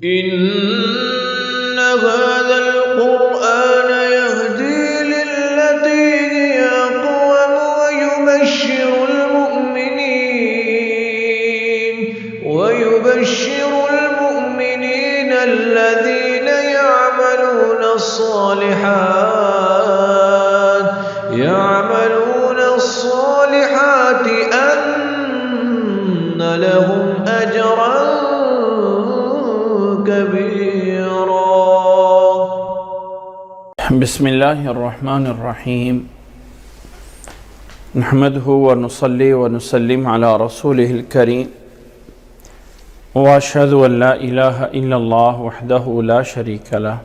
إن هذا القرآن يهدي للتي هي أقوم ويبشر المؤمنين الذين يعملون الصالحات أن لهم أجرا كبيرا. بسم الله الرحمن الرحيم. نحمده ونصلي ونسلم على رسوله الكريم وأشهد أن لا إله إلا الله وحده لا شريك له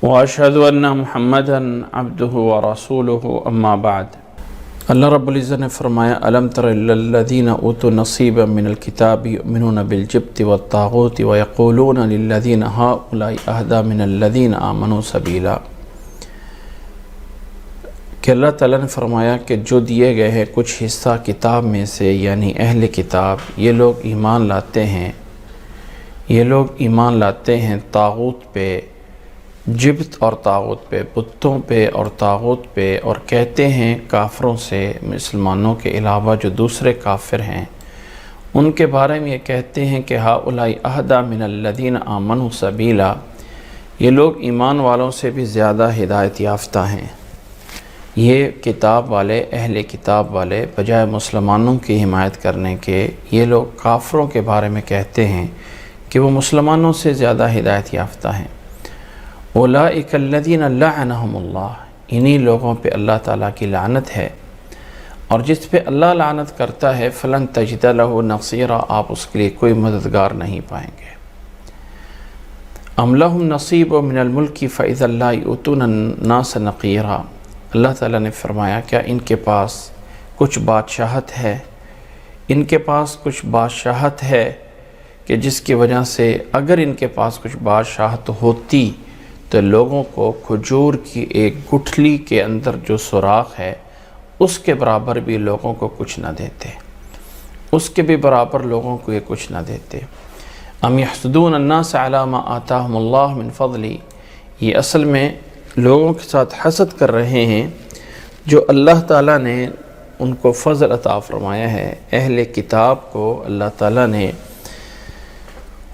وأشهد أن محمدا عبده ورسوله أما بعد. اللہ رب العزت نے فرمایا ألم تر إلى الذين أوتوا نصيبا من الكتاب يؤمنون بالجبت والطاغوت ويقولون للذين هؤلاء أهدى من الذين آمنوا سبيلا. کہ اللہ تعالیٰ نے فرمایا کہ جو دیے گئے ہیں کچھ حصہ کتاب میں سے یعنی اہل کتاب، یہ لوگ ایمان لاتے ہیں طاغوت پہ، جبت اور طاغوت پہ، بتوں پہ اور طاغوت پہ، اور کہتے ہیں کافروں سے، مسلمانوں کے علاوہ جو دوسرے کافر ہیں ان کے بارے میں یہ کہتے ہیں کہ ہؤلاء اہدی من الذین آمنوا سبیلا، یہ لوگ ایمان والوں سے بھی زیادہ ہدایت یافتہ ہیں. یہ کتاب والے، اہل کتاب والے بجائے مسلمانوں کی حمایت کرنے کے یہ لوگ کافروں کے بارے میں کہتے ہیں کہ وہ مسلمانوں سے زیادہ ہدایت یافتہ ہیں. اولئک الذین لعنہم اللہ، انہی لوگوں پہ اللہ تعالیٰ کی لعنت ہے، اور جس پہ اللہ لعنت کرتا ہے فلن تجد لہ نصیرا، آپ اس کے لیے کوئی مددگار نہیں پائیں گے. ام لہم نصیب من الملک فاذا لا یؤتون الناس نقیرا، اللہ تعالیٰ نے فرمایا کیا ان کے پاس کچھ بادشاہت ہے کہ جس کی وجہ سے اگر ان کے پاس کچھ بادشاہت ہوتی تو لوگوں کو کھجور کی ایک گٹھلی کے اندر جو سوراخ ہے اس کے برابر بھی لوگوں کو کچھ نہ دیتے، اس کے بھی برابر لوگوں کو یہ کچھ نہ دیتے. ام یحسدون الناس علی ما آتاہم اللہ من فضلی، یہ اصل میں لوگوں کے ساتھ حسد کر رہے ہیں جو اللہ تعالیٰ نے ان کو فضل عطا فرمایا ہے. اہل کتاب کو اللہ تعالیٰ نے،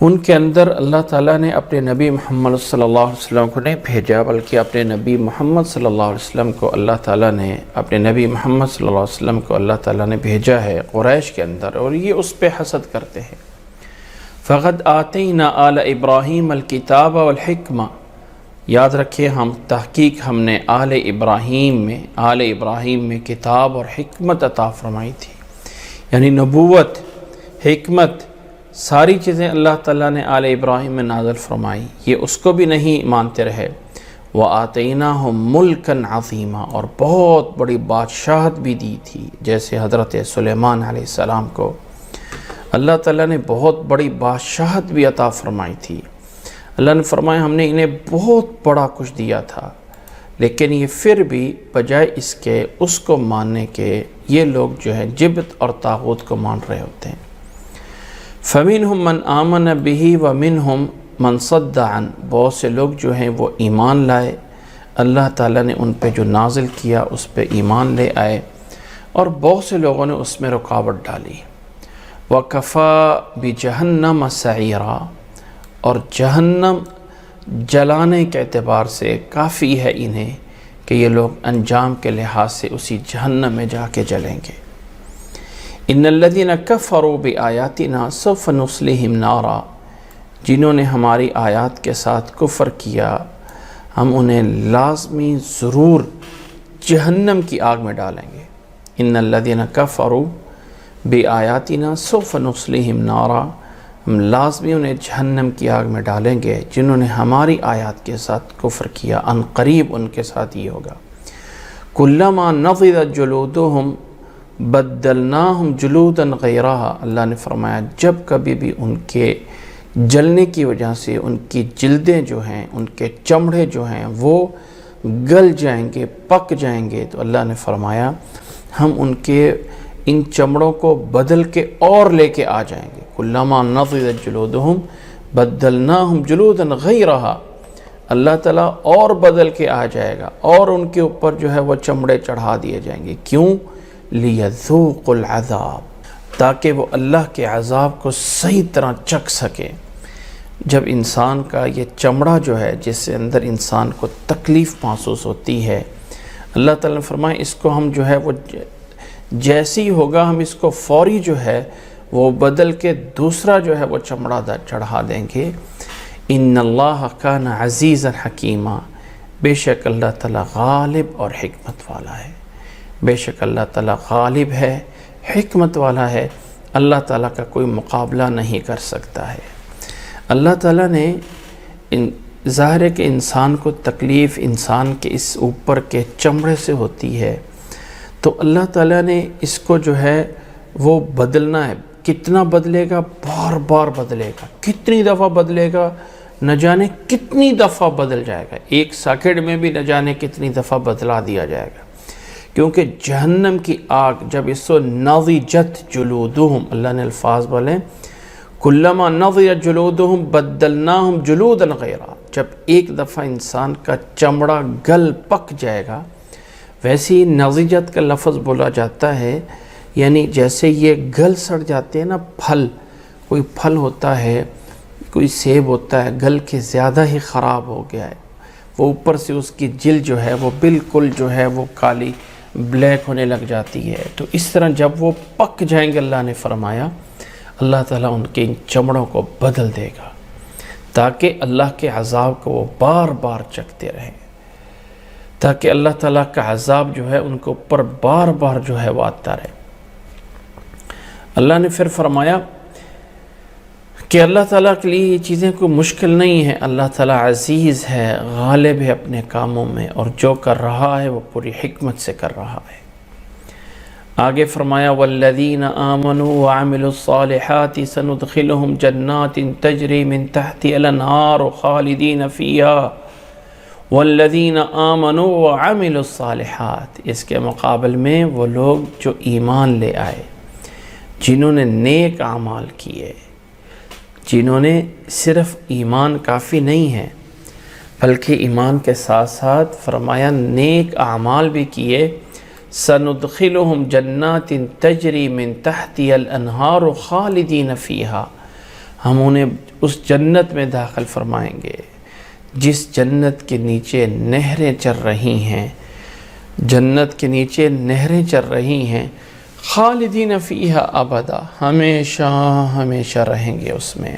ان کے اندر اللہ تعالیٰ نے اپنے نبی محمد صلی اللہ علیہ وسلم کو نہیں بھیجا، بلکہ اپنے نبی محمد صلی اللہ علیہ وسلم کو اللہ تعالیٰ نے بھیجا ہے قریش کے اندر، اور یہ اس پہ حسد کرتے ہیں. فقد آتینا آل ابراہیم الکتاب والحکمہ، یاد رکھیں ہم نے آل ابراہیم میں کتاب اور حکمت عطا فرمائی تھی، یعنی نبوت، حکمت، ساری چیزیں اللہ تعالیٰ نے آل ابراہیم میں نازل فرمائی. یہ اس کو بھی نہیں مانتے رہے. وَآتَيْنَاهُمْ مُلْكًا عَظِيمًا، اور بہت بڑی بادشاہت بھی دی تھی، جیسے حضرت سلیمان علیہ السلام کو اللہ تعالیٰ نے بہت بڑی بادشاہت بھی عطا فرمائی تھی. اللہ نے فرمایا ہم نے انہیں بہت بڑا کچھ دیا تھا، لیکن یہ پھر بھی بجائے اس کے اس کو ماننے کے یہ لوگ جو ہے جبت اور طاغوت کو مان رہے ہوتے ہیں. فَمِنْهُمْ مَنْ آمَنَ بِهِ وَمِنْهُمْ مَنْ صَدَّ عَنْهُ، بہت سے لوگ جو ہیں وہ ایمان لائے، اللہ تعالیٰ نے ان پہ جو نازل کیا اس پہ ایمان لے آئے، اور بہت سے لوگوں نے اس میں رکاوٹ ڈالی. وَكَفَى بِجَهَنَّمَ سَعِيرًا، اور جہنم جلانے کے اعتبار سے کافی ہے انہیں کہ یہ لوگ انجام کے لحاظ سے اسی جہنم میں جا کے جلیں گے. ان الذین کفروا بآیاتنا سوف نصلیہم نارا، جنہوں نے ہماری آیات کے ساتھ کفر کیا ہم انہیں لازمی ضرور جہنم کی آگ میں ڈالیں گے. ان الذین کفروا بآیاتنا سوف نصلیہم نارا، ہم لازمی انہیں جہنم کی آگ میں ڈالیں گے جنہوں نے ہماری آیات کے ساتھ کفر کیا. ان قریب ان کے ساتھ یہ ہوگا. کلما نضجت جلودہم بدلناہم جلودا غیرہا، اللہ نے فرمایا جب کبھی بھی ان کے جلنے کی وجہ سے ان کی جلدیں جو ہیں، ان کے چمڑے جو ہیں وہ گل جائیں گے، پک جائیں گے، تو اللہ نے فرمایا ہم ان چمڑوں کو بدل کے اور لے کے آ جائیں گے. کلما نضجت جلودہم بدلناہم جلودا غیرہا، اللہ تعالیٰ اور بدل کے آ جائے گا اور ان کے اوپر جو ہے وہ چمڑے چڑھا دیے جائیں گے. کیوں؟ لیذوقوا العذاب، تاکہ وہ اللہ کے عذاب کو صحیح طرح چکھ سکے. جب انسان کا یہ چمڑا جو ہے جس سے اندر انسان کو تکلیف محسوس ہوتی ہے، اللہ تعالیٰ نے فرمایا اس کو ہم جو ہے وہ جیسی ہوگا ہم اس کو فوری جو ہے وہ بدل کے دوسرا جو ہے وہ چمڑا چڑھا دیں گے. ان اللہ کان عزیزا حکیما، بے شک اللہ تعالیٰ غالب اور حکمت والا ہے. بے شک اللہ تعالیٰ غالب ہے، حکمت والا ہے. اللہ تعالیٰ کا کوئی مقابلہ نہیں کر سکتا ہے. اللہ تعالیٰ نے ظاہر ہے کہ انسان کو تکلیف انسان کے اس اوپر کے چمڑے سے ہوتی ہے، تو اللہ تعالیٰ نے اس کو جو ہے وہ بدلنا ہے. کتنا بدلے گا؟ بار بار بدلے گا. کتنی دفعہ بدلے گا؟ نہ جانے کتنی دفعہ بدل جائے گا. ایک سیکنڈ میں بھی نہ جانے کتنی دفعہ بدلا دیا جائے گا. کیونکہ جہنم کی آگ جب اس کو نضجت جلودہم، اللہ نے الفاظ بولے کلما نضجت جلودہم بدلناہم جلودا غیرہا، جب ایک دفعہ انسان کا چمڑا گل پک جائے گا. ویسے ہی نضجت کا لفظ بولا جاتا ہے، یعنی جیسے یہ گل سڑ جاتے ہیں نا پھل، کوئی پھل ہوتا ہے، کوئی سیب ہوتا ہے گل کے زیادہ ہی خراب ہو گیا ہے، وہ اوپر سے اس کی جلد جو ہے وہ بالکل جو ہے وہ کالی بلیک ہونے لگ جاتی ہے. تو اس طرح جب وہ پک جائیں گے، اللہ نے فرمایا اللہ تعالیٰ ان کے ان چمڑوں کو بدل دے گا تاکہ اللہ کے عذاب کو وہ بار بار چکھتے رہیں، تاکہ اللہ تعالیٰ کا عذاب جو ہے ان کے اوپر بار بار جو ہے وہ آتا رہے. اللہ نے پھر فرمایا کہ اللہ تعالیٰ کے لیے یہ چیزیں کوئی مشکل نہیں ہیں. اللہ تعالیٰ عزیز ہے، غالب ہے اپنے کاموں میں، اور جو کر رہا ہے وہ پوری حکمت سے کر رہا ہے. آگے فرمایا والذین آمنوا وعملوا الصالحات سندخلهم جنات تجری من تحتها الانہار خالدین فیہا. والذین آمنوا وعملوا الصالحات، اس کے مقابل میں وہ لوگ جو ایمان لے آئے، جنہوں نے نیک اعمال کیے، جنہوں نے صرف ایمان کافی نہیں ہے بلکہ ایمان کے ساتھ ساتھ فرمایا نیک اعمال بھی کیے. سندخلهم جنات تجری من تحتها الانہار خالدین فیہا، ہم انہیں اس جنت میں داخل فرمائیں گے جس جنت کے نیچے نہریں چل رہی ہیں، جنت کے نیچے نہریں چل رہی ہیں. خالدین فیہا ابدا، ہمیشہ ہمیشہ رہیں گے اس میں.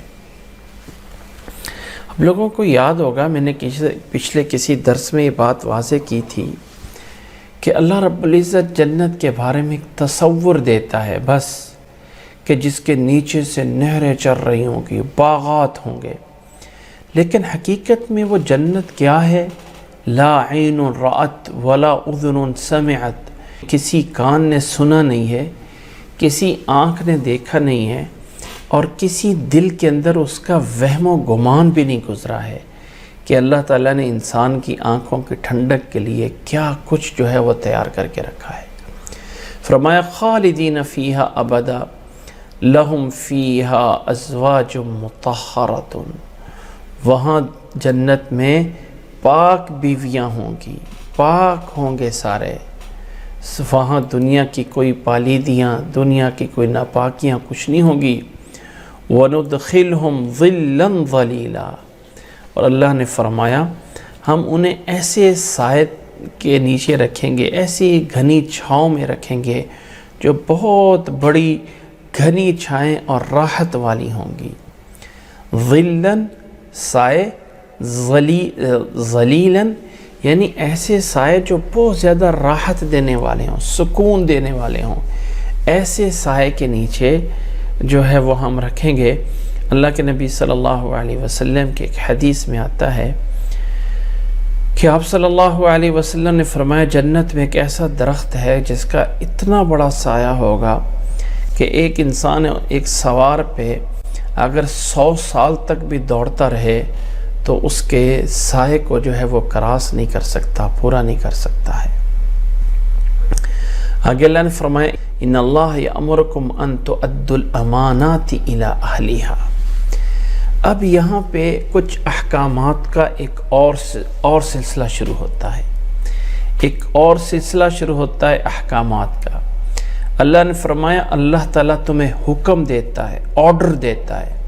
اب لوگوں کو یاد ہوگا میں نے پچھلے کسی درس میں یہ بات واضح کی تھی کہ اللہ رب العزت جنت کے بارے میں ایک تصور دیتا ہے بس، کہ جس کے نیچے سے نہریں چل رہی ہوں گی، باغات ہوں گے. لیکن حقیقت میں وہ جنت کیا ہے؟ لا عین رأت ولا اذن سمعت، کسی کان نے سنا نہیں ہے، کسی آنکھ نے دیکھا نہیں ہے، اور کسی دل کے اندر اس کا وہم و گمان بھی نہیں گزرا ہے کہ اللہ تعالیٰ نے انسان کی آنکھوں کی ٹھنڈک کے لیے کیا کچھ جو ہے وہ تیار کر کے رکھا ہے. فرمایا خالدین فیہا ابدا لہم فیہا ازواج مطہرۃ، وہاں جنت میں پاک بیویاں ہوں گی، پاک ہوں گے سارے. وہاں دنیا کی کوئی پالیدیاں، دنیا کی کوئی ناپاکیاں کچھ نہیں ہوں گی. وَنُدْخِلْهُمْ ظِلًّا ظَلِيلًا، اور اللہ نے فرمایا ہم انہیں ایسے سائے کے نیچے رکھیں گے، ایسی گھنی چھاؤں میں رکھیں گے جو بہت بڑی گھنی چھائیں اور راحت والی ہوں گی. ظِلًّا سائے، ظلیلاً یعنی ایسے سائے جو بہت زیادہ راحت دینے والے ہوں، سکون دینے والے ہوں، ایسے سائے کے نیچے جو ہے وہ ہم رکھیں گے. اللہ کے نبی صلی اللہ علیہ وسلم کے ایک حدیث میں آتا ہے کہ آپ صلی اللہ علیہ وسلم نے فرمایا جنت میں ایک ایسا درخت ہے جس کا اتنا بڑا سایہ ہوگا کہ ایک انسان ایک سوار پہ اگر 100 سال تک بھی دوڑتا رہے تو اس کے سائے کو جو ہے وہ کراس نہیں کر سکتا، پورا نہیں کر سکتا ہے. آگے اللہ نے فرمایا ان اللہ یأمرکم ان تؤدوا الامانات الی اہلہا۔ اب یہاں پہ کچھ احکامات کا ایک اور سلسلہ شروع ہوتا ہے، ایک اور سلسلہ شروع ہوتا ہے احکامات کا۔ اللہ نے فرمایا اللہ تعالیٰ تمہیں حکم دیتا ہے، آرڈر دیتا ہے۔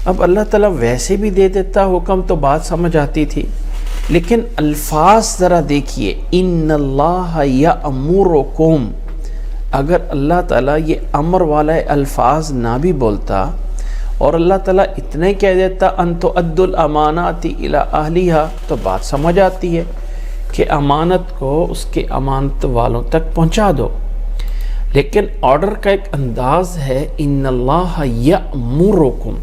اب اللہ تعالیٰ ویسے بھی دے دیتا حکم تو بات سمجھ آتی تھی، لیکن الفاظ ذرا دیکھیے، ان اللہ یأمرکم، اگر اللہ تعالیٰ یہ امر والا الفاظ نہ بھی بولتا اور اللہ تعالیٰ اتنے کہہ دیتا ان تؤدوا الامانات الی اہلہا، تو بات سمجھ آتی ہے کہ امانت کو اس کے امانت والوں تک پہنچا دو۔ لیکن آرڈر کا ایک انداز ہے ان اللہ یأمرکم۔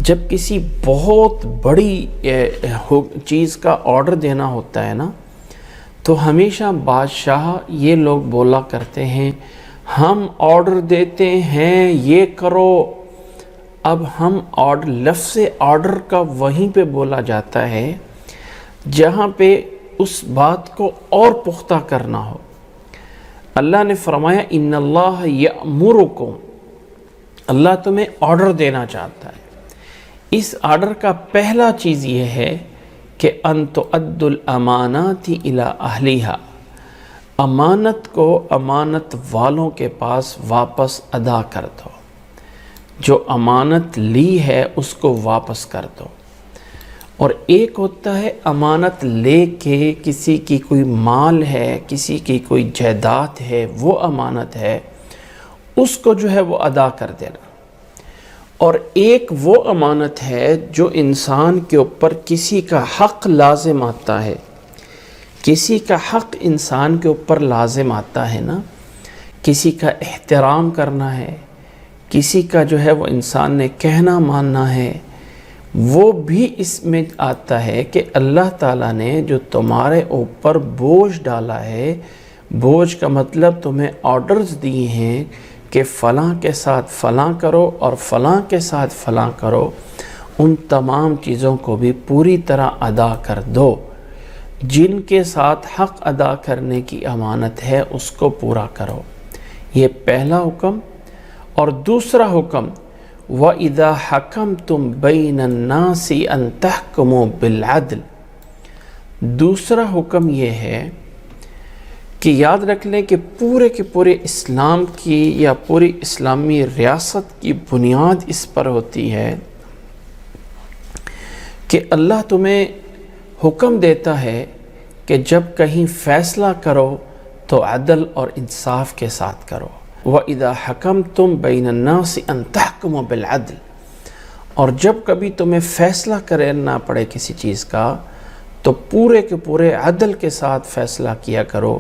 جب کسی بہت بڑی چیز کا آرڈر دینا ہوتا ہے نا، تو ہمیشہ بادشاہ یہ لوگ بولا کرتے ہیں ہم آرڈر دیتے ہیں یہ کرو۔ اب ہم لفظ آرڈر کا وہیں پہ بولا جاتا ہے جہاں پہ اس بات کو اور پختہ کرنا ہو۔ اللہ نے فرمایا ان اللہ یأمرکم، اللہ تمہیں آرڈر دینا چاہتا ہے۔ اس آرڈر کا پہلا چیز یہ ہے کہ ان تؤدوا الامانات الی اہلہا، امانت کو امانت والوں کے پاس واپس ادا کر دو، جو امانت لی ہے اس کو واپس کر دو۔ اور ایک ہوتا ہے امانت لے کے کسی کی کوئی مال ہے، کسی کی کوئی جائیداد ہے، وہ امانت ہے، اس کو جو ہے وہ ادا کر دینا۔ اور ایک وہ امانت ہے جو انسان کے اوپر کسی کا حق لازم آتا ہے، کسی کا حق انسان کے اوپر لازم آتا ہے نا، کسی کا احترام کرنا ہے، کسی کا جو ہے وہ انسان نے کہنا ماننا ہے، وہ بھی اس میں آتا ہے کہ اللہ تعالیٰ نے جو تمہارے اوپر بوجھ ڈالا ہے، بوجھ کا مطلب تمہیں آرڈرز دیے ہیں کہ فلاں کے ساتھ فلاں کرو اور فلاں کے ساتھ فلاں کرو، ان تمام چیزوں کو بھی پوری طرح ادا کر دو۔ جن کے ساتھ حق ادا کرنے کی امانت ہے اس کو پورا کرو، یہ پہلا حکم۔ اور دوسرا حکم وَإِذَا حَكَمْتُمْ بَيْنَ النَّاسِ أَن تَحْكُمُوا بِالْعَدْلِ، دوسرا حکم یہ ہے کہ یاد رکھ لیں کہ پورے کے پورے اسلام کی یا پوری اسلامی ریاست کی بنیاد اس پر ہوتی ہے کہ اللہ تمہیں حکم دیتا ہے کہ جب کہیں فیصلہ کرو تو عدل اور انصاف کے ساتھ کرو۔ وَإِذَا حَكَمْتُمْ بَيْنَ النَّاسِ أَن تَحْكُمُوا بِالْعَدْلِ، اور جب کبھی تمہیں فیصلہ کرنا پڑے کسی چیز کا تو پورے کے پورے عدل کے ساتھ فیصلہ کیا کرو۔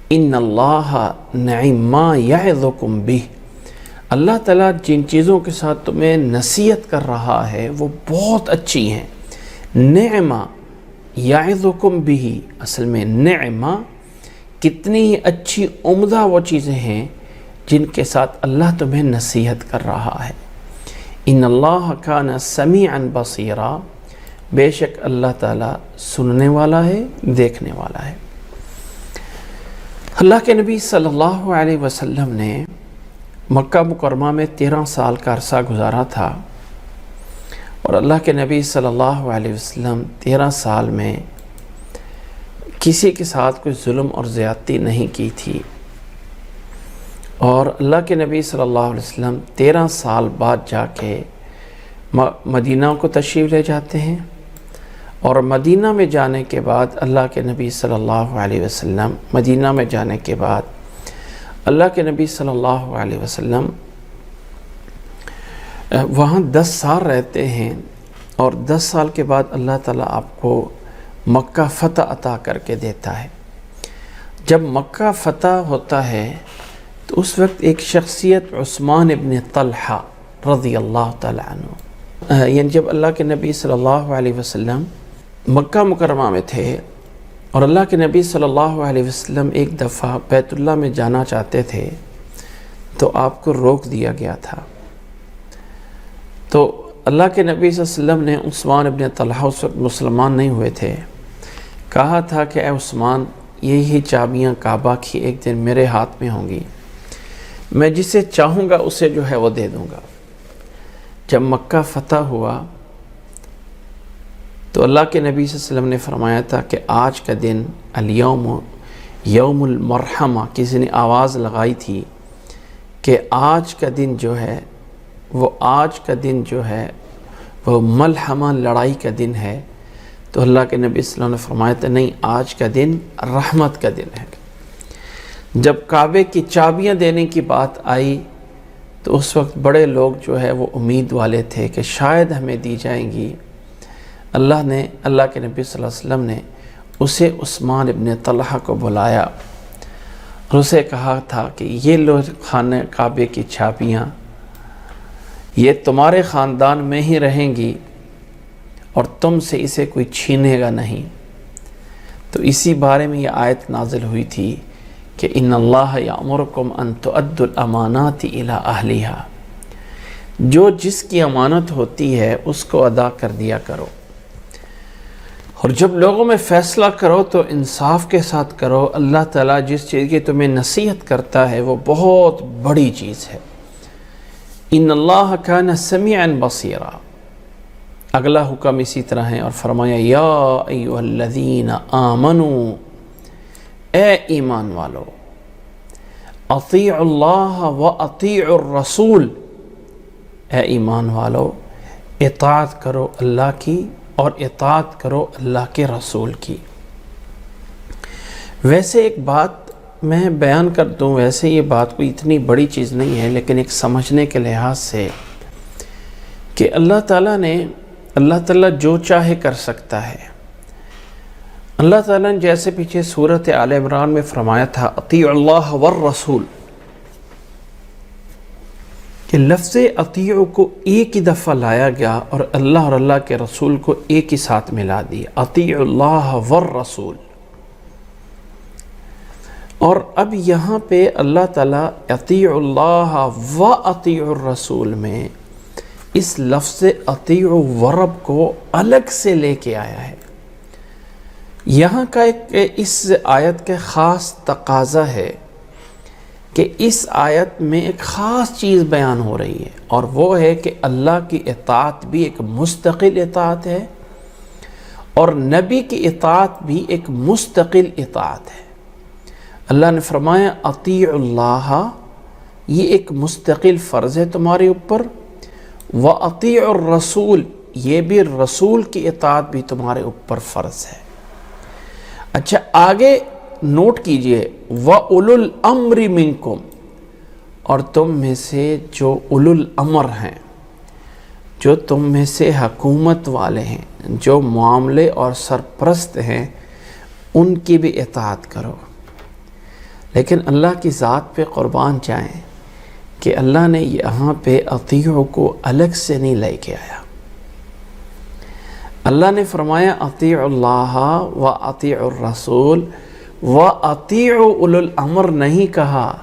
ان اللہ نعم ما یعظکم بہ، اللہ تعالیٰ جن چیزوں کے ساتھ تمہیں نصیحت کر رہا ہے وہ بہت اچھی ہیں۔ نعمہ یعظکم بہ، اصل میں نعمہ کتنی اچھی عمدہ وہ چیزیں ہیں جن کے ساتھ اللہ تمہیں نصیحت کر رہا ہے۔ ان اللہ کان سمیعا بصیرا، بے شک اللہ تعالیٰ سننے والا ہے، دیکھنے والا ہے۔ اللہ کے نبی صلی اللہ علیہ وسلم نے مکہ مکرمہ میں 13 سال کا عرصہ گزارا تھا، اور اللہ کے نبی صلی اللہ علیہ وسلم 13 سال میں کسی کے ساتھ کوئی ظلم اور زیادتی نہیں کی تھی۔ اور اللہ کے نبی صلی اللہ علیہ وسلم 13 سال بعد جا کے مدینہ کو تشریف لے جاتے ہیں، اور مدینہ میں جانے کے بعد اللہ کے نبی صلی اللہ علیہ وسلم مدینہ میں جانے کے بعد اللہ کے نبی صلی اللہ علیہ وسلم وہاں 10 سال رہتے ہیں، اور 10 سال کے بعد اللہ تعالیٰ آپ کو مکہ فتح عطا کر کے دیتا ہے۔ جب مکہ فتح ہوتا ہے تو اس وقت ایک شخصیت عثمان ابن طلحہ رضی اللہ تعالیٰ عنہ، یعنی جب اللہ کے نبی صلی اللہ علیہ وسلم مکہ مکرمہ میں تھے اور اللہ کے نبی صلی اللہ علیہ وسلم ایک دفعہ بیت اللہ میں جانا چاہتے تھے تو آپ کو روک دیا گیا تھا۔ تو اللہ کے نبی صلی اللہ علیہ وسلم نے عثمان ابن طلحہ، اس وقت مسلمان نہیں ہوئے تھے، کہا تھا کہ اے عثمان یہی چابیاں کعبہ کی ایک دن میرے ہاتھ میں ہوں گی، میں جسے چاہوں گا اسے جو ہے وہ دے دوں گا۔ جب مکہ فتح ہوا تو اللہ کے نبی صلی اللہ علیہ وسلم نے فرمایا تھا کہ آج کا دن الیوم یوم المرحمہ، کسی نے آواز لگائی تھی کہ آج کا دن جو ہے وہ ملحمہ، لڑائی کا دن ہے، تو اللہ کے نبی صلی اللہ علیہ وسلم نے فرمایا تھا نہیں، آج کا دن رحمت کا دن ہے۔ جب کعبے کی چابیاں دینے کی بات آئی تو اس وقت بڑے لوگ جو ہے وہ امید والے تھے کہ شاید ہمیں دی جائیں گی۔ اللہ کے نبی صلی اللہ علیہ وسلم نے اسے عثمان ابن طلحہ کو بلایا اور اسے کہا تھا کہ یہ لو خانہ کعبے کی چابیاں، یہ تمہارے خاندان میں ہی رہیں گی اور تم سے اسے کوئی چھینے گا نہیں۔ تو اسی بارے میں یہ آیت نازل ہوئی تھی کہ ان اللہ یامرکم ان تؤدوا الامانات الی اہلہا، جو جس کی امانت ہوتی ہے اس کو ادا کر دیا کرو، اور جب لوگوں میں فیصلہ کرو تو انصاف کے ساتھ کرو۔ اللہ تعالیٰ جس چیز کی تمہیں نصیحت کرتا ہے وہ بہت بڑی چیز ہے۔ ان اللہ کان سمیعا بصیرا، اگلا حکم اسی طرح ہے، اور فرمایا یا ایھا الذین آمنوا، اے ایمان والو، اطیعوا اللہ و اطیعوا الرسول، اے ایمان والو اطاعت کرو اللہ کی اور اطاعت کرو اللہ کے رسول کی۔ ویسے ایک بات میں بیان کر دوں، ویسے یہ بات کوئی اتنی بڑی چیز نہیں ہے، لیکن ایک سمجھنے کے لحاظ سے کہ اللہ تعالیٰ جو چاہے کر سکتا ہے۔ اللہ تعالیٰ نے جیسے پیچھے سورۃ آل عمران میں فرمایا تھا اطیعوا اللہ والرسول، کہ لفظ اطیعوا کو ایک ہی دفعہ لایا گیا اور اللہ کے رسول کو ایک ہی ساتھ ملا دیا، اطیعوا اللہ والرسول۔ اور اب یہاں پہ اللہ تعالیٰ اطیعوا اللہ و اطیعوا الرسول میں اس لفظ اطیعوا ورب کو الگ سے لے کے آیا ہے۔ یہاں کا اس آیت کا خاص تقاضا ہے کہ اس آیت میں ایک خاص چیز بیان ہو رہی ہے، اور وہ ہے کہ اللہ کی اطاعت بھی ایک مستقل اطاعت ہے اور نبی کی اطاعت بھی ایک مستقل اطاعت ہے۔ اللہ نے فرمایا اطیعوا اللہ، یہ ایک مستقل فرض ہے تمہارے اوپر، وَأَطِيعُوا الرَّسُولِ، یہ بھی رسول کی اطاعت بھی تمہارے اوپر فرض ہے۔ اچھا آگے نوٹ کیجئے وَأُولُو الْأَمْرِ مِنْكُمْ، اور تم میں سے جو اولو الامر ہیں، جو تم میں سے حکومت والے ہیں، جو معاملے اور سرپرست ہیں، ان کی بھی اطاعت کرو۔ لیکن اللہ کی ذات پہ قربان جائیں کہ اللہ نے یہاں پہ اطیعوا کو الگ سے نہیں لے کے آیا۔ اللہ نے فرمایا اطیعوا اللہ و اطیعوا الرسول و اطیعوا اولو الامر نہیں کہا،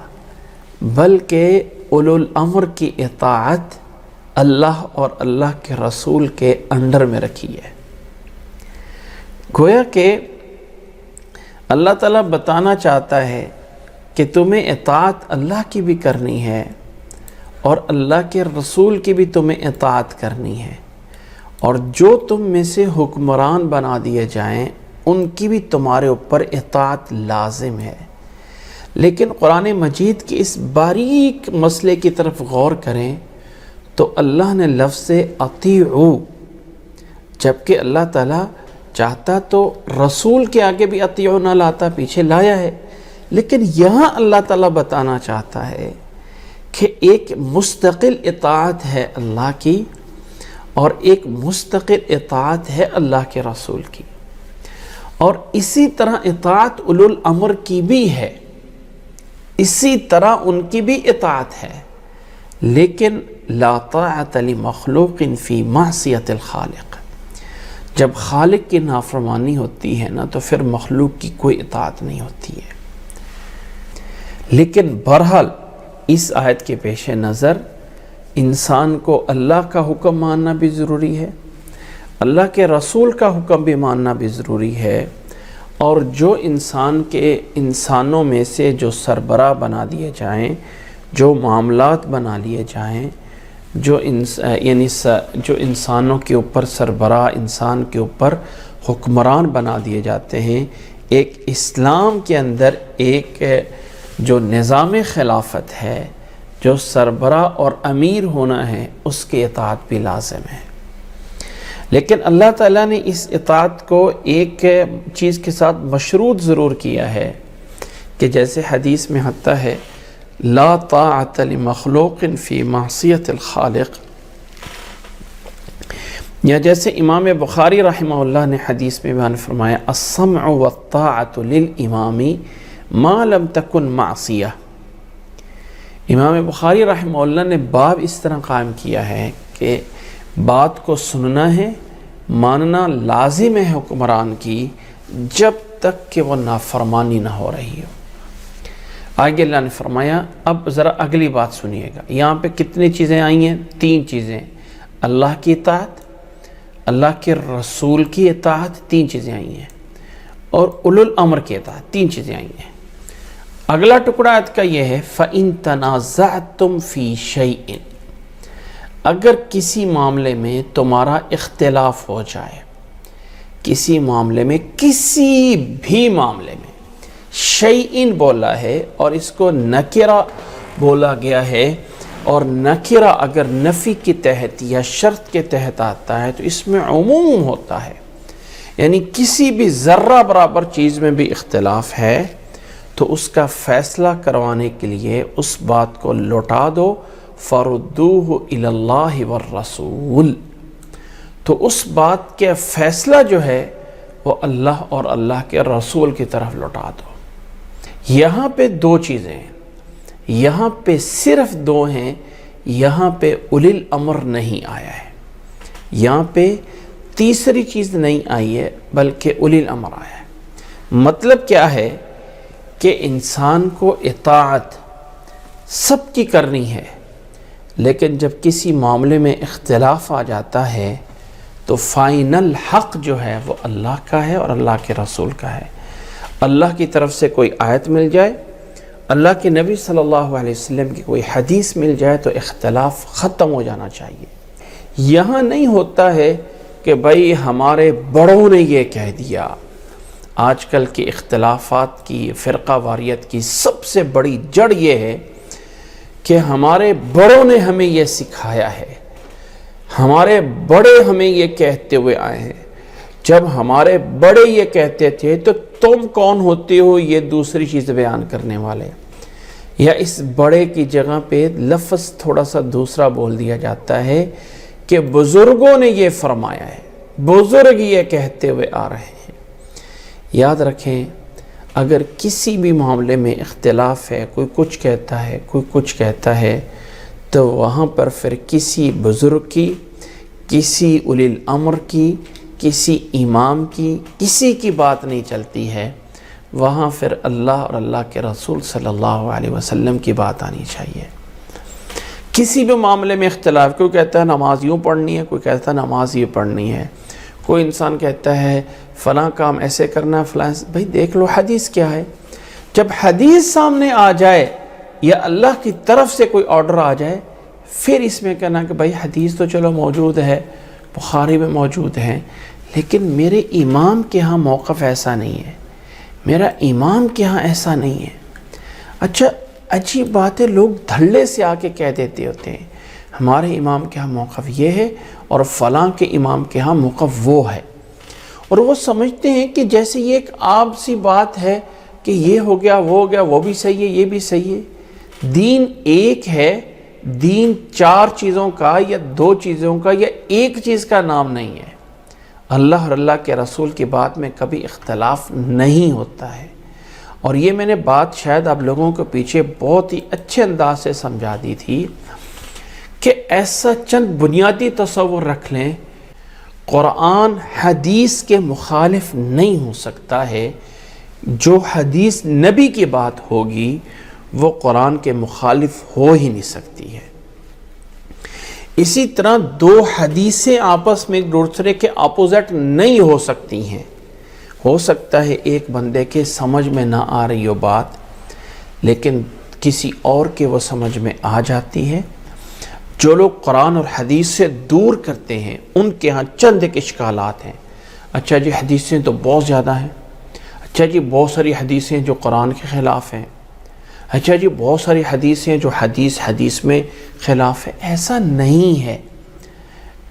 بلکہ اولو الامر کی اطاعت اللہ اور اللہ کے رسول کے انڈر میں رکھی ہے۔ گویا کہ اللہ تعالیٰ بتانا چاہتا ہے کہ تمہیں اطاعت اللہ کی بھی کرنی ہے اور اللہ کے رسول کی بھی تمہیں اطاعت کرنی ہے، اور جو تم میں سے حکمران بنا دیے جائیں ان کی بھی تمہارے اوپر اطاعت لازم ہے۔ لیکن قرآن مجید کے اس باریک مسئلے کی طرف غور کریں تو اللہ نے لفظ اطیعوا، جبکہ اللہ تعالیٰ چاہتا تو رسول کے آگے بھی اطیعوا نہ لاتا، پیچھے لایا ہے، لیکن یہاں اللہ تعالیٰ بتانا چاہتا ہے کہ ایک مستقل اطاعت ہے اللہ کی اور ایک مستقل اطاعت ہے اللہ کے رسول کی، اور اسی طرح اطاعت اولو الامر کی بھی ہے، اسی طرح ان کی بھی اطاعت ہے، لیکن لا طاعت لمخلوق فی معصیت الخالق، جب خالق کی نافرمانی ہوتی ہے نا تو پھر مخلوق کی کوئی اطاعت نہیں ہوتی ہے۔ لیکن بہرحال اس آیت کے پیش نظر انسان کو اللہ کا حکم ماننا بھی ضروری ہے، اللہ کے رسول کا حکم بھی ماننا بھی ضروری ہے، اور جو انسانوں میں سے جو سربراہ بنا دیے جائیں، جو معاملات بنا لیے جائیں، جو انسانوں کے اوپر سربراہ، انسان کے اوپر حکمران بنا دیے جاتے ہیں، ایک اسلام کے اندر ایک جو نظام خلافت ہے، جو سربراہ اور امیر ہونا ہے، اس کی اطاعت بھی لازم ہے۔ لیکن اللہ تعالیٰ نے اس اطاعت کو ایک چیز کے ساتھ مشروط ضرور کیا ہے کہ جیسے حدیث میں آتا ہے لا طاعت لمخلوق فی معصیت الخالق، یا جیسے امام بخاری رحمہ اللہ نے حدیث میں بیان فرمایا السمع والطاعت للامام ما لم تکن معصیہ۔ امام بخاری رحمہ اللہ نے باب اس طرح قائم کیا ہے کہ بات کو سننا ہے، ماننا لازم ہے حکمران کی، جب تک کہ وہ نافرمانی نہ ہو رہی ہو۔ آگے اللہ نے فرمایا اب ذرا اگلی بات سنیے گا، یہاں پہ کتنی چیزیں آئی ہیں؟ 3 چیزیں، اللہ کی اطاعت، اللہ کے رسول کی اطاعت، 3 چیزیں آئی ہیں، اور اولو الامر کی اطاعت، 3 چیزیں آئی ہیں۔ اگلا ٹکڑا آیت کا یہ ہے فَإِن تَنَازَعْتُمْ فِي شَيْءٍ، اگر کسی معاملے میں تمہارا اختلاف ہو جائے، کسی معاملے میں، کسی بھی معاملے میں، شیئن بولا ہے اور اس کو نکرہ بولا گیا ہے، اور نکرہ اگر نفی کے تحت یا شرط کے تحت آتا ہے تو اس میں عموم ہوتا ہے، یعنی کسی بھی ذرہ برابر چیز میں بھی اختلاف ہے تو اس کا فیصلہ کروانے کے لیے اس بات کو لوٹا دو، فَرُدُّوهُ إِلَى اللَّهِ وَالرَّسُولِ، تو اس بات کے فیصلہ جو ہے وہ اللہ اور اللہ کے رسول کی طرف لوٹا دو۔ یہاں پہ 2 چیزیں ہیں، یہاں پہ صرف 2 ہیں، یہاں پہ اولی الامر نہیں آیا ہے، یہاں پہ تیسری چیز نہیں آئی ہے بلکہ اولی الامر آیا ہے۔ مطلب کیا ہے کہ انسان کو اطاعت سب کی کرنی ہے، لیکن جب کسی معاملے میں اختلاف آ جاتا ہے تو فائنل حق جو ہے وہ اللہ کا ہے اور اللہ کے رسول کا ہے۔ اللہ کی طرف سے کوئی آیت مل جائے، اللہ کے نبی صلی اللہ علیہ وسلم کی کوئی حدیث مل جائے تو اختلاف ختم ہو جانا چاہیے۔ یہاں نہیں ہوتا ہے کہ بھائی ہمارے بڑوں نے یہ کہہ دیا۔ آج کل کے اختلافات کی، فرقہ واریت کی سب سے بڑی جڑ یہ ہے کہ ہمارے بڑوں نے ہمیں یہ سکھایا ہے، ہمارے بڑے ہمیں یہ کہتے ہوئے آئے ہیں۔ جب ہمارے بڑے یہ کہتے تھے تو تم کون ہوتے ہو یہ دوسری چیز بیان کرنے والے؟ یا اس بڑے کی جگہ پہ لفظ تھوڑا سا دوسرا بول دیا جاتا ہے کہ بزرگوں نے یہ فرمایا ہے، بزرگ یہ کہتے ہوئے آ رہے ہیں۔ یاد رکھیں اگر کسی بھی معاملے میں اختلاف ہے، کوئی کچھ کہتا ہے، کوئی کچھ کہتا ہے، تو وہاں پر پھر کسی بزرگ کی، کسی اولی الامر کی، کسی امام کی، کسی کی بات نہیں چلتی ہے، وہاں پھر اللہ اور اللہ کے رسول صلی اللہ علیہ وسلم کی بات آنی چاہیے۔ کسی بھی معاملے میں اختلاف، کوئی کہتا ہے نماز یوں پڑھنی ہے، کوئی کہتا ہے نماز یہ پڑھنی ہے، کوئی انسان کہتا ہے فلاں کام ایسے کرنا ہے، فلاں، بھائی دیکھ لو حدیث کیا ہے۔ جب حدیث سامنے آ جائے یا اللہ کی طرف سے کوئی آرڈر آ جائے، پھر اس میں کہنا کہ بھائی حدیث تو چلو موجود ہے، بخاری میں موجود ہے، لیکن میرے امام کے ہاں موقف ایسا نہیں ہے، میرا امام کے ہاں ایسا نہیں ہے۔ اچھا عجیب بات ہے، لوگ دھڑے سے آ کے کہہ دیتے ہوتے ہیں ہمارے امام کے ہاں موقف یہ ہے اور فلاں کے امام کے ہاں موقف وہ ہے، اور وہ سمجھتے ہیں کہ جیسے یہ ایک عام سی بات ہے کہ یہ ہو گیا، وہ ہو گیا، وہ بھی صحیح ہے، یہ بھی صحیح ہے۔ دین ایک ہے، دین 4 چیزوں کا یا 2 چیزوں کا یا ایک چیز کا نام نہیں ہے۔ اللہ اور اللہ کے رسول کی بات میں کبھی اختلاف نہیں ہوتا ہے، اور یہ میں نے بات شاید آپ لوگوں کو پیچھے بہت ہی اچھے انداز سے سمجھا دی تھی کہ ایسا چند بنیادی تصور رکھ لیں، قرآن حدیث کے مخالف نہیں ہو سکتا ہے، جو حدیث نبی کی بات ہوگی وہ قرآن کے مخالف ہو ہی نہیں سکتی ہے۔ اسی طرح 2 حدیثیں آپس میں ایک دوسرے کے اپوزٹ نہیں ہو سکتی ہیں، ہو سکتا ہے ایک بندے کے سمجھ میں نہ آ رہی ہو بات، لیکن کسی اور کے وہ سمجھ میں آ جاتی ہے۔ جو لوگ قرآن اور حدیث سے دور کرتے ہیں ان کے ہاں چند ایک اشکالات ہیں۔ اچھا جی حدیثیں تو بہت زیادہ ہیں، اچھا جی بہت ساری حدیثیں جو قرآن کے خلاف ہیں، اچھا جی بہت ساری حدیثیں جو حدیث میں خلاف ہے۔ ایسا نہیں ہے،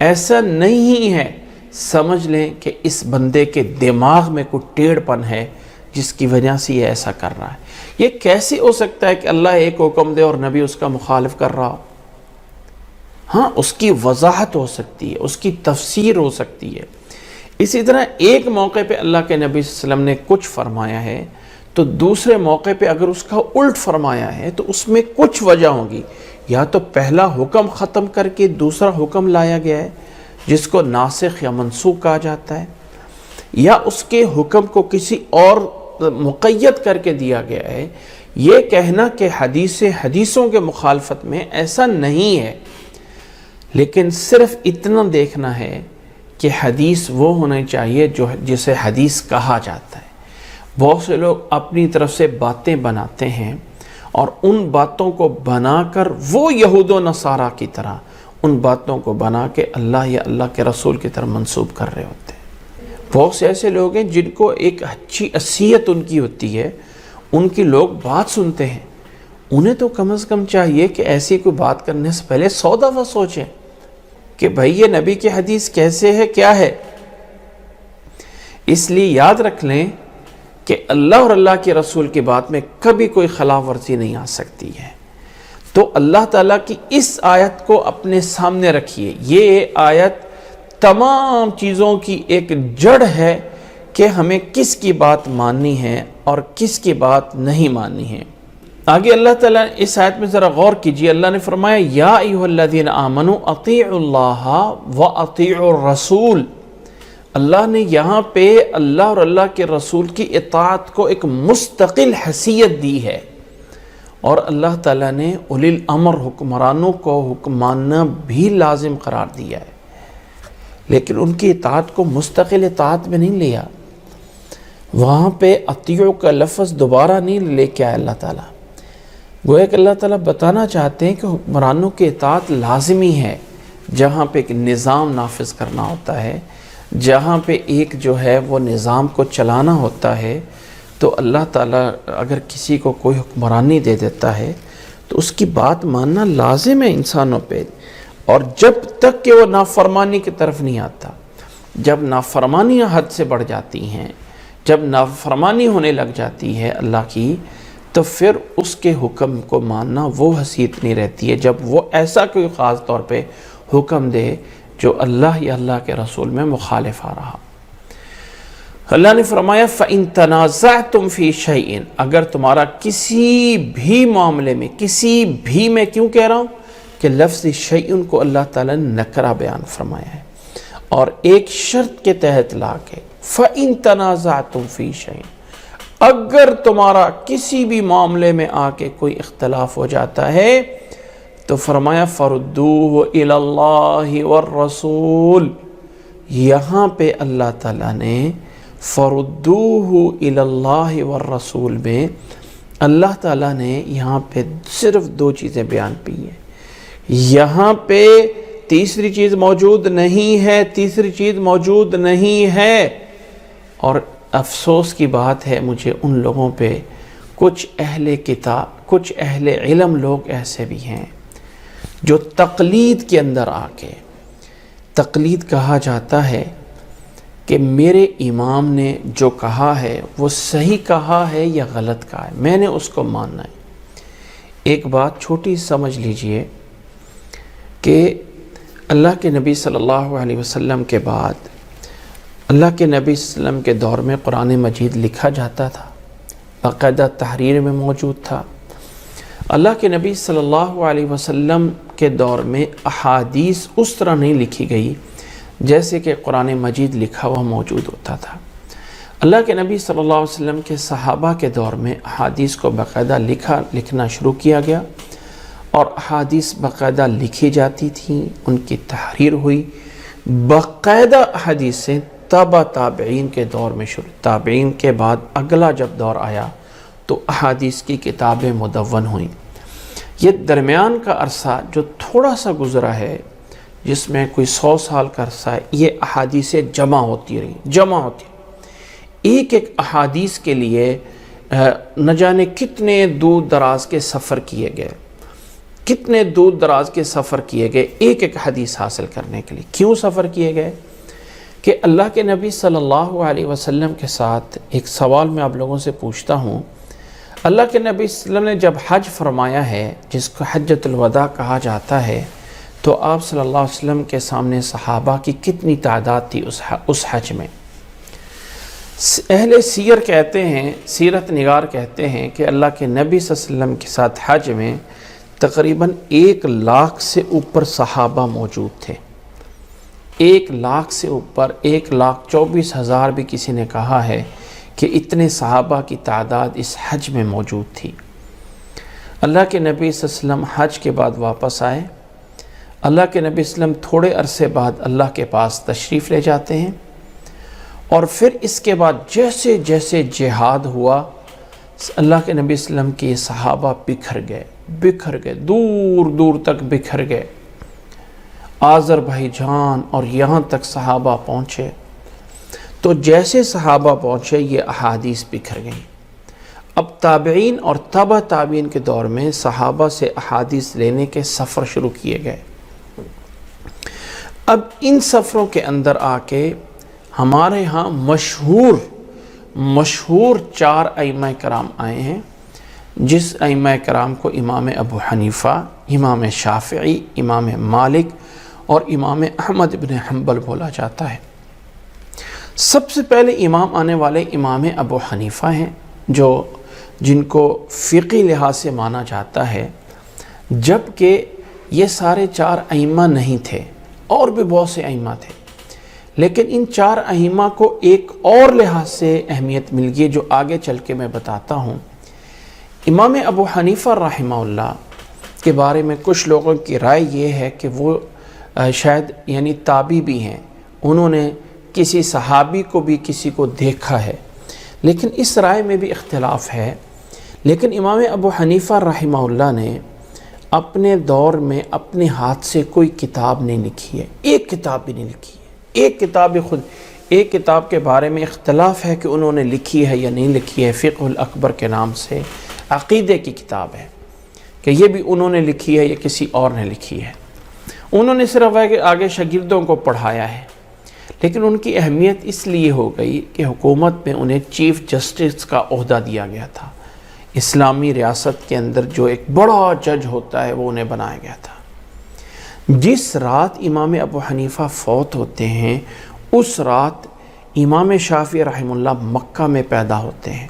ایسا نہیں ہے۔ سمجھ لیں کہ اس بندے کے دماغ میں کوئی ٹیڑھ پن ہے جس کی وجہ سے یہ ایسا کر رہا ہے۔ یہ کیسے ہو سکتا ہے کہ اللہ ایک حکم دے اور نبی اس کا مخالف کر رہا ہو؟ ہاں اس کی وضاحت ہو سکتی ہے، اس کی تفسیر ہو سکتی ہے۔ اسی طرح ایک موقع پہ اللہ کے نبی صلی اللہ علیہ وسلم نے کچھ فرمایا ہے تو دوسرے موقع پہ اگر اس کا الٹ فرمایا ہے تو اس میں کچھ وجہ ہوگی۔ یا تو پہلا حکم ختم کر کے دوسرا حکم لایا گیا ہے جس کو ناسخ یا منسوخ کہا جاتا ہے، یا اس کے حکم کو کسی اور مقید کر کے دیا گیا ہے۔ یہ کہنا کہ حدیثوں کے مخالفت میں ایسا نہیں ہے، لیکن صرف اتنا دیکھنا ہے کہ حدیث وہ ہونا چاہیے جسے حدیث کہا جاتا ہے۔ بہت سے لوگ اپنی طرف سے باتیں بناتے ہیں اور ان باتوں کو بنا کر وہ یہود و نصارہ کی طرح ان باتوں کو بنا کے اللہ یا اللہ کے رسول کی طرف منسوب کر رہے ہوتے ہیں۔ بہت سے ایسے لوگ ہیں جن کو ایک اچھی حیثیت ان کی ہوتی ہے، ان کی لوگ بات سنتے ہیں، انہیں تو کم از کم چاہیے کہ ایسی کوئی بات کرنے سے پہلے 100 دفعہ سوچیں کہ بھئی یہ نبی کی حدیث کیسے ہے، کیا ہے۔ اس لیے یاد رکھ لیں کہ اللہ اور اللہ کے رسول کی بات میں کبھی کوئی خلاف ورزی نہیں آ سکتی ہے۔ تو اللہ تعالیٰ کی اس آیت کو اپنے سامنے رکھیے۔ یہ آیت تمام چیزوں کی ایک جڑ ہے کہ ہمیں کس کی بات ماننی ہے اور کس کی بات نہیں ماننی ہے۔ آگے اللہ تعالیٰ اس آیت میں ذرا غور کیجئے۔ اللہ نے فرمایا یا ایھا الذین آمنوا اطیعوا اللہ واطیعوا الرسول۔ اللہ نے یہاں پہ اللہ اور اللہ کے رسول کی اطاعت کو ایک مستقل حیثیت دی ہے، اور اللہ تعالیٰ نے اولی الامر حکمرانوں کو حکم ماننا بھی لازم قرار دیا ہے، لیکن ان کی اطاعت کو مستقل اطاعت میں نہیں لیا۔ وہاں پہ اطیعوا کا لفظ دوبارہ نہیں لے کے آیا اللہ تعالیٰ۔ گویا کہ اللہ تعالیٰ بتانا چاہتے ہیں کہ حکمرانوں کی اطاعت لازمی ہے جہاں پہ ایک نظام نافذ کرنا ہوتا ہے، جہاں پہ ایک جو ہے وہ نظام کو چلانا ہوتا ہے، تو اللہ تعالیٰ اگر کسی کو کوئی حکمرانی دے دیتا ہے تو اس کی بات ماننا لازم ہے انسانوں پہ، اور جب تک کہ وہ نافرمانی کی طرف نہیں آتا۔ جب نافرمانیاں حد سے بڑھ جاتی ہیں، جب نافرمانی ہونے لگ جاتی ہے اللہ کی، تو پھر اس کے حکم کو ماننا وہ حیثیت نہیں رہتی ہے جب وہ ایسا کوئی خاص طور پہ حکم دے جو اللہ یا اللہ کے رسول میں مخالف آ رہا۔ اللہ نے فرمایا فَإِن تَنَازَعْتُمْ فِي شَيْءٍ، اگر تمہارا کسی بھی معاملے میں، کسی بھی میں کیوں کہہ رہا ہوں کہ لفظ شیئن کو اللہ تعالیٰ نے نکرہ بیان فرمایا ہے اور ایک شرط کے تحت لا کے فَإِن تَنَازَعْتُمْ فِي شَيْءٍ، اگر تمہارا کسی بھی معاملے میں آ کے کوئی اختلاف ہو جاتا ہے تو فرمایا فَرُدُّوهُ إِلَى اللَّهِ وَالرَّسُولِ، یہاں پہ اللہ تعالیٰ نے فَرُدُّوهُ إِلَى اللَّهِ وَالرَّسُولِ میں اللہ تعالیٰ نے یہاں پہ صرف دو چیزیں بیان کی ہیں۔ یہاں پہ تیسری چیز موجود نہیں ہے، تیسری چیز موجود نہیں ہے، اور افسوس کی بات ہے مجھے ان لوگوں پہ، کچھ اہل کتاب، کچھ اہل علم لوگ ایسے بھی ہیں جو تقلید کے اندر آ کے، تقلید کہا جاتا ہے کہ میرے امام نے جو کہا ہے وہ صحیح کہا ہے یا غلط کہا ہے، میں نے اس کو ماننا ہے۔ ایک بات چھوٹی سمجھ لیجئے کہ اللہ کے نبی صلی اللہ علیہ وسلم کے بعد اللہ کے نبی صلی اللہ علیہ وسلم کے دور میں قرآن مجید لکھا جاتا تھا، باقاعدہ تحریر میں موجود تھا۔ اللہ کے نبی صلی اللہ علیہ وسلم کے دور میں احادیث اس طرح نہیں لکھی گئی جیسے کہ قرآن مجید لکھا ہوا موجود ہوتا تھا۔ اللہ کے نبی صلی اللہ علیہ وسلم کے صحابہ کے دور میں احادیث کو باقاعدہ لکھنا شروع کیا گیا، اور احادیث باقاعدہ لکھی جاتی تھیں، ان کی تحریر ہوئی، باقاعدہ احادیثیں تابع تابعین کے دور میں شروع، تابعین کے بعد اگلا جب دور آیا تو احادیث کی کتابیں مدون ہوئیں۔ یہ درمیان کا عرصہ جو تھوڑا سا گزرا ہے، جس میں کوئی 100 سال کا عرصہ ہے، یہ احادیث جمع ہوتی رہی۔ ایک ایک احادیث کے لیے نہ جانے کتنے دور دراز کے سفر کیے گئے، ایک ایک حدیث حاصل کرنے کے لیے۔ کیوں سفر کیے گئے؟ کہ اللہ کے نبی صلی اللہ علیہ وسلم کے ساتھ ایک سوال میں آپ لوگوں سے پوچھتا ہوں، اللہ کے نبی صلی اللہ علیہ وسلم نے جب حج فرمایا ہے، جس کو حجۃ الوداع کہا جاتا ہے، تو آپ صلی اللہ علیہ وسلم کے سامنے صحابہ کی کتنی تعداد تھی اس حج میں؟ اہل سیر کہتے ہیں، سیرت نگار کہتے ہیں کہ اللہ کے نبی صلی اللہ علیہ وسلم کے ساتھ حج میں تقریباً 1 لاکھ سے اوپر صحابہ موجود تھے۔ 1 لاکھ سے اوپر، 1,24,000 بھی کسی نے کہا ہے کہ اتنے صحابہ کی تعداد اس حج میں موجود تھی۔ اللہ کے نبی صلی اللہ علیہ وسلم حج کے بعد واپس آئے۔ اللہ کے نبی صلی اللہ علیہ وسلم تھوڑے عرصے بعد اللہ کے پاس تشریف لے جاتے ہیں، اور پھر اس کے بعد جیسے جیسے جہاد ہوا، اللہ کے نبی صلی اللہ علیہ وسلم کے صحابہ بکھر گئے، دور دور تک بکھر گئے، آذربائیجان اور یہاں تک صحابہ پہنچے۔ تو جیسے صحابہ پہنچے یہ احادیث بکھر گئیں۔ اب تابعین اور تابع تابعین کے دور میں صحابہ سے احادیث لینے کے سفر شروع کیے گئے۔ اب ان سفروں کے اندر آ کے ہمارے ہاں مشہور 4 ائمہ کرام آئے ہیں، جس ائمہ کرام کو امام ابو حنیفہ، امام شافعی، امام مالک اور امام احمد بن حنبل بولا جاتا ہے۔ سب سے پہلے امام آنے والے امام ابو حنیفہ ہیں، جن کو فقہی لحاظ سے مانا جاتا ہے، جبکہ یہ سارے 4 ائمہ نہیں تھے، اور بھی بہت سے ائمہ تھے، لیکن ان 4 ائمہ کو ایک اور لحاظ سے اہمیت مل گئی جو آگے چل کے میں بتاتا ہوں۔ امام ابو حنیفہ رحمہ اللہ کے بارے میں کچھ لوگوں کی رائے یہ ہے کہ وہ شاید تابعی بھی ہیں، انہوں نے کسی صحابی کو بھی کسی کو دیکھا ہے، لیکن اس رائے میں بھی اختلاف ہے۔ لیکن امام ابو حنیفہ رحمہ اللہ نے اپنے دور میں اپنے ہاتھ سے کوئی کتاب نہیں لکھی ہے، ایک کتاب بھی نہیں لکھی ہے۔ ایک کتاب کے بارے میں اختلاف ہے کہ انہوں نے لکھی ہے یا نہیں لکھی ہے، فقہ الاکبر کے نام سے عقیدے کی کتاب ہے، کہ یہ بھی انہوں نے لکھی ہے یا کسی اور نے لکھی ہے۔ انہوں نے صرف آگے شاگردوں کو پڑھایا ہے، لیکن ان کی اہمیت اس لیے ہو گئی کہ حکومت میں انہیں چیف جسٹس کا عہدہ دیا گیا تھا۔ اسلامی ریاست کے اندر جو ایک بڑا جج ہوتا ہے وہ انہیں بنایا گیا تھا۔ جس رات امام ابو حنیفہ فوت ہوتے ہیں، اس رات امام شافعی رحمہ اللہ مکہ میں پیدا ہوتے ہیں۔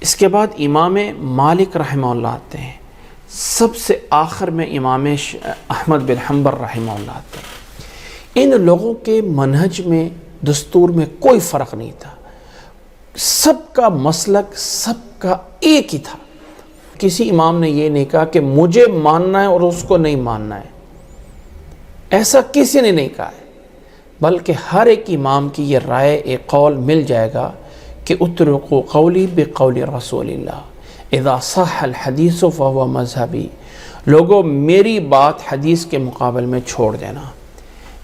اس کے بعد امام مالک رحمہ اللہ آتے ہیں، سب سے آخر میں امام احمد بن حنبل رحمہ اللہ آتے ہیں۔ ان لوگوں کے منہج میں، دستور میں کوئی فرق نہیں تھا، سب کا مسلک، سب کا ایک ہی تھا۔ کسی امام نے یہ نہیں کہا کہ مجھے ماننا ہے اور اس کو نہیں ماننا ہے، ایسا کسی نے نہیں کہا ہے، بلکہ ہر ایک امام کی یہ رائے، ایک قول مل جائے گا کہ اترکوا قولی بقول رسول اللہ اذا صح الحدیث فهو مذہبی۔ لوگوں، میری بات حدیث کے مقابل میں چھوڑ دینا،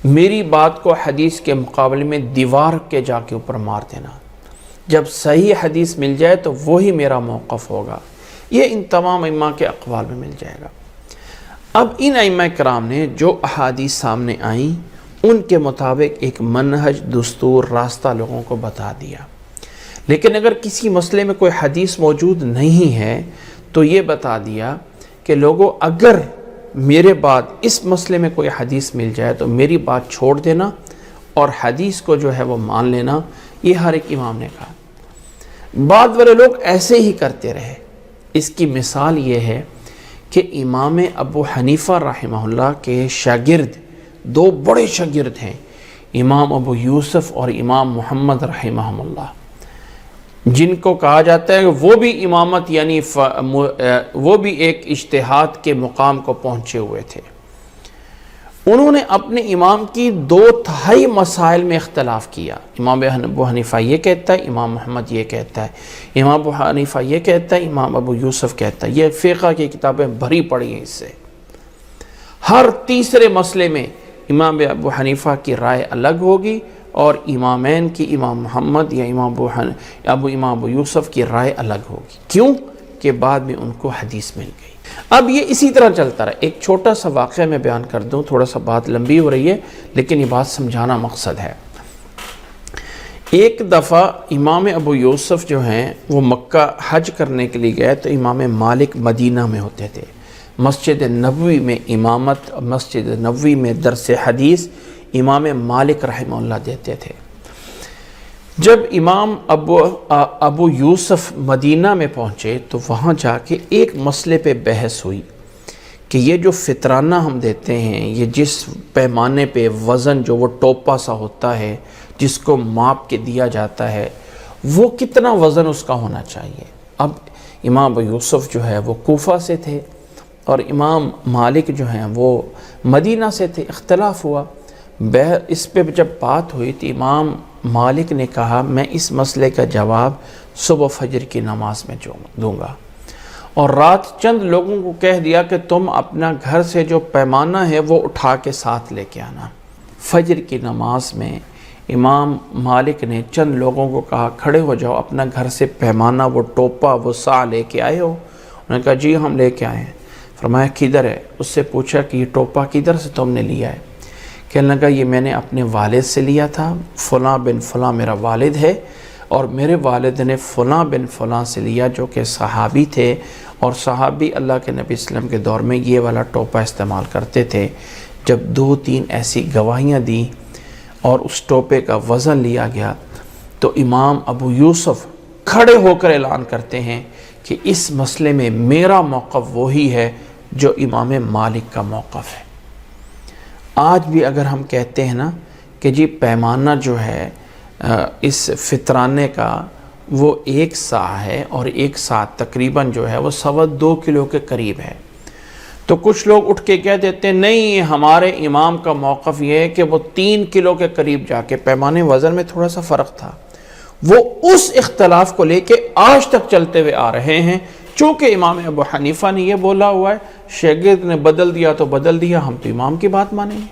میری بات کو حدیث کے مقابلے میں دیوار کے جا کے اوپر مار دینا، جب صحیح حدیث مل جائے تو وہی میرا موقف ہوگا۔ یہ ان تمام ائمہ کے اقوال میں مل جائے گا۔ اب ان ائمہ کرام نے جو احادیث سامنے آئیں، ان کے مطابق ایک منہج، دستور، راستہ لوگوں کو بتا دیا۔ لیکن اگر کسی مسئلے میں کوئی حدیث موجود نہیں ہے تو یہ بتا دیا کہ لوگوں، اگر میرے بعد اس مسئلے میں کوئی حدیث مل جائے تو میری بات چھوڑ دینا اور حدیث کو جو ہے وہ مان لینا۔ یہ ہر ایک امام نے کہا۔ بعد والے لوگ ایسے ہی کرتے رہے۔ اس کی مثال یہ ہے کہ امام ابو حنیفہ رحمہ اللہ کے شاگرد، 2 بڑے شاگرد ہیں، امام ابو یوسف اور امام محمد رحمہ اللہ، جن کو کہا جاتا ہے کہ وہ بھی امامت وہ بھی ایک اجتہاد کے مقام کو پہنچے ہوئے تھے۔ انہوں نے اپنے امام کی 2/3 مسائل میں اختلاف کیا. امام ابو حنیفہ یہ کہتا ہے، امام محمد یہ کہتا ہے، امام ابو حنیفہ یہ کہتا ہے، امام ابو یوسف کہتا ہے. یہ فقہ کی کتابیں بھری پڑی ہیں اس سے. ہر تیسرے مسئلے میں امام ابو حنیفہ کی رائے الگ ہوگی اور امامین کی، امام محمد یا امام ابو یوسف کی رائے الگ ہوگی. کیوں کہ بعد میں ان کو حدیث مل گئی. اب یہ اسی طرح چلتا رہا. ایک چھوٹا سا واقعہ میں بیان کر دوں، تھوڑا سا بات لمبی ہو رہی ہے لیکن یہ بات سمجھانا مقصد ہے. ایک دفعہ امام ابو یوسف جو ہیں وہ مکہ حج کرنے کے لیے گئے تو امام مالک مدینہ میں ہوتے تھے. مسجد نبوی میں امامت، مسجد نبوی میں درس حدیث امام مالک رحمہ اللہ دیتے تھے. جب امام ابو یوسف مدینہ میں پہنچے تو وہاں جا کے ایک مسئلے پہ بحث ہوئی کہ یہ جو فطرانہ ہم دیتے ہیں، یہ جس پیمانے پہ وزن جو وہ ٹوپا سا ہوتا ہے جس کو ماپ کے دیا جاتا ہے، وہ کتنا وزن اس کا ہونا چاہیے. اب امام ابو یوسف جو ہے وہ کوفہ سے تھے اور امام مالک جو ہیں وہ مدینہ سے تھے. اختلاف ہوا. اس پہ جب بات ہوئی تو امام مالک نے کہا میں اس مسئلے کا جواب صبح فجر کی نماز میں دوں گا، اور رات چند لوگوں کو کہہ دیا کہ تم اپنا گھر سے جو پیمانہ ہے وہ اٹھا کے ساتھ لے کے آنا. فجر کی نماز میں امام مالک نے چند لوگوں کو کہا کھڑے ہو جاؤ، اپنا گھر سے پیمانہ، وہ ٹوپا، وہ سا لے کے آئے ہو؟ انہوں نے کہا جی ہم لے کے آئے ہیں. فرمایا کدھر ہے؟ اس سے پوچھا کہ یہ ٹوپا کدھر سے تم نے لیا ہے؟ کہنے لگا یہ میں نے اپنے والد سے لیا تھا، فلاں بن فلاں میرا والد ہے اور میرے والد نے فلاں بن فلاں سے لیا جو کہ صحابی تھے، اور صحابی اللہ کے نبی صلی اللہ علیہ وسلم کے دور میں یہ والا ٹوپا استعمال کرتے تھے. جب 2-3 ایسی گواہیاں دیں اور اس ٹوپے کا وزن لیا گیا تو امام ابو یوسف کھڑے ہو کر اعلان کرتے ہیں کہ اس مسئلے میں میرا موقف وہی ہے جو امام مالک کا موقف ہے. آج بھی اگر ہم کہتے ہیں نا کہ جی پیمانہ جو ہے اس فطرانے کا وہ 1 سا ہے اور 1 سا تقریباً جو ہے وہ 2.25 کلو کے قریب ہے، تو کچھ لوگ اٹھ کے کہہ دیتے ہیں نہیں ہمارے امام کا موقف یہ ہے کہ وہ 3 کلو کے قریب جا کے، پیمانے وزن میں تھوڑا سا فرق تھا، وہ اس اختلاف کو لے کے آج تک چلتے ہوئے آ رہے ہیں. چونکہ امام ابو حنیفہ نے یہ بولا ہوا ہے، شاگرد نے بدل دیا تو بدل دیا، ہم تو امام کی بات مانیں گے.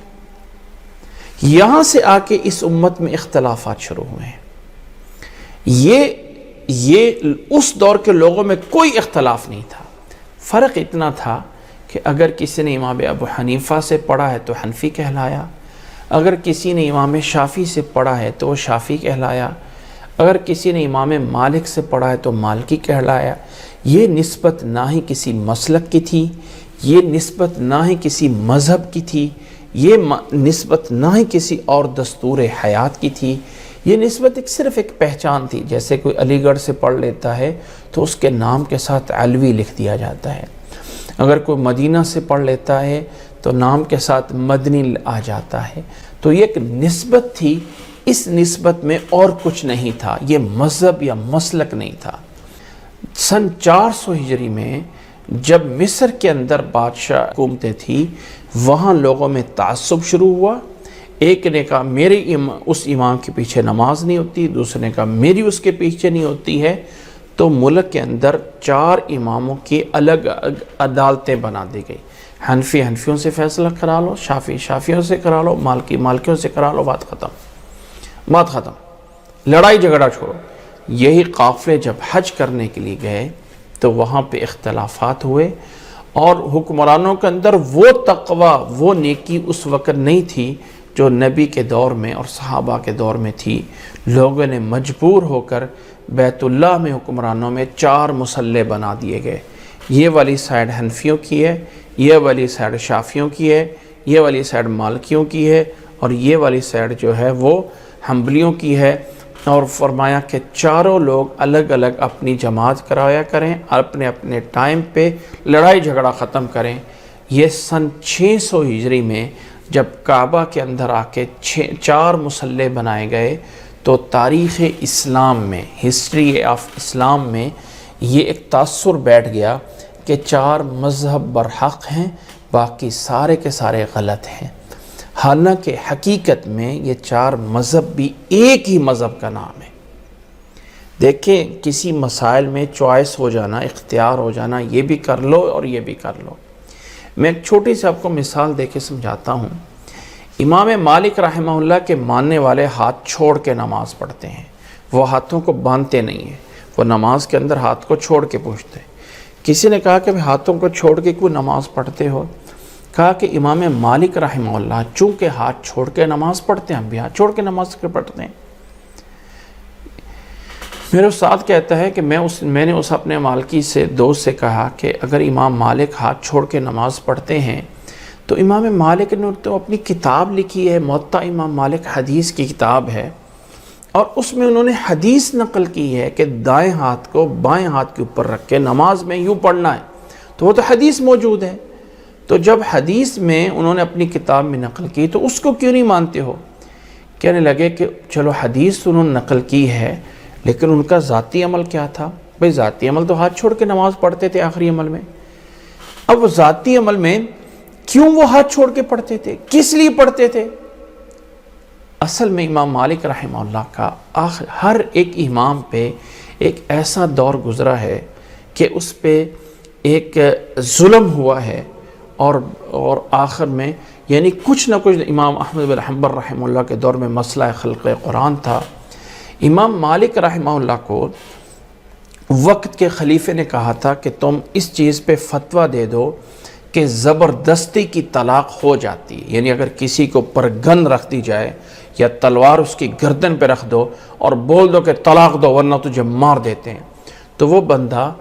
یہاں سے آ کے اس امت میں اختلافات شروع ہوئے ہیں. یہ اس دور کے لوگوں میں کوئی اختلاف نہیں تھا. فرق اتنا تھا کہ اگر کسی نے امام ابو حنیفہ سے پڑھا ہے تو حنفی کہلایا، اگر کسی نے امام شافعی سے پڑھا ہے تو وہ شافعی کہلایا، اگر کسی نے امام مالک سے پڑھا ہے تو مالکی کہلایا. یہ نسبت نہ ہی کسی مسلک کی تھی، یہ نسبت نہ ہی کسی مذہب کی تھی، یہ نسبت نہ ہی کسی اور دستور حیات کی تھی. یہ نسبت صرف ایک پہچان تھی. جیسے کوئی علی گڑھ سے پڑھ لیتا ہے تو اس کے نام کے ساتھ علوی لکھ دیا جاتا ہے، اگر کوئی مدینہ سے پڑھ لیتا ہے تو نام کے ساتھ مدنی آ جاتا ہے. تو یہ ایک نسبت تھی. اس نسبت میں اور کچھ نہیں تھا، یہ مذہب یا مسلک نہیں تھا. سن 400 ہجری میں جب مصر کے اندر بادشاہ حکومتیں تھی، وہاں لوگوں میں تعصب شروع ہوا. ایک نے کہا میری اس امام کے پیچھے نماز نہیں ہوتی، دوسرے نے کہا میری اس کے پیچھے نہیں ہوتی ہے. تو ملک کے اندر 4 اماموں کی الگ عدالتیں بنا دی گئی. حنفی حنفیوں سے فیصلہ کرا لو، شافعی شافعیوں سے کرا لو، مالکی مالکیوں سے کرا لو، بات ختم. لڑائی جھگڑا چھوڑو. یہی قافلے جب حج کرنے کے لیے گئے تو وہاں پہ اختلافات ہوئے، اور حکمرانوں کے اندر وہ تقوی، وہ نیکی اس وقت نہیں تھی جو نبی کے دور میں اور صحابہ کے دور میں تھی. لوگوں نے مجبور ہو کر بیت اللہ میں حکمرانوں میں 4 مصلے بنا دیے گئے. یہ والی سائڈ حنفیوں کی ہے، یہ والی سائڈ شافعیوں کی ہے، یہ والی سائڈ مالکیوں کی ہے، اور یہ والی سائڈ جو ہے وہ حنبلیوں کی ہے. اور فرمایا کہ چاروں لوگ الگ الگ اپنی جماعت کرایا کریں، اپنے اپنے ٹائم پہ لڑائی جھگڑا ختم کریں. یہ سن 600 ہجری میں جب کعبہ کے اندر آ کے 4 مصلے بنائے گئے تو تاریخ اسلام میں، ہسٹری آف اسلام میں یہ ایک تاثر بیٹھ گیا کہ 4 مذہب برحق ہیں، باقی سارے کے سارے غلط ہیں. حالانکہ حقیقت میں یہ چار مذہب بھی ایک ہی مذہب کا نام ہے۔ دیکھیں کسی مسائل میں چوائس ہو جانا، اختیار ہو جانا، یہ بھی کر لو اور یہ بھی کر لو۔ میں ایک چھوٹی سی آپ کو مثال دے کے سمجھاتا ہوں۔ امام مالک رحمہ اللہ کے ماننے والے ہاتھ چھوڑ کے نماز پڑھتے ہیں، وہ ہاتھوں کو باندھتے نہیں ہیں، وہ نماز کے اندر ہاتھ کو چھوڑ کے پوچھتے ہیں۔ کسی نے کہا کہ ہاتھوں کو چھوڑ کے کیوں نماز پڑھتے ہو؟ کہا کہ امام مالک رحمہ اللہ چونکہ ہاتھ چھوڑ کے نماز پڑھتے ہیں، ہم بھی ہاتھ چھوڑ کے نماز پڑھتے ہیں۔ میرے استاد کہتا ہے کہ میں نے اس اپنے مالکی سے دوست سے کہا کہ اگر امام مالک ہاتھ چھوڑ کے نماز پڑھتے ہیں تو امام مالک نے تو اپنی کتاب لکھی ہے، موطا امام مالک حدیث کی کتاب ہے، اور اس میں انہوں نے حدیث نقل کی ہے کہ دائیں ہاتھ کو بائیں ہاتھ کے اوپر رکھ کے نماز میں یوں پڑھنا ہے، تو وہ تو حدیث موجود ہے۔ تو جب حدیث میں انہوں نے اپنی کتاب میں نقل کی تو اس کو کیوں نہیں مانتے ہو؟ کہنے لگے کہ چلو حدیث انہوں نے نقل کی ہے، لیکن ان کا ذاتی عمل کیا تھا؟ بھئی ذاتی عمل تو ہاتھ چھوڑ کے نماز پڑھتے تھے آخری عمل میں۔ اب وہ ذاتی عمل میں کیوں وہ ہاتھ چھوڑ کے پڑھتے تھے؟ کس لیے پڑھتے تھے؟ اصل میں امام مالک رحمہ اللہ کا ہر ایک امام پہ ایک ایسا دور گزرا ہے کہ اس پہ ایک ظلم ہوا ہے، اور آخر میں یعنی کچھ نہ کچھ امام احمد بن حنبل رحمہ اللہ کے دور میں مسئلہ خلق قرآن تھا۔ امام مالک رحمہ اللہ کو وقت کے خلیفے نے کہا تھا کہ تم اس چیز پہ فتویٰ دے دو کہ زبردستی کی طلاق ہو جاتی ہے، یعنی اگر کسی کو پر گن رکھ دی جائے یا تلوار اس کی گردن پہ رکھ دو اور بول دو کہ طلاق دو ورنہ تجھے مار دیتے ہیں، تو وہ بندہ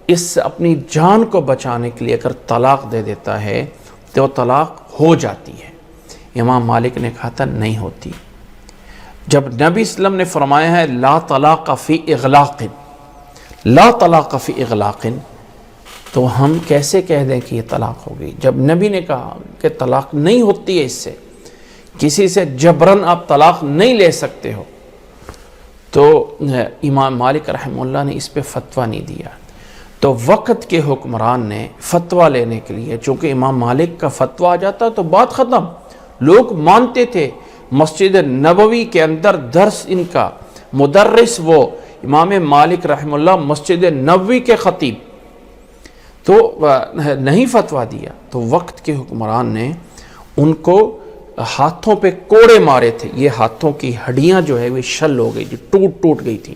اس سے اپنی جان کو بچانے کے لیے اگر طلاق دے دیتا ہے تو وہ طلاق ہو جاتی ہے۔ امام مالک نے کہا تھا نہیں ہوتی۔ جب نبی صلی اللہ علیہ وسلم نے فرمایا ہے لا طلاق فی اغلاق، لا طلاق فی اغلاق، تو ہم کیسے کہہ دیں کہ یہ طلاق ہو گئی؟ جب نبی نے کہا کہ طلاق نہیں ہوتی ہے، اس سے کسی سے جبراً آپ طلاق نہیں لے سکتے ہو، تو امام مالک رحمہ اللہ نے اس پہ فتویٰ نہیں دیا۔ تو وقت کے حکمران نے فتویٰ لینے کے لیے، چونکہ امام مالک کا فتویٰ آ جاتا تو بات ختم، لوگ مانتے تھے۔ مسجد نبوی کے اندر درس ان کا مدرس وہ امام مالک رحمہ اللہ، مسجد نبوی کے خطیب، تو نہیں فتویٰ دیا۔ تو وقت کے حکمران نے ان کو ہاتھوں پہ کوڑے مارے تھے، یہ ہاتھوں کی ہڈیاں جو ہے وہ شل ہو گئی تھی، ٹوٹ گئی تھی،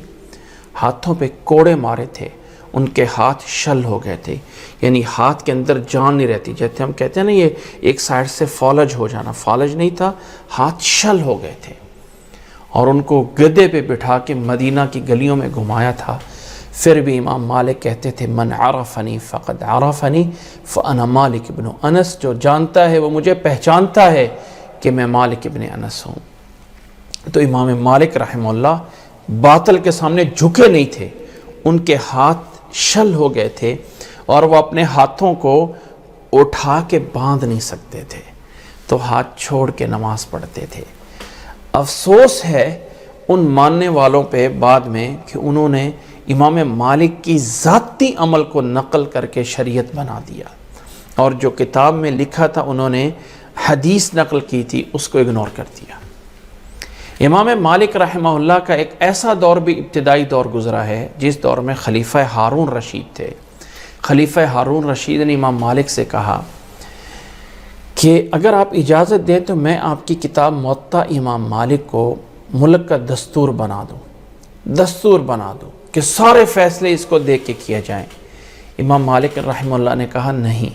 ہاتھوں پہ کوڑے مارے تھے، ان کے ہاتھ شل ہو گئے تھے، یعنی ہاتھ کے اندر جان نہیں رہتی، جیسے ہم کہتے ہیں نا یہ ایک سائڈ سے فالج ہو جانا، فالج نہیں تھا، ہاتھ شل ہو گئے تھے، اور ان کو گدے پہ بٹھا کے مدینہ کی گلیوں میں گھمایا تھا۔ پھر بھی امام مالک کہتے تھے من عرفنی فقد عرفنی فانا مالک ابن انس، جو جانتا ہے وہ مجھے پہچانتا ہے کہ میں مالک ابن انس ہوں۔ تو امام مالک رحمہ اللہ باطل کے سامنے جھکے نہیں تھے، ان کے ہاتھ شل ہو گئے تھے اور وہ اپنے ہاتھوں کو اٹھا کے باندھ نہیں سکتے تھے، تو ہاتھ چھوڑ کے نماز پڑھتے تھے۔ افسوس ہے ان ماننے والوں پہ بعد میں کہ انہوں نے امام مالک کی ذاتی عمل کو نقل کر کے شریعت بنا دیا، اور جو کتاب میں لکھا تھا انہوں نے حدیث نقل کی تھی اس کو اگنور کر دیا۔ امام مالک رحمہ اللہ کا ایک ایسا دور بھی ابتدائی دور گزرا ہے جس دور میں خلیفہ ہارون رشید تھے۔ خلیفہ ہارون رشید نے امام مالک سے کہا کہ اگر آپ اجازت دیں تو میں آپ کی کتاب موطا امام مالک کو ملک کا دستور بنا دوں کہ سارے فیصلے اس کو دیکھ کے کیا جائیں۔ امام مالک رحمہ اللہ نے کہا نہیں،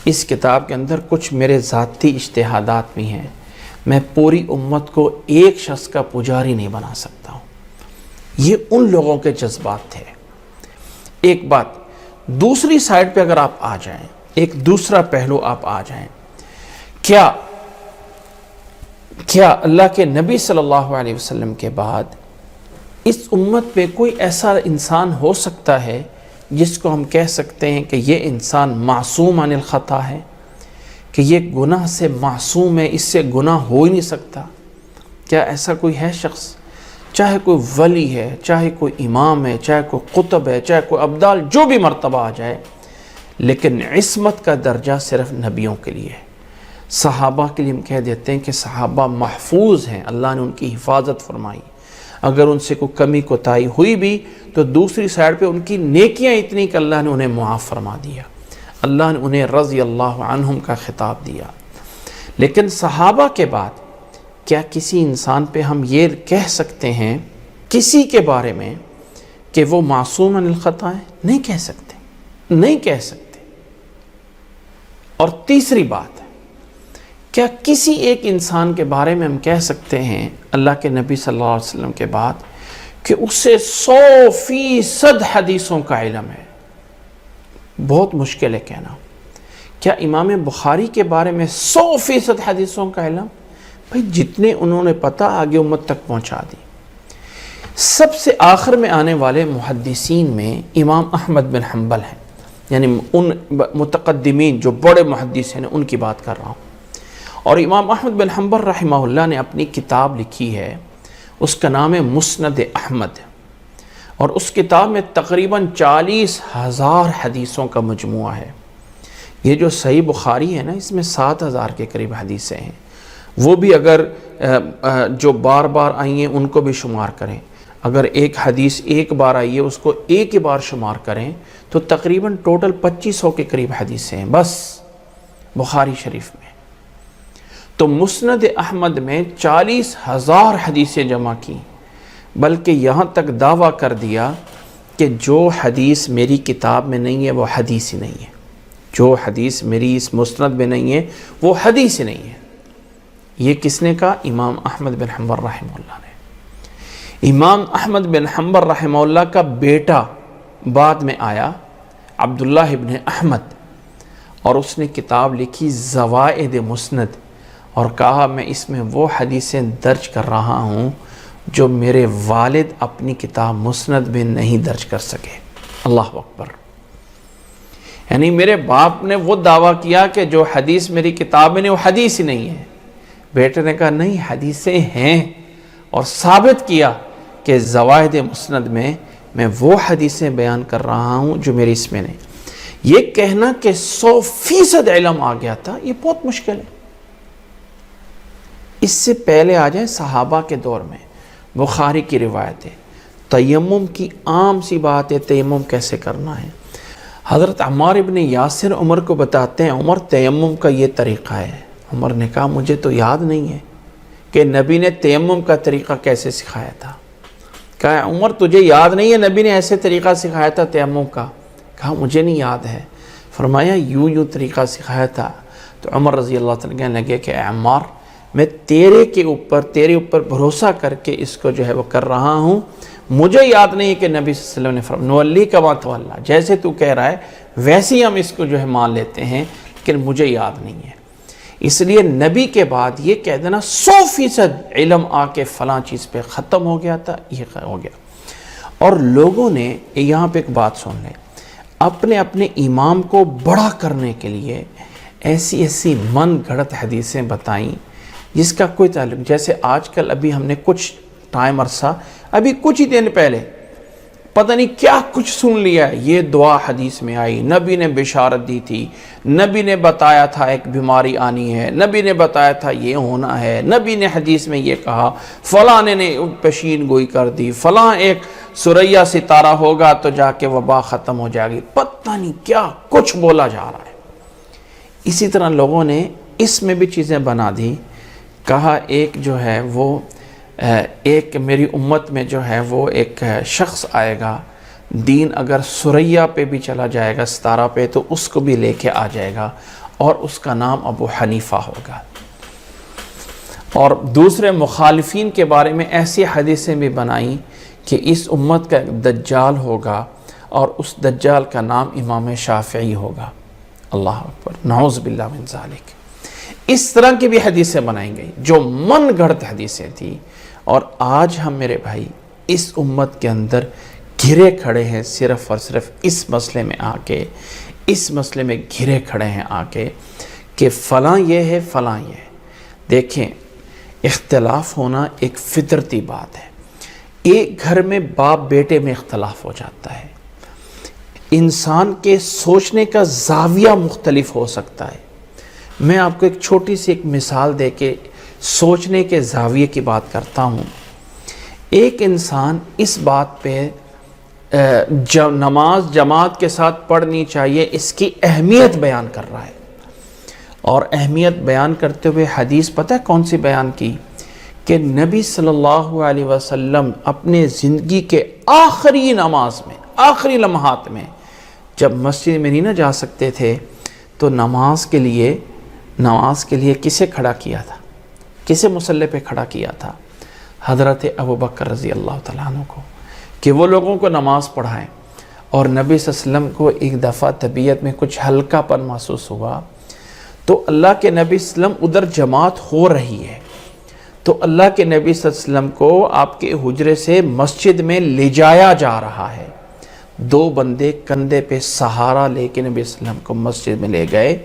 اس کتاب کے اندر کچھ میرے ذاتی اجتہادات بھی ہیں، میں پوری امت کو ایک شخص کا پجاری نہیں بنا سکتا ہوں۔ یہ ان لوگوں کے جذبات تھے۔ ایک بات دوسری سائڈ پہ اگر آپ آ جائیں، ایک دوسرا پہلو آپ آ جائیں، کیا اللہ کے نبی صلی اللہ علیہ وسلم کے بعد اس امت پہ کوئی ایسا انسان ہو سکتا ہے جس کو ہم کہہ سکتے ہیں کہ یہ انسان معصوم عن الخطا ہے، کہ یہ گناہ سے معصوم ہے، اس سے گناہ ہو ہی نہیں سکتا؟ کیا ایسا کوئی ہے شخص؟ چاہے کوئی ولی ہے، چاہے کوئی امام ہے، چاہے کوئی قطب ہے، چاہے کوئی ابدال، جو بھی مرتبہ آ جائے، لیکن عصمت کا درجہ صرف نبیوں کے لیے ہے، صحابہ کے لیے ہم کہہ دیتے ہیں کہ صحابہ محفوظ ہیں، اللہ نے ان کی حفاظت فرمائی، اگر ان سے کوئی کمی کوتاہی ہوئی بھی تو دوسری سائڈ پہ ان کی نیکیاں اتنی کہ اللہ نے انہیں معاف فرما دیا، اللہ نے انہیں رضی اللہ عنہم کا خطاب دیا۔ لیکن صحابہ کے بعد کیا کسی انسان پہ ہم یہ کہہ سکتے ہیں کسی کے بارے میں کہ وہ معصوم عن الخطا ہے؟ نہیں کہہ سکتے، نہیں کہہ سکتے۔ اور تیسری بات ہے، کیا کسی ایک انسان کے بارے میں ہم کہہ سکتے ہیں اللہ کے نبی صلی اللہ علیہ وسلم کے بعد کہ اسے 100% حدیثوں کا علم ہے؟ بہت مشکل ہے کہنا۔ کیا امام بخاری کے بارے میں 100% حدیثوں کا علم؟ بھئی جتنے انہوں نے پتہ آگے امت تک پہنچا دی۔ سب سے آخر میں آنے والے محدثین میں امام احمد بن حنبل ہیں، یعنی ان متقدمین جو بڑے محدث ہیں ان کی بات کر رہا ہوں۔ اور امام احمد بن حنبل رحمہ اللہ نے اپنی کتاب لکھی ہے، اس کا نام ہے مسند احمد، اور اس کتاب میں تقریباً 40,000 حدیثوں کا مجموعہ ہے۔ یہ جو صحیح بخاری ہے نا، اس میں 7,000 کے قریب حدیثیں ہیں، وہ بھی اگر جو بار بار آئی ہیں ان کو بھی شمار کریں، اگر ایک حدیث ایک بار آئی ہے اس کو ایک ہی بار شمار کریں تو تقریباً ٹوٹل 2500 کے قریب حدیثیں ہیں بس بخاری شریف میں۔ تو مسند احمد میں 40,000 حدیثیں جمع کی، بلکہ یہاں تک دعویٰ کر دیا کہ جو حدیث میری کتاب میں نہیں ہے وہ حدیث ہی نہیں ہے، جو حدیث میری اس مسند میں نہیں ہے وہ حدیث ہی نہیں ہے۔ یہ کس نے کہا؟ امام احمد بن حنبل رحمہ اللہ نے۔ امام احمد بن حنبل رحمہ اللہ کا بیٹا بعد میں آیا عبداللہ ابن احمد، اور اس نے کتاب لکھی زوائد مسند، اور کہا میں اس میں وہ حدیثیں درج کر رہا ہوں جو میرے والد اپنی کتاب مسند میں نہیں درج کر سکے۔ اللہ اکبر۔ یعنی میرے باپ نے وہ دعویٰ کیا کہ جو حدیث میری کتاب میں نہیں وہ حدیث ہی نہیں ہے، بیٹے نے کہا نہیں حدیثیں ہیں، اور ثابت کیا کہ زوائد مسند میں وہ حدیثیں بیان کر رہا ہوں جو میری اس میں نہیں۔ یہ کہنا کہ 100% علم آ گیا تھا، یہ بہت مشکل ہے۔ اس سے پہلے آ جائیں صحابہ کے دور میں، بخاری کی روایت ہے، تیمم کی عام سی بات ہے، تیمم کیسے کرنا ہے۔ حضرت عمار ابن یاسر عمر کو بتاتے ہیں عمر تیمم کا یہ طریقہ ہے۔ عمر نے کہا مجھے تو یاد نہیں ہے کہ نبی نے تیمم کا طریقہ کیسے سکھایا تھا۔ کہا عمر تجھے یاد نہیں ہے نبی نے ایسے طریقہ سکھایا تھا تیمم کا؟ کہا مجھے نہیں یاد ہے۔ فرمایا یوں طریقہ سکھایا تھا۔ تو عمر رضی اللہ تعالیٰ کہنے لگے کہ اے عمار میں تیرے اوپر بھروسہ کر کے اس کو جو ہے وہ کر رہا ہوں، مجھے یاد نہیں ہے کہ نبی صلی اللہ علیہ وسلم نے فرمایا نولی کما تولی، جیسے تو کہہ رہا ہے ویسے ہی ہم اس کو جو ہے مان لیتے ہیں، لیکن مجھے یاد نہیں ہے۔ اس لیے نبی کے بعد یہ کہہ دینا 100% علم آ کے فلاں چیز پہ ختم ہو گیا تھا، یہ ہو گیا۔ اور لوگوں نے یہاں پہ ایک بات سن لیں، اپنے اپنے امام کو بڑا کرنے کے لیے ایسی من گھڑت حدیثیں بتائیں جس کا کوئی تعلق، جیسے آج کل ابھی ہم نے کچھ ٹائم عرصہ ابھی کچھ ہی دن پہلے پتہ نہیں کیا کچھ سن لیا ہے، یہ دعا حدیث میں آئی، نبی نے بشارت دی تھی، نبی نے بتایا تھا ایک بیماری آنی ہے، نبی نے بتایا تھا یہ ہونا ہے، نبی نے حدیث میں یہ کہا، فلاں نے پیشین گوئی کر دی، فلاں ایک سریا ستارہ ہوگا تو جا کے وبا ختم ہو جائے گی، پتہ نہیں کیا کچھ بولا جا رہا ہے۔ اسی طرح لوگوں نے اس میں بھی چیزیں بنا دی، کہا ایک جو ہے وہ ایک میری امت میں جو ہے وہ ایک شخص آئے گا، دین اگر سریا پہ بھی چلا جائے گا ستارہ پہ تو اس کو بھی لے کے آ جائے گا، اور اس کا نام ابو حنیفہ ہوگا۔ اور دوسرے مخالفین کے بارے میں ایسی حدیثیں بھی بنائیں کہ اس امت کا ایک دجال ہوگا اور اس دجال کا نام امام شافعی ہوگا۔ اللہ اکبر، نعوذ باللہ من ذالک۔ اس طرح کی بھی حدیثیں بنائیں گئی جو من گھڑت حدیثیں تھیں، اور آج ہم میرے بھائی اس امت کے اندر گھرے کھڑے ہیں صرف اور صرف اس مسئلے میں آ کے، اس مسئلے میں گھرے کھڑے ہیں آ کے کہ فلاں یہ ہے فلاں یہ ہے۔ دیکھیں اختلاف ہونا ایک فطرتی بات ہے، ایک گھر میں باپ بیٹے میں اختلاف ہو جاتا ہے، انسان کے سوچنے کا زاویہ مختلف ہو سکتا ہے، میں آپ کو ایک چھوٹی سی ایک مثال دے کے سوچنے کے زاویے کی بات کرتا ہوں. ایک انسان اس بات پہ نماز جماعت کے ساتھ پڑھنی چاہیے اس کی اہمیت بیان کر رہا ہے، اور اہمیت بیان کرتے ہوئے حدیث پتہ ہے کون سی بیان کی؟ کہ نبی صلی اللہ علیہ وسلم اپنے زندگی کے آخری نماز میں، آخری لمحات میں، جب مسجد میں نہیں نہ جا سکتے تھے تو نماز کے لیے کسے کھڑا کیا تھا؟ کسے مصلی پہ کھڑا کیا تھا؟ حضرت ابوبکر رضی اللہ تعالیٰ عنہ کو، کہ وہ لوگوں کو نماز پڑھائیں. اور نبی صلی اللہ علیہ وسلم کو ایک دفعہ طبیعت میں کچھ ہلکا پن محسوس ہوا، تو اللہ کے نبی صلی اللہ علیہ وسلم ادھر جماعت ہو رہی ہے، تو اللہ کے نبی صلی اللہ علیہ وسلم کو آپ کے حجرے سے مسجد میں لے جایا جا رہا ہے. 2 بندے کندھے پہ سہارا لے کے نبی صلی اللہ علیہ وسلم کو مسجد میں لے گئے.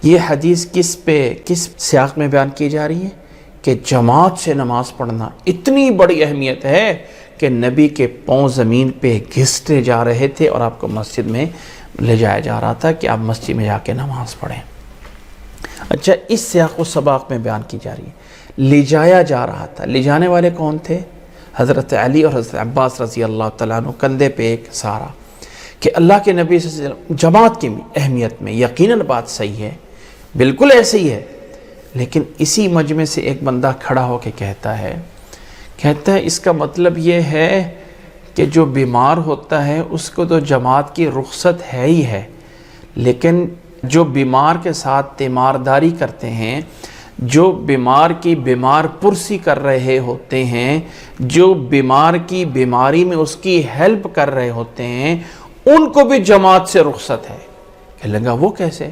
یہ حدیث کس سیاق میں بیان کی جا رہی ہے؟ کہ جماعت سے نماز پڑھنا اتنی بڑی اہمیت ہے کہ نبی کے پاؤں زمین پہ گھستے جا رہے تھے اور آپ کو مسجد میں لے جایا جا رہا تھا کہ آپ مسجد میں جا کے نماز پڑھیں. اچھا، اس سیاق و سباق میں بیان کی جا رہی ہے لے جایا جا رہا تھا. لے جانے والے کون تھے؟ حضرت علی اور حضرت عباس رضی اللہ تعالیٰ عنہ، کندھے پہ ایک سہارا. کہ اللہ کے نبی صلی اللہ علیہ وسلم جماعت کی اہمیت میں یقیناً بات صحیح ہے، بالکل ایسے ہی ہے. لیکن اسی مجمع سے ایک بندہ کھڑا ہو کے کہتا ہے اس کا مطلب یہ ہے کہ جو بیمار ہوتا ہے اس کو تو جماعت کی رخصت ہے ہی ہے، لیکن جو بیمار کے ساتھ تیمارداری کرتے ہیں، جو بیمار کی بیمار پرسی کر رہے ہوتے ہیں، جو بیمار کی بیماری میں اس کی ہیلپ کر رہے ہوتے ہیں، ان کو بھی جماعت سے رخصت ہے. کہنے لگا وہ کیسے؟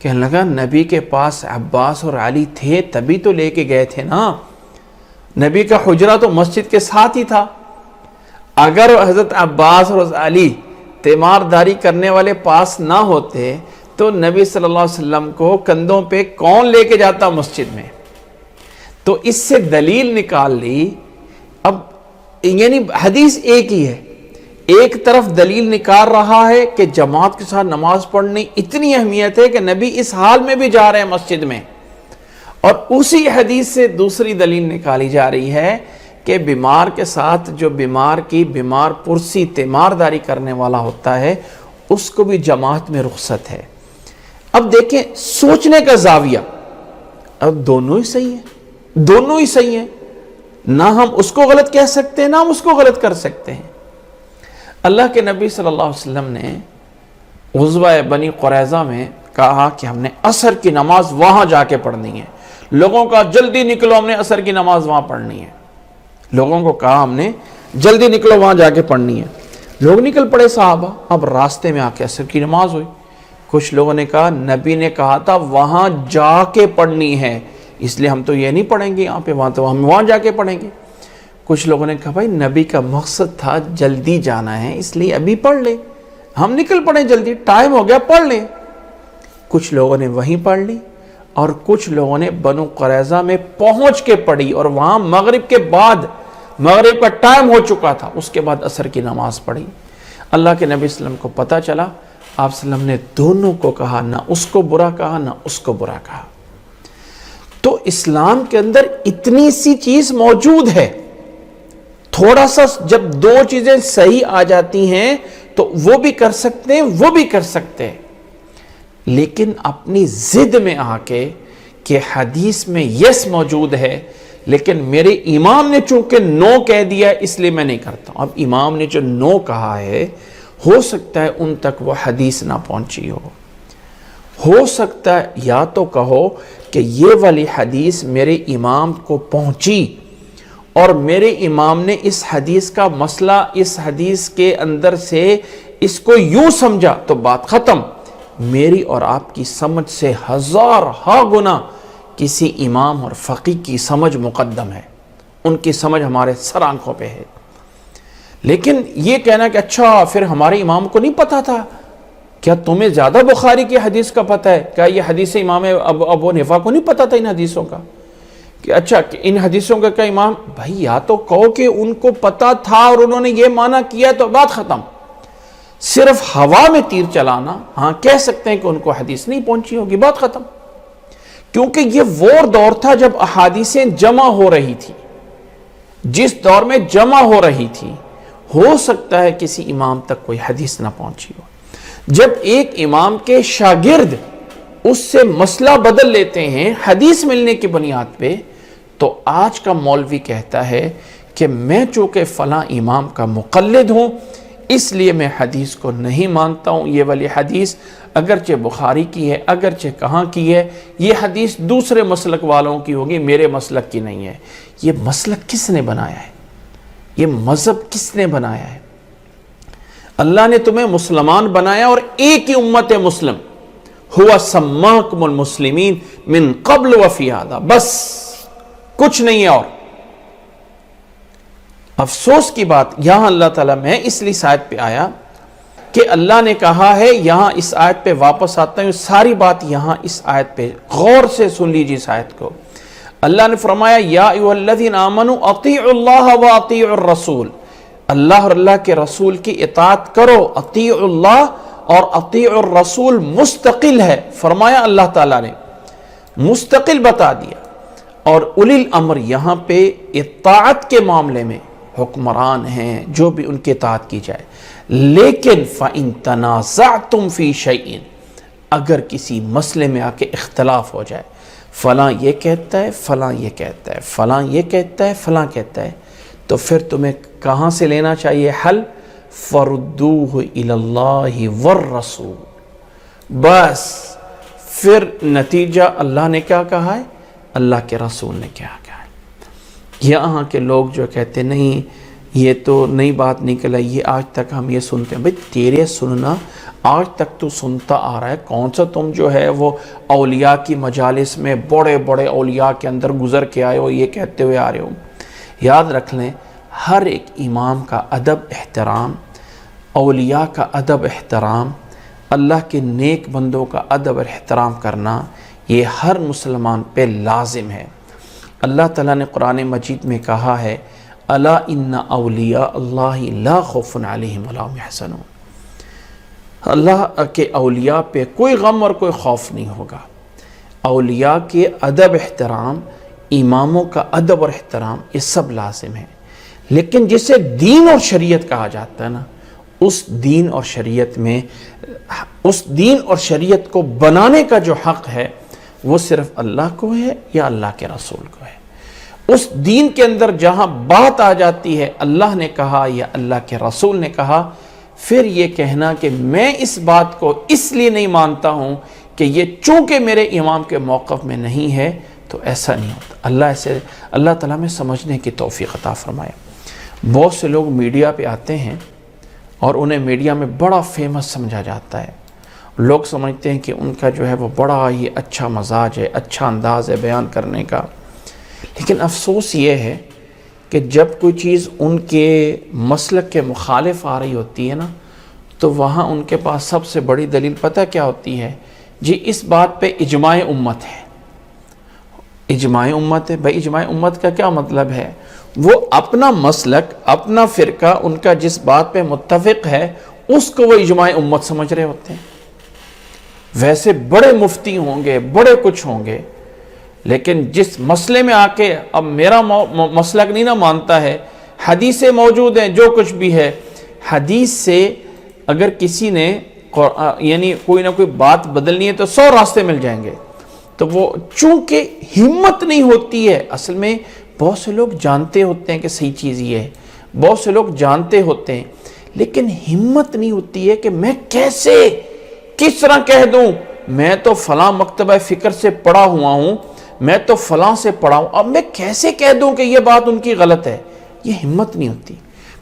کہنے لگا نبی کے پاس عباس اور علی تھے تبھی تو لے کے گئے تھے نا. نبی کا حجرہ تو مسجد کے ساتھ ہی تھا. اگر حضرت عباس اور حضرت علی تیمارداری کرنے والے پاس نہ ہوتے تو نبی صلی اللہ علیہ وسلم کو کندھوں پہ کون لے کے جاتا مسجد میں؟ تو اس سے دلیل نکال لی. اب یعنی حدیث ایک ہی ہے، ایک طرف دلیل نکال رہا ہے کہ جماعت کے ساتھ نماز پڑھنے اتنی اہمیت ہے کہ نبی اس حال میں بھی جا رہے ہیں مسجد میں، اور اسی حدیث سے دوسری دلیل نکالی جا رہی ہے کہ بیمار کے ساتھ جو بیمار کی بیمار پرسی تیمارداری کرنے والا ہوتا ہے اس کو بھی جماعت میں رخصت ہے. اب دیکھیں سوچنے کا زاویہ، اب دونوں ہی صحیح ہیں، دونوں ہی صحیح ہیں. نہ ہم اس کو غلط کہہ سکتے ہیں نہ ہم اس کو غلط کر سکتے ہیں. اللہ کے نبی صلی اللہ علیہ وسلم نے غزوہ بنی قریظہ میں کہا کہ ہم نے عصر کی نماز وہاں جا کے پڑھنی ہے. لوگوں کا جلدی نکلو، ہم نے عصر کی نماز وہاں پڑھنی ہے. لوگوں کو کہا ہم نے جلدی نکلو وہاں جا کے پڑھنی ہے. لوگ نکل پڑے صحابہ. اب راستے میں آ کے عصر کی نماز ہوئی. کچھ لوگوں نے کہا نبی نے کہا تھا وہاں جا کے پڑھنی ہے، اس لیے ہم تو یہ نہیں پڑھیں گے یہاں پہ، وہاں تو ہم وہاں جا کے پڑھیں گے. کچھ لوگوں نے کہا بھائی نبی کا مقصد تھا جلدی جانا ہے اس لیے ابھی پڑھ لیں، ہم نکل پڑیں جلدی، ٹائم ہو گیا پڑھ لیں. کچھ لوگوں نے وہیں پڑھ لی اور کچھ لوگوں نے بنو قریظہ میں پہنچ کے پڑھی اور وہاں مغرب کے بعد، مغرب کا ٹائم ہو چکا تھا، اس کے بعد عصر کی نماز پڑھی. اللہ کے نبی صلی اللہ علیہ وسلم کو پتہ چلا، آپ صلی اللہ علیہ وسلم نے دونوں کو کہا، نہ اس کو برا کہا نہ اس کو برا کہا. تو اسلام کے اندر اتنی سی چیز موجود ہے، تھوڑا سا جب دو چیزیں صحیح آ جاتی ہیں تو وہ بھی کر سکتے ہیں وہ بھی کر سکتے ہیں. لیکن اپنی ضد میں آ کے کہ حدیث میں یس موجود ہے لیکن میرے امام نے چونکہ نو کہہ دیا اس لیے میں نہیں کرتا ہوں. اب امام نے جو نو کہا ہے ہو سکتا ہے ان تک وہ حدیث نہ پہنچی ہو سکتا ہے یا تو کہو کہ یہ والی حدیث میرے امام کو پہنچی اور میرے امام نے اس حدیث کا مسئلہ اس حدیث کے اندر سے اس کو یوں سمجھا تو بات ختم. میری اور آپ کی سمجھ سے ہزارہا گنا کسی امام اور فقیہ کی سمجھ مقدم ہے، ان کی سمجھ ہمارے سر آنکھوں پہ ہے. لیکن یہ کہنا کہ اچھا پھر ہمارے امام کو نہیں پتا تھا، کیا تمہیں زیادہ بخاری کی حدیث کا پتہ ہے؟ کیا یہ حدیث امام ابو حنیفہ کو نہیں پتا تھا ان حدیثوں کا؟ کہ اچھا ان حدیثوں کا کیا امام؟ بھائی یا تو کہو کہ ان کو پتا تھا اور انہوں نے یہ مانا کیا تو بات ختم. صرف ہوا میں تیر چلانا، ہاں کہہ سکتے ہیں کہ ان کو حدیث نہیں پہنچی ہوگی، بات ختم. کیونکہ یہ وہ دور تھا جب احادیثیں جمع ہو رہی تھی. جس دور میں جمع ہو رہی تھی ہو سکتا ہے کسی امام تک کوئی حدیث نہ پہنچی ہو. جب ایک امام کے شاگرد اس سے مسئلہ بدل لیتے ہیں حدیث ملنے کی بنیاد پہ، تو آج کا مولوی کہتا ہے کہ میں چونکہ فلاں امام کا مقلد ہوں اس لیے میں حدیث کو نہیں مانتا ہوں. یہ والی حدیث اگرچہ بخاری کی ہے، اگرچہ کہاں کی ہے، یہ حدیث دوسرے مسلک والوں کی ہوگی، میرے مسلک کی نہیں ہے. یہ مسلک کس نے بنایا ہے؟ یہ مذہب کس نے بنایا ہے؟ اللہ نے تمہیں مسلمان بنایا اور ایک ہی امت مسلم، ہوا سماکم المسلمین من قبل وفی ھذا، بس کچھ نہیں ہے. اور افسوس کی بات یہاں اللہ تعالیٰ، میں اس لیے اس آیت پہ آیا کہ اللہ نے کہا ہے، یہاں اس آیت پہ واپس آتا ہوں، ساری بات یہاں اس آیت پہ غور سے سن لیجیے. اس آیت کو اللہ نے فرمایا یا ایھا الذین آمنوا اطیعوا اللہ واطیعوا الرسول، اللہ اور اللہ کے رسول کی اطاعت کرو. اطیعوا اللہ اور اطیعوا الرسول مستقل ہے، فرمایا اللہ تعالیٰ نے مستقل بتا دیا. اور اولی الامر یہاں پہ اطاعت کے معاملے میں حکمران ہیں، جو بھی ان کی اطاعت کی جائے. لیکن فَإِن تَنَازَعْتُمْ فِي شَيْءٍ، اگر کسی مسئلے میں آ کے اختلاف ہو جائے، فلاں یہ کہتا ہے، فلاں یہ کہتا ہے، فلاں یہ کہتا ہے، فلاں کہتا ہے، تو پھر تمہیں کہاں سے لینا چاہیے حل؟ فَرُدُّوهُ إِلَى اللَّهِ وَالرَّسُولِ، بس پھر نتیجہ اللہ نے کیا کہا ہے، اللہ کے رسول نے کیا کہا ہے. یہاں کے لوگ جو کہتے نہیں یہ تو نئی بات نکل آئی، یہ آج تک ہم یہ سنتے ہیں. بھئی تیرے سننا آج تک تو سنتا آ رہا ہے، کون سا تم جو ہے وہ اولیاء کی مجالس میں بڑے بڑے اولیاء کے اندر گزر کے آئے ہو یہ کہتے ہوئے آ رہے ہو. یاد رکھ لیں، ہر ایک امام کا ادب احترام، اولیاء کا ادب احترام، اللہ کے نیک بندوں کا ادب احترام کرنا یہ ہر مسلمان پہ لازم ہے. اللہ تعالیٰ نے قرآن مجید میں کہا ہے الا ان اولیاء اللہ لا خوف علیہم ولا هم یحزنون، اللہ کے اولیاء پہ کوئی غم اور کوئی خوف نہیں ہوگا. اولیاء کے ادب احترام، اماموں کا ادب اور احترام یہ سب لازم ہے. لیکن جسے دین اور شریعت کہا جاتا ہے نا، اس دین اور شریعت میں، اس دین اور شریعت کو بنانے کا جو حق ہے وہ صرف اللہ کو ہے یا اللہ کے رسول کو ہے. اس دین کے اندر جہاں بات آ جاتی ہے اللہ نے کہا یا اللہ کے رسول نے کہا، پھر یہ کہنا کہ میں اس بات کو اس لیے نہیں مانتا ہوں کہ یہ چونکہ میرے امام کے موقف میں نہیں ہے، تو ایسا نہیں ہوتا. اللہ تعالیٰ میں سمجھنے کی توفیق عطا فرمائے. بہت سے لوگ میڈیا پہ آتے ہیں اور انہیں میڈیا میں بڑا فیمس سمجھا جاتا ہے. لوگ سمجھتے ہیں کہ ان کا جو ہے وہ بڑا ہی اچھا مزاج ہے، اچھا انداز ہے بیان کرنے کا. لیکن افسوس یہ ہے کہ جب کوئی چیز ان کے مسلک کے مخالف آ رہی ہوتی ہے نا، تو وہاں ان کے پاس سب سے بڑی دلیل پتہ کیا ہوتی ہے؟ جی اس بات پہ اجماع امت ہے. اجماع امت ہے. بھائی اجماع امت کا کیا مطلب ہے؟ وہ اپنا مسلک، اپنا فرقہ، ان کا جس بات پہ متفق ہے اس کو وہ اجماع امت سمجھ رہے ہوتے ہیں. ویسے بڑے مفتی ہوں گے، بڑے کچھ ہوں گے، لیکن جس مسئلے میں آ کے اب میرا مسلک نہیں نہ مانتا ہے، حدیثیں موجود ہیں، جو کچھ بھی ہے، حدیث سے اگر کسی نے یعنی کوئی نہ کوئی بات بدلنی ہے تو 100 راستے مل جائیں گے. تو وہ چونکہ ہمت نہیں ہوتی ہے. اصل میں بہت سے لوگ جانتے ہوتے ہیں کہ صحیح چیز یہ ہے، بہت سے لوگ جانتے ہوتے ہیں، لیکن ہمت نہیں ہوتی ہے کہ میں کیسے، کس طرح کہہ دوں میں تو فلاں مکتبہ فکر سے پڑھا ہوا ہوں، میں تو فلاں سے پڑھا ہوں، اب میں کیسے کہہ دوں کہ یہ بات ان کی غلط ہے. یہ ہمت نہیں ہوتی.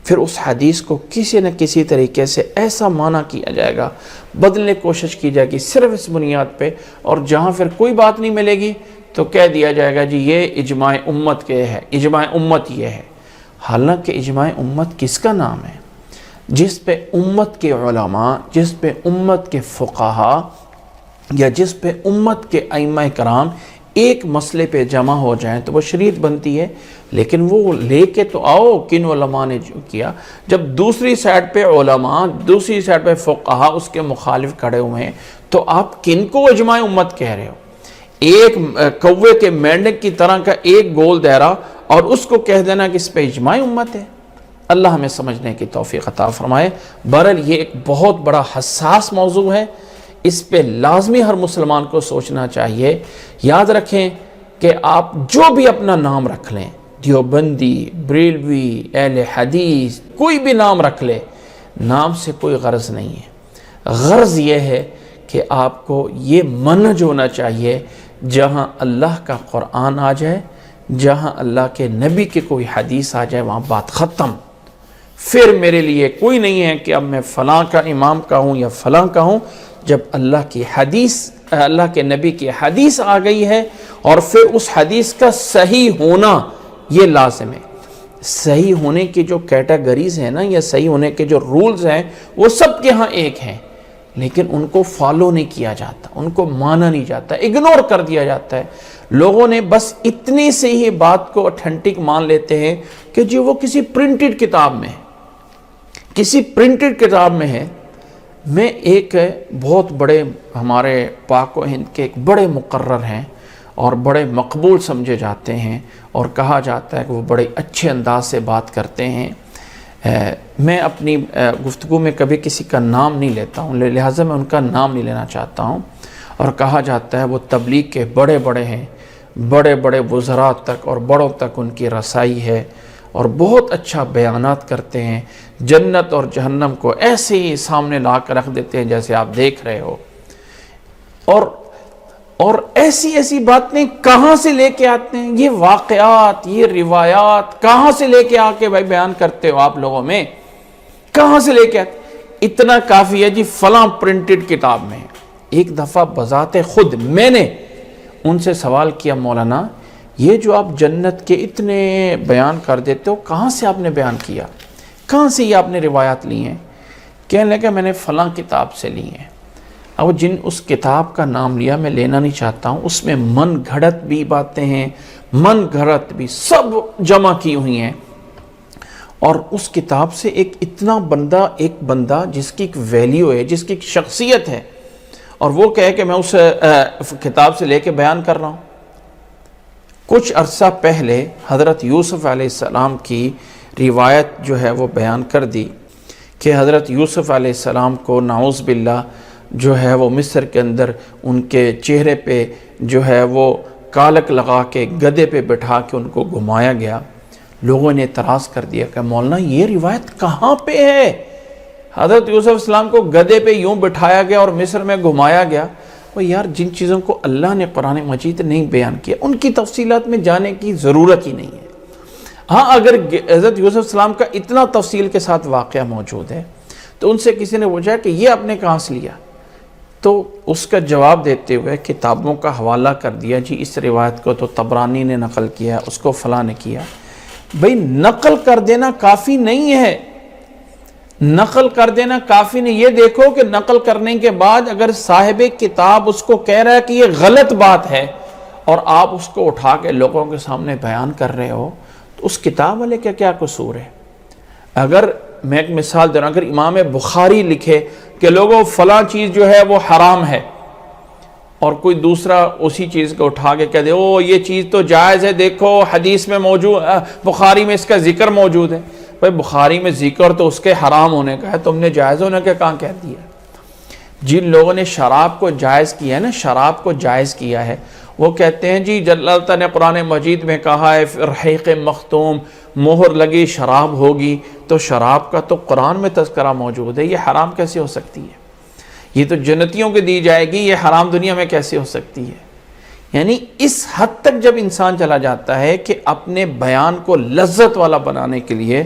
پھر اس حدیث کو کسی نہ کسی طریقے سے ایسا معنی کیا جائے گا، بدلنے کی کوشش کی جائے گی صرف اس بنیاد پہ، اور جہاں پھر کوئی بات نہیں ملے گی تو کہہ دیا جائے گا جی یہ اجماع امت کے ہے، اجماع امت یہ ہے. حالانکہ اجماع امت کس کا نام ہے؟ جس پہ امت کے علماء، جس پہ امت کے فقہا یا جس پہ امت کے ائمہ کرام ایک مسئلے پہ جمع ہو جائیں تو وہ شریعت بنتی ہے. لیکن وہ لے کے تو آؤ کن علماء نے جو کیا. جب دوسری سائڈ پہ علماء، دوسری سائڈ پہ فقہا اس کے مخالف کھڑے ہوئے ہیں تو آپ کن کو اجماع امت کہہ رہے ہو؟ ایک کوے کے مینڈک کی طرح کا ایک گول دائرہ اور اس کو کہہ دینا کہ اس پہ اجماع امت ہے۔ اللہ ہمیں سمجھنے کی توفیق عطا فرمائے۔ بہرحال یہ ایک بہت بڑا حساس موضوع ہے، اس پہ لازمی ہر مسلمان کو سوچنا چاہیے۔ یاد رکھیں کہ آپ جو بھی اپنا نام رکھ لیں، دیوبندی، بریلوی، اہل حدیث، کوئی بھی نام رکھ لے، نام سے کوئی غرض نہیں ہے۔ غرض یہ ہے کہ آپ کو یہ منہج ہونا چاہیے، جہاں اللہ کا قرآن آ جائے، جہاں اللہ کے نبی کی کوئی حدیث آ جائے، وہاں بات ختم۔ پھر میرے لیے کوئی نہیں ہے کہ اب میں فلاں کا امام کا ہوں یا فلاں کا ہوں۔ جب اللہ کی حدیث، اللہ کے نبی کی حدیث آ گئی ہے اور پھر اس حدیث کا صحیح ہونا یہ لازم ہے۔ صحیح ہونے کی جو کیٹیگریز ہیں نا، یا صحیح ہونے کے جو رولز ہیں، وہ سب کے ہاں ایک ہیں، لیکن ان کو فالو نہیں کیا جاتا، ان کو مانا نہیں جاتا، اگنور کر دیا جاتا ہے۔ لوگوں نے بس اتنی سے ہی بات کو اوتھینٹک مان لیتے ہیں کہ جی وہ کسی پرنٹڈ کتاب میں ہے، کسی پرنٹڈ کتاب میں ہے۔ میں ایک بہت بڑے ہمارے پاک و ہند کے ایک بڑے مقرر ہیں اور بڑے مقبول سمجھے جاتے ہیں، اور کہا جاتا ہے کہ وہ بڑے اچھے انداز سے بات کرتے ہیں۔ میں اپنی گفتگو میں کبھی کسی کا نام نہیں لیتا ہوں، لہٰذا میں ان کا نام نہیں لینا چاہتا ہوں، اور کہا جاتا ہے وہ تبلیغ کے بڑے بڑے ہیں، بڑے بڑے وزراء تک اور بڑوں تک ان کی رسائی ہے، اور بہت اچھا بیانات کرتے ہیں، جنت اور جہنم کو ایسے ہی سامنے لا کر رکھ دیتے ہیں جیسے آپ دیکھ رہے ہو، اور ایسی ایسی باتیں کہاں سے لے کے آتے ہیں؟ یہ واقعات، یہ روایات کہاں سے لے کے آ کے بھائی بیان کرتے ہو آپ لوگوں میں؟ کہاں سے لے کے آتے؟ اتنا کافی ہے جی فلاں پرنٹڈ کتاب میں۔ ایک دفعہ بذات خود میں نے ان سے سوال کیا، مولانا یہ جو آپ جنت کے اتنے بیان کر دیتے ہو، کہاں سے آپ نے بیان کیا؟ کہاں سے یہ آپ نے روایات لی ہیں؟ کہنے لگا میں نے فلاں کتاب سے لی ہیں۔ اب جن اس کتاب کا نام لیا، میں لینا نہیں چاہتا ہوں، اس میں من گھڑت بھی باتیں ہیں، من گھڑت بھی سب جمع کی ہوئی ہیں، اور اس کتاب سے ایک بندہ جس کی ایک ویلیو ہے، جس کی ایک شخصیت ہے، اور وہ کہے کہ میں اس کتاب سے لے کے بیان کر رہا ہوں۔ کچھ عرصہ پہلے حضرت یوسف علیہ السلام کی روایت جو ہے وہ بیان کر دی کہ حضرت یوسف علیہ السلام کو نعوذ باللہ جو ہے وہ مصر کے اندر ان کے چہرے پہ جو ہے وہ کالک لگا کے گدے پہ بٹھا کے ان کو گھمایا گیا۔ لوگوں نے اعتراض کر دیا کہ مولانا یہ روایت کہاں پہ ہے؟ حضرت یوسف علیہ السلام کو گدے پہ یوں بٹھایا گیا اور مصر میں گھمایا گیا۔ وہ یار جن چیزوں کو اللہ نے قرآن مجید نہیں بیان کیا، ان کی تفصیلات میں جانے کی ضرورت ہی نہیں ہے۔ ہاں اگر حضرت یوسف علیہ السلام کا اتنا تفصیل کے ساتھ واقعہ موجود ہے تو ان سے کسی نے پوچھا کہ یہ آپ نے کہاں سے لیا؟ تو اس کا جواب دیتے ہوئے کتابوں کا حوالہ کر دیا، جی اس روایت کو تو طبرانی نے نقل کیا، اس کو فلاں نے کیا۔ بھئی نقل کر دینا کافی نہیں ہے، نقل کر دینا کافی نہیں۔ یہ دیکھو کہ نقل کرنے کے بعد اگر صاحب کتاب اس کو کہہ رہا ہے کہ یہ غلط بات ہے، اور آپ اس کو اٹھا کے لوگوں کے سامنے بیان کر رہے ہو، تو اس کتاب والے کا کیا قصور ہے؟ اگر میں ایک مثال دے رہا ہوں، اگر امام بخاری لکھے کہ لوگوں فلاں چیز جو ہے وہ حرام ہے، اور کوئی دوسرا اسی چیز کو اٹھا کے کہہ دے او یہ چیز تو جائز ہے، دیکھو حدیث میں موجود، بخاری میں اس کا ذکر موجود ہے۔ بھائی بخاری میں ذکر تو اس کے حرام ہونے کا ہے، تم نے جائز ہونے کا کہاں کہہ دیا؟ جن لوگوں نے شراب کو جائز کیا ہے نا، شراب کو جائز کیا ہے، وہ کہتے ہیں جی اللہ تعالیٰ نے قرآن مجید میں کہا ہے رحیق مختوم مہر لگی شراب ہوگی، تو شراب کا تو قرآن میں تذکرہ موجود ہے، یہ حرام کیسے ہو سکتی ہے؟ یہ تو جنتیوں کے دی جائے گی، یہ حرام دنیا میں کیسے ہو سکتی ہے؟ یعنی اس حد تک جب انسان چلا جاتا ہے کہ اپنے بیان کو لذت والا بنانے کے لیے،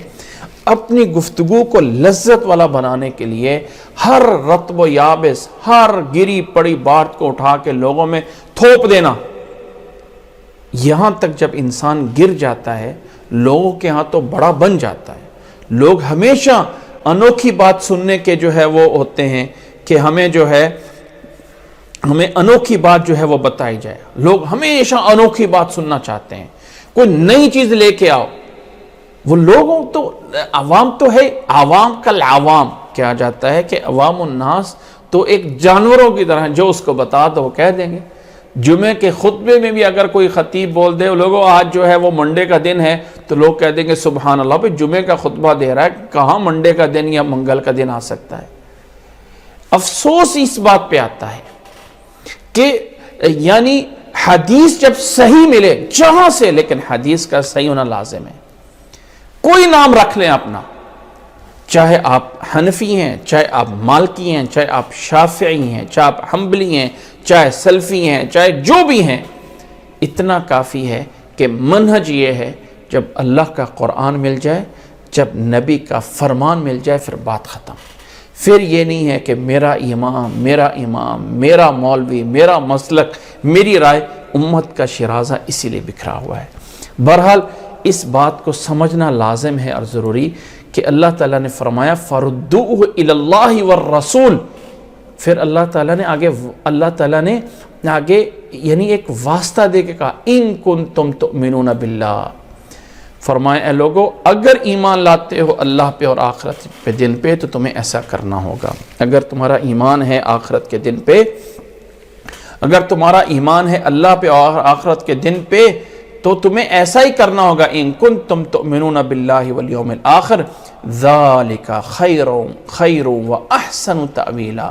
اپنی گفتگو کو لذت والا بنانے کے لیے ہر رطب و یابس، ہر گری پڑی بات کو اٹھا کے لوگوں میں تھوپ دینا، یہاں تک جب انسان گر جاتا ہے لوگوں کے ہاں تو بڑا بن جاتا ہے۔ لوگ ہمیشہ انوکھی بات سننے کے جو ہے وہ ہوتے ہیں کہ ہمیں انوکھی بات جو ہے وہ بتائی جائے، لوگ ہمیشہ انوکھی بات سننا چاہتے ہیں، کوئی نئی چیز لے کے آؤ۔ وہ لوگوں تو عوام تو ہے، عوام کل عوام کہا جاتا ہے کہ عوام الناس تو ایک جانوروں کی طرح، جو اس کو بتا دو وہ کہہ دیں گے۔ جمعے کے خطبے میں بھی اگر کوئی خطیب بول دے لوگوں آج جو ہے وہ منڈے کا دن ہے، تو لوگ کہہ دیں گے سبحان اللہ، بھئی جمعے کا خطبہ دے رہا ہے، کہاں منڈے کا دن یا منگل کا دن آ سکتا ہے؟ افسوس اس بات پہ آتا ہے کہ یعنی حدیث جب صحیح ملے جہاں سے، لیکن حدیث کا صحیح ہونا لازم ہے۔ کوئی نام رکھ لیں اپنا، چاہے آپ حنفی ہیں، چاہے آپ مالکی ہیں، چاہے آپ شافعی ہیں، چاہے آپ حنبلی ہیں، چاہے سلفی ہیں، چاہے جو بھی ہیں، اتنا کافی ہے کہ منہج یہ ہے جب اللہ کا قرآن مل جائے، جب نبی کا فرمان مل جائے، پھر بات ختم۔ پھر یہ نہیں ہے کہ میرا امام، میرا مولوی، میرا مسلک، میری رائے، امت کا شرازہ اسی لیے بکھرا ہوا ہے۔ بہرحال اس بات کو سمجھنا لازم ہے اور ضروری کہ اللہ تعالیٰ نے فرمایا فَرُدُّوهُ إِلَى اللَّهِ وَالرَّسُولِ، پھر اللہ تعالیٰ نے آگے یعنی ایک واسطہ دے کے کہا اِن كُنتُمْ تُؤْمِنُونَ بِاللَّهِ، فرمایا اے لوگو اگر ایمان لاتے ہو اللہ پہ اور آخرت پہ دن پہ تو تمہیں ایسا کرنا ہوگا۔ اگر تمہارا ایمان ہے آخرت کے دن پہ، اگر تمہارا ایمان ہے اللہ پہ اور آخرت کے دن پہ، تو تمہیں ایسا ہی کرنا ہوگا۔ ان کنتم تؤمنون باللہ والیوم الآخر ذالک خیر واحسن تأویلا،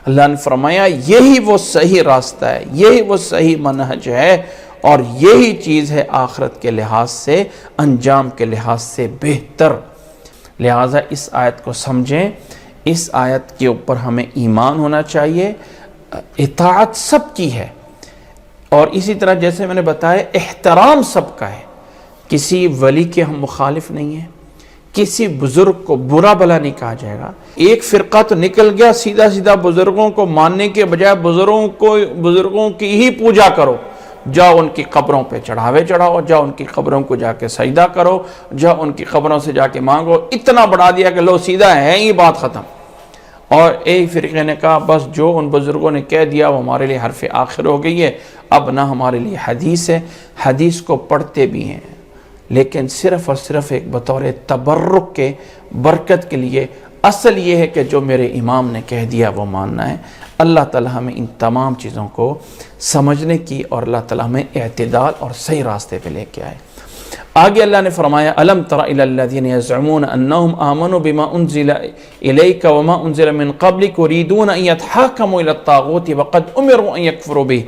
اللہ نے فرمایا یہی وہ صحیح راستہ ہے، یہی وہ صحیح منہج ہے، اور یہی چیز ہے آخرت کے لحاظ سے، انجام کے لحاظ سے بہتر۔ لہٰذا اس آیت کو سمجھیں، اس آیت کے اوپر ہمیں ایمان ہونا چاہیے، اطاعت سب کی ہے، اور اسی طرح جیسے میں نے بتایا احترام سب کا ہے۔ کسی ولی کے ہم مخالف نہیں ہیں، کسی بزرگ کو برا بھلا نہیں کہا جائے گا۔ ایک فرقہ تو نکل گیا سیدھا بزرگوں کو ماننے کے بجائے بزرگوں کی ہی پوجا کرو، جاؤ ان کی قبروں پہ چڑھاوے چڑھاؤ، جاؤ ان کی قبروں کو جا کے سجدہ کرو، جاؤ ان کی قبروں سے جا کے مانگو، اتنا بڑھا دیا کہ لو سیدھا ہے ہی، بات ختم۔ اور ایک فرقے نے کہا بس جو ان بزرگوں نے کہہ دیا وہ ہمارے لیے حرف آخر ہو گئی ہے، اب نہ ہمارے لیے حدیث ہے۔ حدیث کو پڑھتے بھی ہیں لیکن صرف اور صرف ایک بطور تبرک کے، برکت کے لیے۔ اصل یہ ہے کہ جو میرے امام نے کہہ دیا وہ ماننا ہے۔ اللہ تعالیٰ ہمیں ان تمام چیزوں کو سمجھنے کی اور اللہ تعالیٰ ہمیں اعتدال اور صحیح راستے پہ لے کے آئے۔ آگے اللہ نے فرمایا الم تر الی الذین یزعمون انہم آمنوا بما انزل الیک وما انزل من قبلک یریدون ان یتحاکموا الی الطاغوت وقد امروا ان یکفروا بہ۔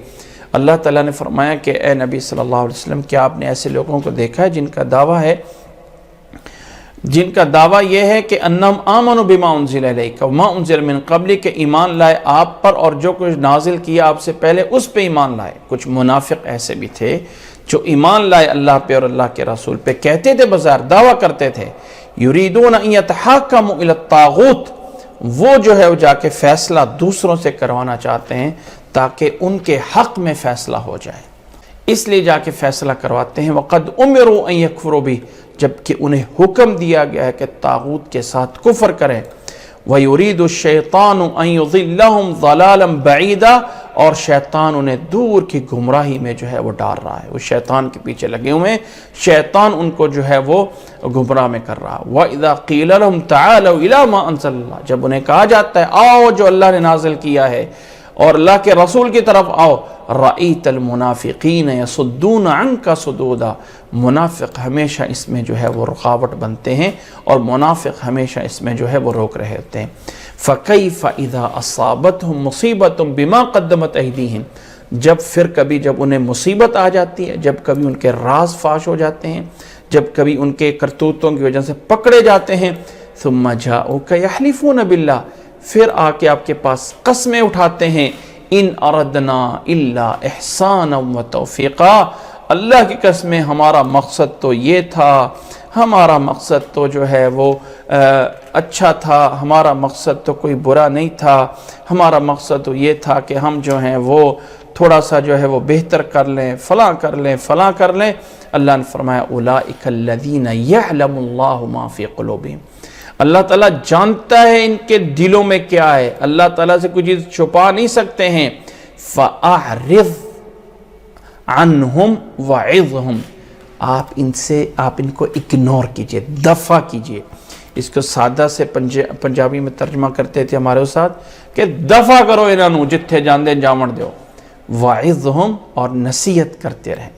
اللہ تعالیٰ نے فرمایا کہ اے نبی صلی اللہ علیہ وسلم، کیا آپ نے ایسے لوگوں کو دیکھا ہے جن کا دعویٰ یہ ہے کہ انہم آمنوا بما انزل الیک وما انزل من قبلک، کہ ایمان لائے آپ پر اور جو کچھ نازل کیا آپ سے پہلے اس پہ ایمان لائے۔ کچھ منافق ایسے بھی تھے جو ایمان لائے اللہ پہ اور اللہ کے رسول پہ، کہتے تھے بظاہر دعویٰ کرتے تھے یریدون ان یتحاکموا الی الطاغوت، وہ جو ہے وہ جا کے فیصلہ دوسروں سے کروانا چاہتے ہیں تاکہ ان کے حق میں فیصلہ ہو جائے، اس لیے جا کے فیصلہ کرواتے ہیں۔ وقد امروا ان یکفروا بہ، جبکہ انہیں حکم دیا گیا ہے کہ طاغوت کے ساتھ کفر کریں۔ وَيُرِيدُ الشَّيْطَانُ أَن يُضِلَّهُمْ ضَلَالًا بَعِيدًا، اور شیطان انہیں دور کی گمراہی میں جو ہے وہ ڈال رہا ہے، وہ شیطان کے پیچھے لگے ہوئے ہیں، شیطان ان کو جو ہے وہ گمراہ میں کر رہا ہے۔ وَإِذَا قِيلَ لَهُمْ تَعَالَوْا إِلَىٰ مَا أَنزَلَ اللَّهُ، جب انہیں کہا جاتا ہے آؤ جو اللہ نے نازل کیا ہے اور اللہ کے رسول کی طرف آؤ، رَأَيْتَ الْمُنَافِقِينَ يَصُدُّونَ عَنْكَ صُدُودًا، منافق ہمیشہ اس میں جو ہے وہ رکاوٹ بنتے ہیں اور منافق ہمیشہ اس میں جو ہے وہ روک رہے ہوتے ہیں۔ فَكَيْفَ إِذَا أَصَابَتْهُمْ مُصِيبَةٌ بِمَا قَدَّمَتْ أَيْدِيهِمْ، جب پھر کبھی جب انہیں مصیبت آ جاتی ہے، جب کبھی ان کے راز فاش ہو جاتے ہیں، جب کبھی ان کے کرتوتوں کی وجہ سے پکڑے جاتے ہیں، ثُمَّ جَاءُوكَ يَحْلِفُونَ بِاللَّهِ، پھر آ کے آپ کے پاس قسمیں اٹھاتے ہیں، ان اردنا الا احسانا و توفیقا، اللہ کی قسمیں ہمارا مقصد تو یہ تھا، ہمارا مقصد تو جو ہے وہ اچھا تھا، ہمارا مقصد تو کوئی برا نہیں تھا، ہمارا مقصد تو یہ تھا کہ ہم جو ہیں وہ تھوڑا سا جو ہے وہ بہتر کر لیں، فلاں کر لیں، فلاں کر لیں۔ اللہ نے فرمایا اولئک الذین یعلم اللہ ما فی قلوبہم، اللہ تعالیٰ جانتا ہے ان کے دلوں میں کیا ہے، اللہ تعالیٰ سے کوئی چیز چھپا نہیں سکتے ہیں۔ فَأَعْرِضْ عَنْهُمْ وَعِظْهُمْ، آپ ان کو اگنور کیجئے، دفع کیجئے۔ اس کو سادہ سے پنجابی میں ترجمہ کرتے تھے ہمارے استاد کہ دفع کرو انہوں جتھے جاندے جاون دیو۔ وعظہم اور نصیحت کرتے رہیں،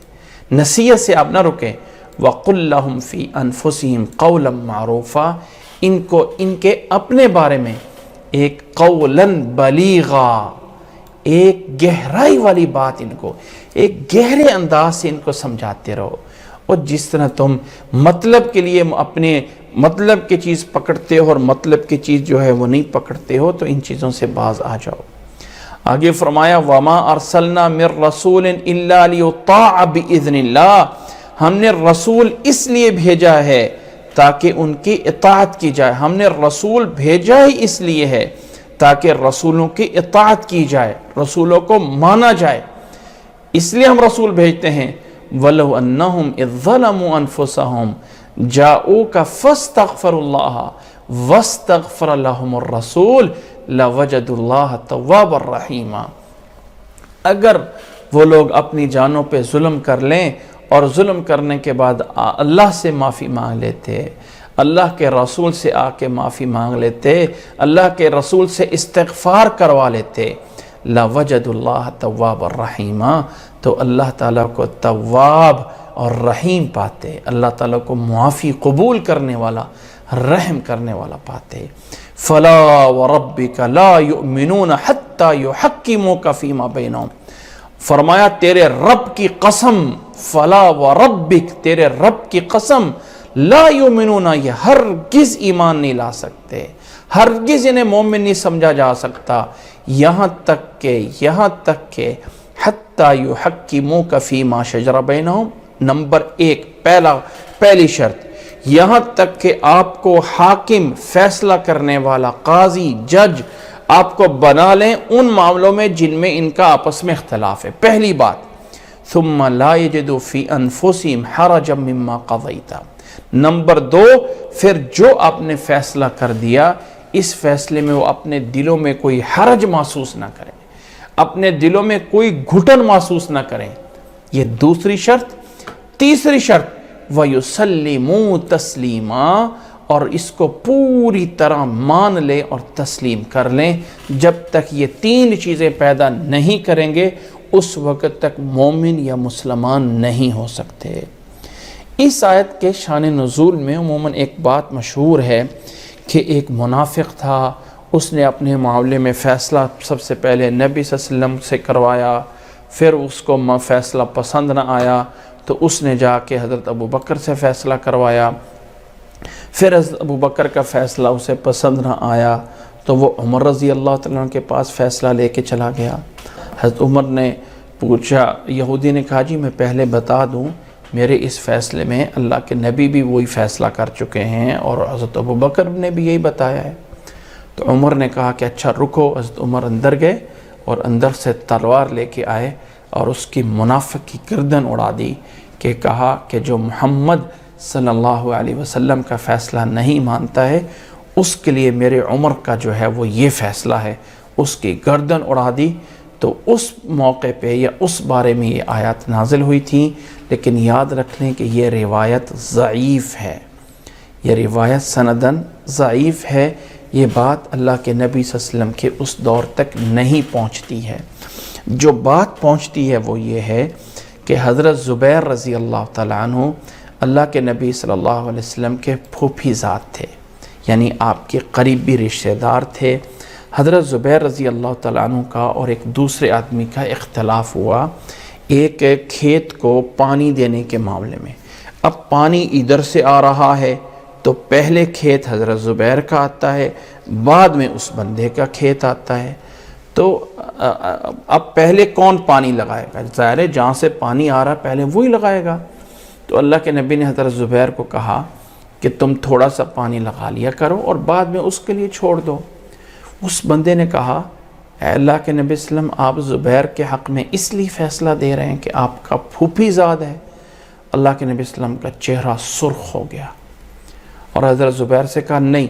نصیحت سے آپ نہ رکیں، وقل لہم فی انفسہم قولا معروفا، ان کو ان کے اپنے بارے میں ایک قولا بلیغا، ایک گہرائی والی بات، ان کو ایک گہرے انداز سے ان کو سمجھاتے رہو، اور جس طرح تم مطلب کے لیے اپنے مطلب کی چیز پکڑتے ہو اور مطلب کی چیز جو ہے وہ نہیں پکڑتے ہو، تو ان چیزوں سے باز آ جاؤ۔ آگے فرمایا وَمَا أَرْسَلْنَا مِن رَّسُولٍ إِلَّا لِيُطَاعَ بِإِذْنِ اللَّهِ، ہم نے رسول اس لیے بھیجا ہے تاکہ ان کی اطاعت کی جائے، ہم نے رسول بھیجا ہی اس لیے ہے تاکہ رسولوں کی اطاعت کی جائے، رسولوں کو مانا جائے، اس لیے ہم رسول بھیجتے ہیں۔ وَلَوْ أَنَّهُمْ إِذ ظَلَمُوا أَنفُسَهُمْ جَاءُوكَ فَاسْتَغْفَرُوا اللَّهَ وَاسْتَغْفَرَ لَهُمُ الرَّسُولُ لَوَجَدُوا اللَّهَ تَوَّابًا رَحِيمًا، اگر وہ لوگ اپنی جانوں پہ ظلم کر لیں اور ظلم کرنے کے بعد اللہ سے معافی مانگ لیتے، اللہ کے رسول سے آ کے معافی مانگ لیتے، اللہ کے رسول سے استغفار کروا لیتے، لَوَجَدُوا اللَّهَ تَوَّابًا رَحِيمًا، تو اللہ تعالیٰ کو تواب اور رحیم پاتے، اللہ تعالیٰ کو معافی قبول کرنے والا، رحم کرنے والا پاتے۔ فَلَا وَرَبِّكَ لَا يُؤْمِنُونَ حَتَّى يُحَكِّمُوكَ فِي مَا بَيْنَهُمْ، فرمایا تیرے رب کی قسم، فَلَا وَرَبِّكَ، تیرے رب کی قسم، لا یؤمنون، یہ ہرگز ایمان نہیں لا سکتے، ہرگز انہیں مومن نہیں سمجھا جا سکتا، یہاں تک کہ حتیٰ یحکموک فیما شجر بینہم، نمبر ایک، پہلی شرط، یہاں تک کہ آپ کو حاکم، فیصلہ کرنے والا، قاضی، جج آپ کو بنا لیں ان معاملوں میں جن میں ان کا آپس میں اختلاف ہے، پہلی بات۔ ثم لا یجدوا فی انفسہم حرجا مما قضیت، نمبر دو، پھر جو آپ نے فیصلہ کر دیا اس فیصلے میں وہ اپنے دلوں میں کوئی حرج محسوس نہ کریں، اپنے دلوں میں کوئی گھٹن محسوس نہ کریں، یہ دوسری شرط۔ تیسری شرط، وَيُسَلِّمُوا تَسْلِيمًا، اور اس کو پوری طرح مان لیں اور تسلیم کر لیں، جب تک یہ تین چیزیں پیدا نہیں کریں گے اس وقت تک مومن یا مسلمان نہیں ہو سکتے۔ اس آیت کے شان نزول میں عموماً ایک بات مشہور ہے کہ ایک منافق تھا، اس نے اپنے معاملے میں فیصلہ سب سے پہلے نبی صلی اللہ علیہ وسلم سے کروایا، پھر اس کو فیصلہ پسند نہ آیا تو اس نے جا کے حضرت ابو بکر سے فیصلہ کروایا، پھر حضرت ابو بکر کا فیصلہ اسے پسند نہ آیا تو وہ عمر رضی اللہ تعالیٰ عنہ کے پاس فیصلہ لے کے چلا گیا۔ حضرت عمر نے پوچھا، یہودی نے کہا جی میں پہلے بتا دوں میرے اس فیصلے میں اللہ کے نبی بھی وہی فیصلہ کر چکے ہیں اور حضرت ابو بکر نے بھی یہی بتایا ہے۔ تو عمر نے کہا کہ اچھا رکو۔ حضرت عمر اندر گئے اور اندر سے تلوار لے کے آئے اور اس کی منافق کی گردن اڑا دی، کہ کہا کہ جو محمد صلی اللہ علیہ وسلم کا فیصلہ نہیں مانتا ہے اس کے لیے میرے عمر کا جو ہے وہ یہ فیصلہ ہے، اس کی گردن اڑا دی۔ تو اس موقع پہ یا اس بارے میں یہ آیات نازل ہوئی تھی، لیکن یاد رکھ لیں کہ یہ روایت ضعیف ہے، یہ روایت سندن ضعیف ہے، یہ بات اللہ کے نبی صلی اللہ علیہ وسلم کے اس دور تک نہیں پہنچتی ہے۔ جو بات پہنچتی ہے وہ یہ ہے کہ حضرت زبیر رضی اللہ تعالیٰ عنہ اللہ کے نبی صلی اللہ علیہ وسلم کے پھوپھی زاد تھے، یعنی آپ کے قریبی رشتہ دار تھے۔ حضرت زبیر رضی اللہ تعالیٰ عنہ کا اور ایک دوسرے آدمی کا اختلاف ہوا ایک کھیت کو پانی دینے کے معاملے میں۔ اب پانی ادھر سے آ رہا ہے تو پہلے کھیت حضرت زبیر کا آتا ہے، بعد میں اس بندے کا کھیت آتا ہے، تو اب پہلے کون پانی لگائے گا؟ ظاہر ہے جہاں سے پانی آ رہا ہے پہلے وہی لگائے گا۔ تو اللہ کے نبی نے حضرت زبیر کو کہا کہ تم تھوڑا سا پانی لگا لیا کرو اور بعد میں اس کے لیے چھوڑ دو۔ اس بندے نے کہا اے اللہ کے نبی صلی اللہ علیہ وسلم، آپ زبیر کے حق میں اس لیے فیصلہ دے رہے ہیں کہ آپ کا پھوپھی زاد ہے؟ اللہ کے نبی صلی اللہ علیہ وسلم کا چہرہ سرخ ہو گیا اور حضرت زبیر سے کہا نہیں،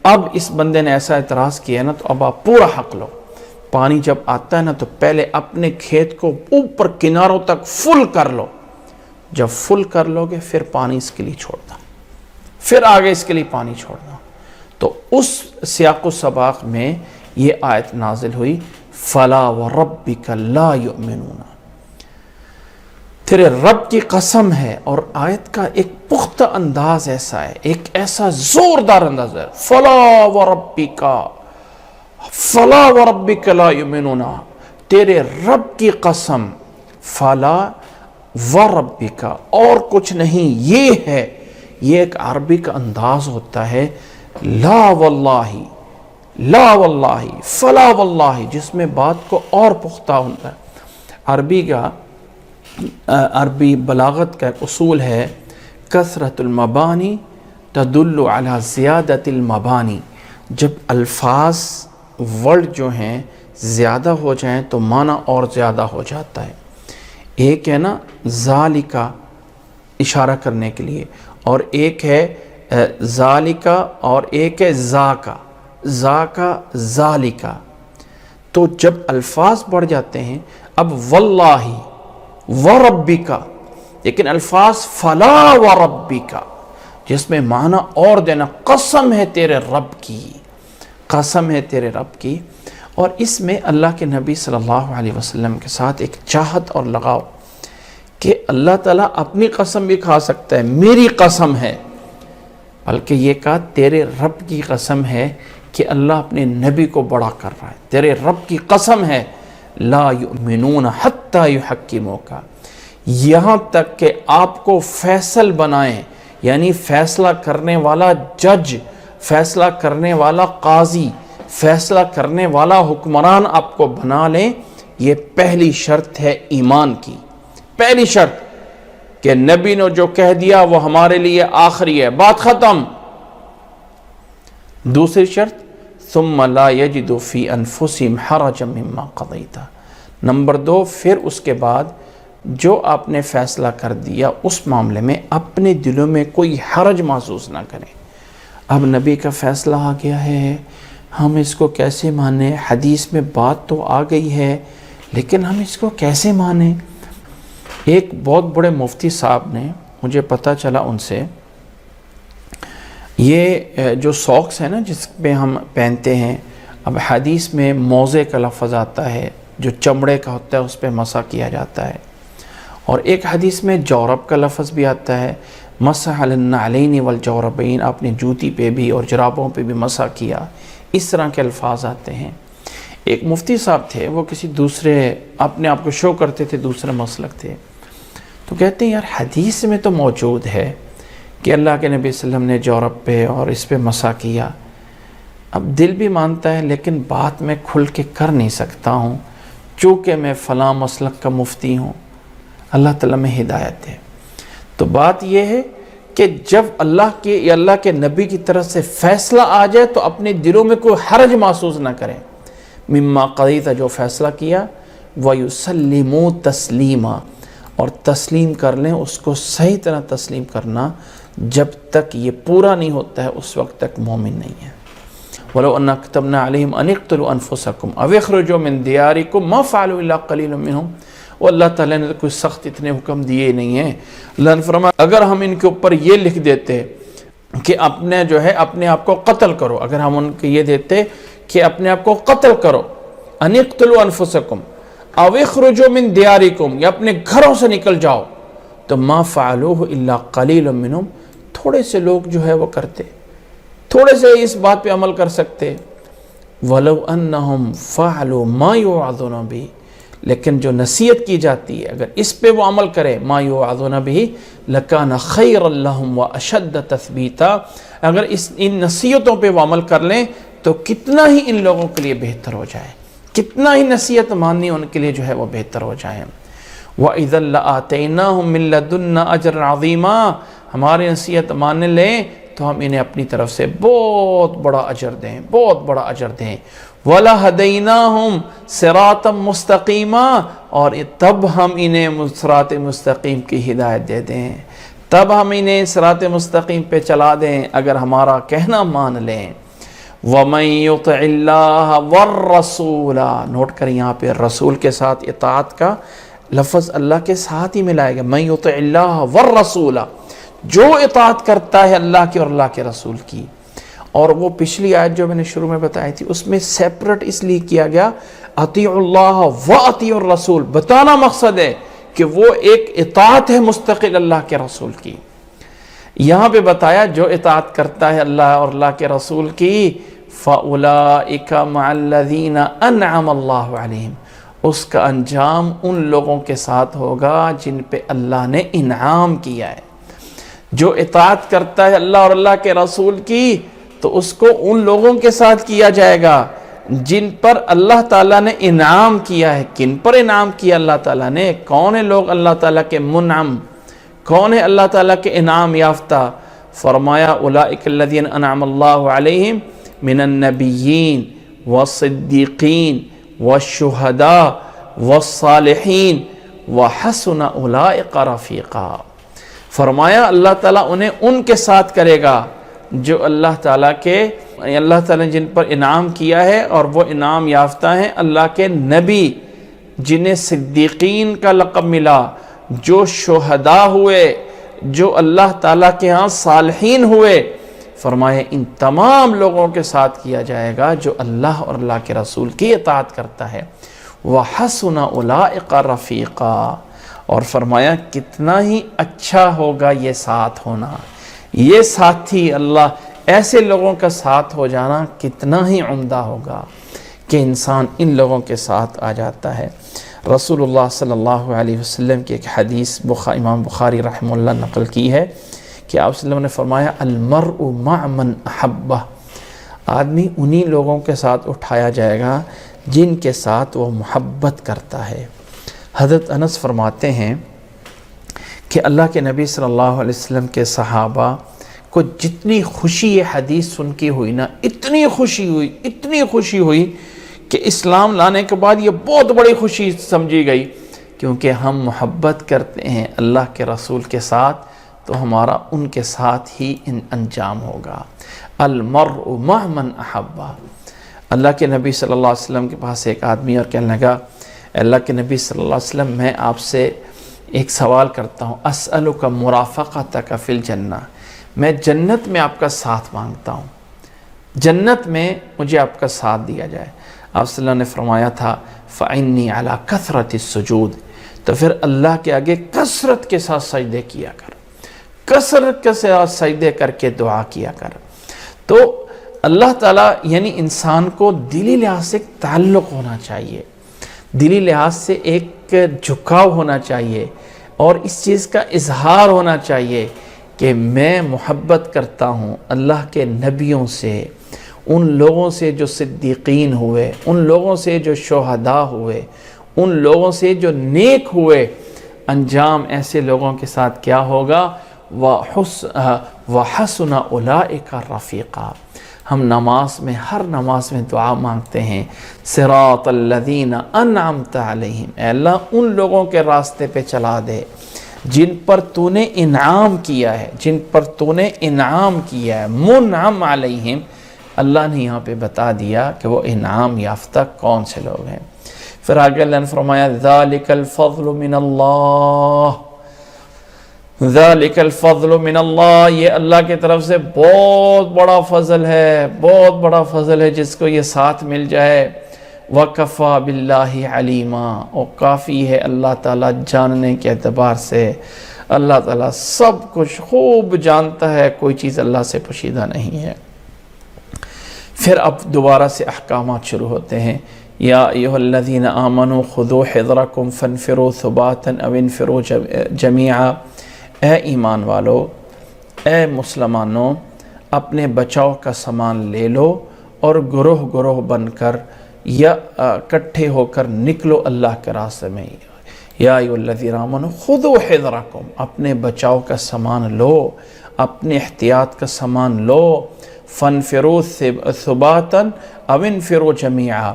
اب اس بندے نے ایسا اعتراض کیا نا تو اب آپ پورا حق لو۔ پانی جب آتا ہے نا تو پہلے اپنے کھیت کو اوپر کناروں تک فل کر لو، جب فل کر لو گے پھر پانی اس کے لیے چھوڑنا، پھر آگے اس کے لیے پانی چھوڑنا۔ تو اس سیاق و سباق میں یہ آیت نازل ہوئی، فلا وربک لا یؤمنون، تیرے رب کی قسم ہے. اور آیت کا ایک پختہ انداز ایسا ہے، ایک ایسا زوردار انداز ہے، فلا وربک، فلا وربک لا یؤمنون، تیرے رب کی قسم، فلا وربک، اور کچھ نہیں. یہ ہے، یہ ایک عربی کا انداز ہوتا ہے، لا واللہ، لا واللہ، فلا واللہ، جس میں بات کو اور پختہ ہوتا ہے. عربی بلاغت کا ایک اصول ہے، کثرت المبانی تدل علی زیادت المبانی. جب الفاظ ورڈ جو ہیں زیادہ ہو جائیں تو معنی اور زیادہ ہو جاتا ہے. ایک ہے نا ذالکا اشارہ کرنے کے لیے، اور ایک ہے ذالکا، اور ایک ہے ذاکا، ذاکا ذالکا. تو جب الفاظ بڑھ جاتے ہیں، اب واللہ وربکا، لیکن الفاظ فلا وربکا جس میں معنی اور دینا، قسم ہے تیرے رب کی، قسم ہے تیرے رب کی. اور اس میں اللہ کے نبی صلی اللہ علیہ وسلم کے ساتھ ایک چاہت اور لگاؤ کہ اللہ تعالیٰ اپنی قسم بھی کھا سکتا ہے، میری قسم ہے، بلکہ یہ کہا تیرے رب کی قسم ہے کہ اللہ اپنے نبی کو بڑا کر رہا ہے. تیرے رب کی قسم ہے، لا یؤمنون حتی یحکموک، یہاں تک کہ آپ کو فیصل بنائیں، یعنی فیصلہ کرنے والا جج، فیصلہ کرنے والا قاضی، فیصلہ کرنے والا حکمران آپ کو بنا لیں. یہ پہلی شرط ہے ایمان کی، پہلی شرط کہ نبی نے جو کہہ دیا وہ ہمارے لیے آخری ہے، بات ختم. دوسری شرط ثم لا یجدوا فی انفسہم حرجا مما قضیت. نمبر 2، پھر اس کے بعد جو آپ نے فیصلہ کر دیا اس معاملے میں اپنے دلوں میں کوئی حرج محسوس نہ کریں. اب نبی کا فیصلہ آ گیا ہے، ہم اس کو کیسے مانیں؟ حدیث میں بات تو آ گئی ہے لیکن ہم اس کو کیسے مانیں؟ ایک بہت بڑے مفتی صاحب نے، مجھے پتہ چلا ان سے، یہ جو ساکس ہیں نا جس پہ ہم پہنتے ہیں، اب حدیث میں موزے کا لفظ آتا ہے، جو چمڑے کا ہوتا ہے اس پہ مسح کیا جاتا ہے، اور ایک حدیث میں جورب کا لفظ بھی آتا ہے، مسح علی النعلین والجوربین، آپ نے جوتی پہ بھی اور جرابوں پہ بھی مسح کیا. اس طرح کے الفاظ آتے ہیں. ایک مفتی صاحب تھے، وہ کسی دوسرے اپنے آپ کو شو کرتے تھے، دوسرے مسلک تھے، تو کہتے ہیں یار حدیث میں تو موجود ہے کہ اللہ کے نبی صلی اللہ علیہ وسلم نے جورب پہ اور اس پہ مسح کیا. اب دل بھی مانتا ہے لیکن بات میں کھل کے کر نہیں سکتا ہوں، چونکہ میں فلاں مسلک کا مفتی ہوں. اللہ تعالیٰ میں ہدایت ہے. تو بات یہ ہے کہ جب اللہ کے یا اللہ کے نبی کی طرف سے فیصلہ آ جائے تو اپنے دلوں میں کوئی حرج محسوس نہ کریں. مما قضیت، جو فیصلہ کیا، وَيُسَلِّمُوا تَسْلِيمًا، اور تسلیم کر لیں، اس کو صحیح طرح تسلیم کرنا. جب تک یہ پورا نہیں ہوتا ہے اس وقت تک مومن نہیں ہے. وَلَوْ أَنَّا كَتَبْنَا عَلَيْهِمْ أَنِ اقْتُلُوا أَنفُسَكُمْ أَوِ اخْرُجُوا مِنْ دِيَارِكُمْ مَا فَعَلُوا إِلَّا قَلِيلٌ مِّنْهُمْ. وہ اللہ تعالیٰ نے کوئی سخت اتنے حکم دیے نہیں ہیں. اللہ نے فرمایا اگر ہم ان کے اوپر یہ لکھ دیتے کہ اپنے جو ہے اپنے آپ کو قتل کرو، اگر ہم ان کو یہ دیتے کہ اپنے آپ کو قتل کرو، ان اقتلوا انفسکم او اخرجوا من دیارکم، یا اپنے گھروں سے نکل جاؤ، تو ما فعلوه الا قلیل منہم، تھوڑے سے لوگ جو ہے وہ کرتے، تھوڑے سے اس بات پہ عمل کر سکتے. ولو انہم فعلوا ما یوعظون به، لیکن جو نصیحت کی جاتی ہے اگر اس پہ وہ عمل کرے، ما یوعظون به لکان خیر لہم واشد تثبیتا، اگر ان نصیحتوں پہ وہ عمل کر لیں تو کتنا ہی ان لوگوں کے لیے بہتر ہو جائے، کتنا ہی نصیحت ماننی ان کے لیے جو ہے وہ بہتر ہو جائے. وَإِذًا لَآتَيْنَاهُمْ مِن لَّدُنَّا أَجْرًا عَظِيمًا، ہماری نصیحت مان لیں تو ہم انہیں اپنی طرف سے بہت بڑا اجر دیں، بہت بڑا اجر دیں. وَلَهَدَيْنَاهُمْ صِرَاطًا مُسْتَقِيمًا، اور تب ہم انہیں صراط مستقیم کی ہدایت دے دیں، تب ہم انہیں صراط مستقیم پہ چلا دیں اگر ہمارا کہنا مان لیں. وَمَن يُطِعِ اللَّهَ وَالرَّسُولَ، نوٹ کریں یہاں پہ رسول کے ساتھ اطاعت کا لفظ اللہ کے ساتھ ہی ملائے گا. مَن يُطِعِ اللَّهَ وَالرَّسُولَ، جو اطاعت کرتا ہے اللہ کی اور اللہ کے رسول کی، اور وہ پچھلی آیت جو میں نے شروع میں بتائی تھی اس میں سیپریٹ اس لیے کیا گیا اطیع اللہ و اطیع الرسول، بتانا مقصد ہے کہ وہ ایک اطاعت ہے مستقل اللہ کے رسول کی۔ یہاں پہ بتایا جو اطاعت کرتا ہے اللہ اور اللہ کے رسول کی فَأُولَئِكَ مَعَ الَّذِينَ أَنْعَمَ اللَّهُ عَلَيْهِمْ، اس کا انجام ان لوگوں کے ساتھ ہوگا جن پہ اللہ نے انعام کیا ہے۔ جو اطاعت کرتا ہے اللہ اور اللہ کے رسول کی تو اس کو ان لوگوں کے ساتھ کیا جائے گا جن پر اللہ تعالیٰ نے انعام کیا ہے۔ کن پر انعام کیا اللہ تعالیٰ نے؟ کون ہیں لوگ اللہ تعالیٰ کے منعم، کون ہے اللہ تعالیٰ کے انعام یافتہ؟ فرمایا اولئک الذین انعم اللہ علیہم من النبیین والصدیقین والشہداء والصالحین وحسن اولئک رفیقا۔ فرمایا اللہ تعالیٰ انہیں ان کے ساتھ کرے گا جو اللہ تعالیٰ نے جن پر انعام کیا ہے، اور وہ انعام یافتہ ہیں اللہ کے نبی جنہیں صدیقین کا لقب ملا، جو شہداء ہوئے، جو اللہ تعالیٰ کے ہاں صالحین ہوئے۔ فرمایا ان تمام لوگوں کے ساتھ کیا جائے گا جو اللہ اور اللہ کے رسول کی اطاعت کرتا ہے۔ وَحَسُنَ أُولَئِكَ رَفِيقًا، اور فرمایا کتنا ہی اچھا ہوگا یہ ساتھ ہونا، یہ ساتھی اللہ، ایسے لوگوں کا ساتھ ہو جانا کتنا ہی عمدہ ہوگا کہ انسان ان لوگوں کے ساتھ آ جاتا ہے۔ رسول اللہ صلی اللہ علیہ وسلم کی ایک حدیث امام بخاری رحمہ اللہ نقل کی ہے کہ آپ صلی اللہ علیہ وسلم نے فرمایا المرء مع من احبہ، آدمی انہی لوگوں کے ساتھ اٹھایا جائے گا جن کے ساتھ وہ محبت کرتا ہے۔ حضرت انس فرماتے ہیں کہ اللہ کے نبی صلی اللہ علیہ وسلم کے صحابہ کو جتنی خوشی یہ حدیث سن کے ہوئی نا، اتنی خوشی ہوئی کہ اسلام لانے کے بعد یہ بہت بڑی خوشی سمجھی گئی، کیونکہ ہم محبت کرتے ہیں اللہ کے رسول کے ساتھ تو ہمارا ان کے ساتھ ہی انجام ہوگا۔ المرء مع من احبہ۔ اللہ کے نبی صلی اللہ علیہ وسلم کے پاس ایک آدمی اور کہنے لگا اللہ کے نبی صلی اللہ علیہ وسلم میں آپ سے ایک سوال کرتا ہوں، اسألک مرافقتک فی الجنہ، میں جنت میں آپ کا ساتھ مانگتا ہوں، جنت میں مجھے آپ کا ساتھ دیا جائے۔ آپ صلی اللہ علیہ وسلم نے فرمایا تھا فَإِنِّي عَلَىٰ كَثْرَةِ السُّجُودِ، تو پھر اللہ کے آگے کثرت کے ساتھ سجدے کیا کر، کثرت کے ساتھ سجدے کر کے دعا کیا کر۔ تو اللہ تعالیٰ یعنی انسان کو دلی لحاظ سے تعلق ہونا چاہیے، دلی لحاظ سے ایک جھکاؤ ہونا چاہیے، اور اس چیز کا اظہار ہونا چاہیے کہ میں محبت کرتا ہوں اللہ کے نبیوں سے، ان لوگوں سے جو صدیقین ہوئے، ان لوگوں سے جو شہداء ہوئے، ان لوگوں سے جو نیک ہوئے۔ انجام ایسے لوگوں کے ساتھ کیا ہوگا؟ وَحَسُنَ أُولَئِكَ رَفِيقًا۔ ہم نماز میں، ہر نماز میں دعا مانگتے ہیں صراط الذین انعمت علیہم، اے اللہ ان لوگوں کے راستے پہ چلا دے جن پر تو نے انعام کیا ہے، جن پر تو نے انعام کیا ہے۔ منعم علیہم، اللہ نے یہاں پہ بتا دیا کہ وہ انعام یافتہ کون سے لوگ ہیں۔ پھر آگے اللہ نے فرمایا ذالک الفضل من اللہ، ذالک الفضل من اللہ، یہ اللہ کی طرف سے بہت بڑا فضل ہے، بہت بڑا فضل ہے جس کو یہ ساتھ مل جائے۔ وَكَفَى بِاللَّهِ عَلِيمًا، اور کافی ہے اللہ تعالیٰ جاننے کے اعتبار سے، اللہ تعالیٰ سب کچھ خوب جانتا ہے، کوئی چیز اللہ سے پوشیدہ نہیں ہے۔ پھر اب دوبارہ سے احکامات شروع ہوتے ہیں۔ یا ایھا الذین آمنوا خذوا حذرکم فانفروا ثباتا او انفروا جمیعا، اے ایمان والو، اے مسلمانوں، اپنے بچاؤ کا سامان لے لو اور گروہ گروہ بن کر یا اکٹھے ہو کر نکلو اللہ کے راستے میں۔ یا ایھا الذین آمنوا خذوا حذرکم، اپنے بچاؤ کا سامان لو، اپنے احتیاط کا سامان لو۔ فانفروا ثباتا او انفروا جمیعا،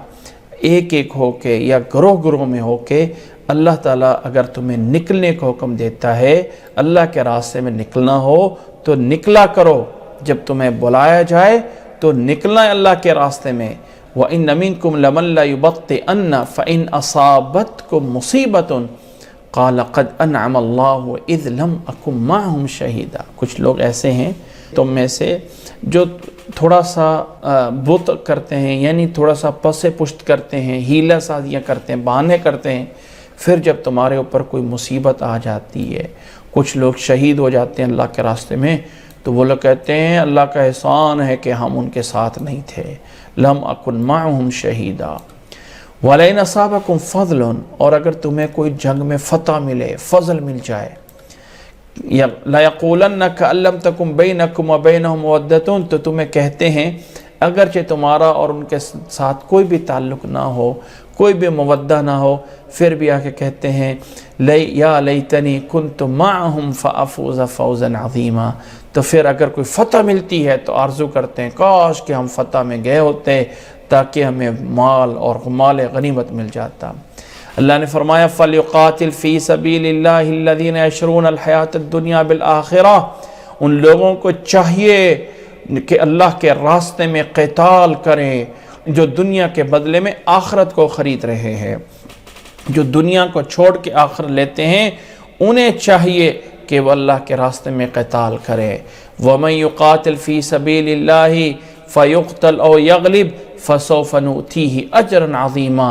ایک ایک ہو کے یا گروہ گروہ میں ہو کے اللہ تعالیٰ اگر تمہیں نکلنے کا حکم دیتا ہے، اللہ کے راستے میں نکلنا ہو تو نکلا کرو، جب تمہیں بلایا جائے تو نکلنا ہے اللہ کے راستے میں۔ وَإِنَّ مِنْكُمْ لَمَنْ لَا يُبَطِّئَنَّ فَإِنْ أَصَابَتْكُمْ مُصِيبَةٌ قَالَ قَدْ أَنْعَمَ اللَّهُ إِذْ لَمْ أَكُنْ مَعَهُمْ شَهِيدًا، کچھ لوگ ایسے ہیں تم میں سے جو تھوڑا سا بت کرتے ہیں، یعنی تھوڑا سا پس پشت کرتے ہیں، ہیلہ سازیاں کرتے ہیں، بہانے کرتے ہیں، پھر جب تمہارے اوپر کوئی مصیبت آ جاتی ہے، کچھ لوگ شہید ہو جاتے ہیں اللہ کے راستے میں، تو وہ لوگ کہتے ہیں اللہ کا احسان ہے کہ ہم ان کے ساتھ نہیں تھے، لم اکن معہم شہیدا وَلَئِنْ أَصَابَكُمْ فَضْلٌ، اور اگر تمہیں کوئی جنگ میں فتح ملے، فضل مل جائے، لَيَقُولَنَّ كَأَن لَّمْ تَكُن بَيْنَكُمْ وَبَيْنَهُمْ مَوَدَّةٌ، تو تمہیں کہتے ہیں اگرچہ تمہارا اور ان کے ساتھ کوئی بھی تعلق نہ ہو، کوئی بھی مودہ نہ ہو، پھر بھی آ کے کہتے ہیں یا لیتنی کنت معہم فافوز فوزا عظیما، تو پھر اگر کوئی فتح ملتی ہے تو آرزو کرتے ہیں کاش کہ ہم فتح میں گئے ہوتے تاکہ ہمیں مال اور مال غنیمت مل جاتا۔ اللہ نے فرمایا فَلْيُقَاتِلْ فِي سَبِيلِ اللَّهِ الَّذِينَ يَشْرُونَ الْحَيَاةَ الدُّنْيَا بِالْآخِرَةِ، ان لوگوں کو چاہیے کہ اللہ کے راستے میں قتال کریں جو دنیا کے بدلے میں آخرت کو خرید رہے ہیں، جو دنیا کو چھوڑ کے آخرت لیتے ہیں، انہیں چاہیے کہ وہ اللہ کے راستے میں قتال کرے۔ وَمَن يُقَاتِلْ فِي سَبِيلِ اللَّهِ فَيُقْتَلْ أَوْ يَغْلِبْ فَسَوْفَ نُؤْتِيهِ أَجْرًا عَظِيمًا،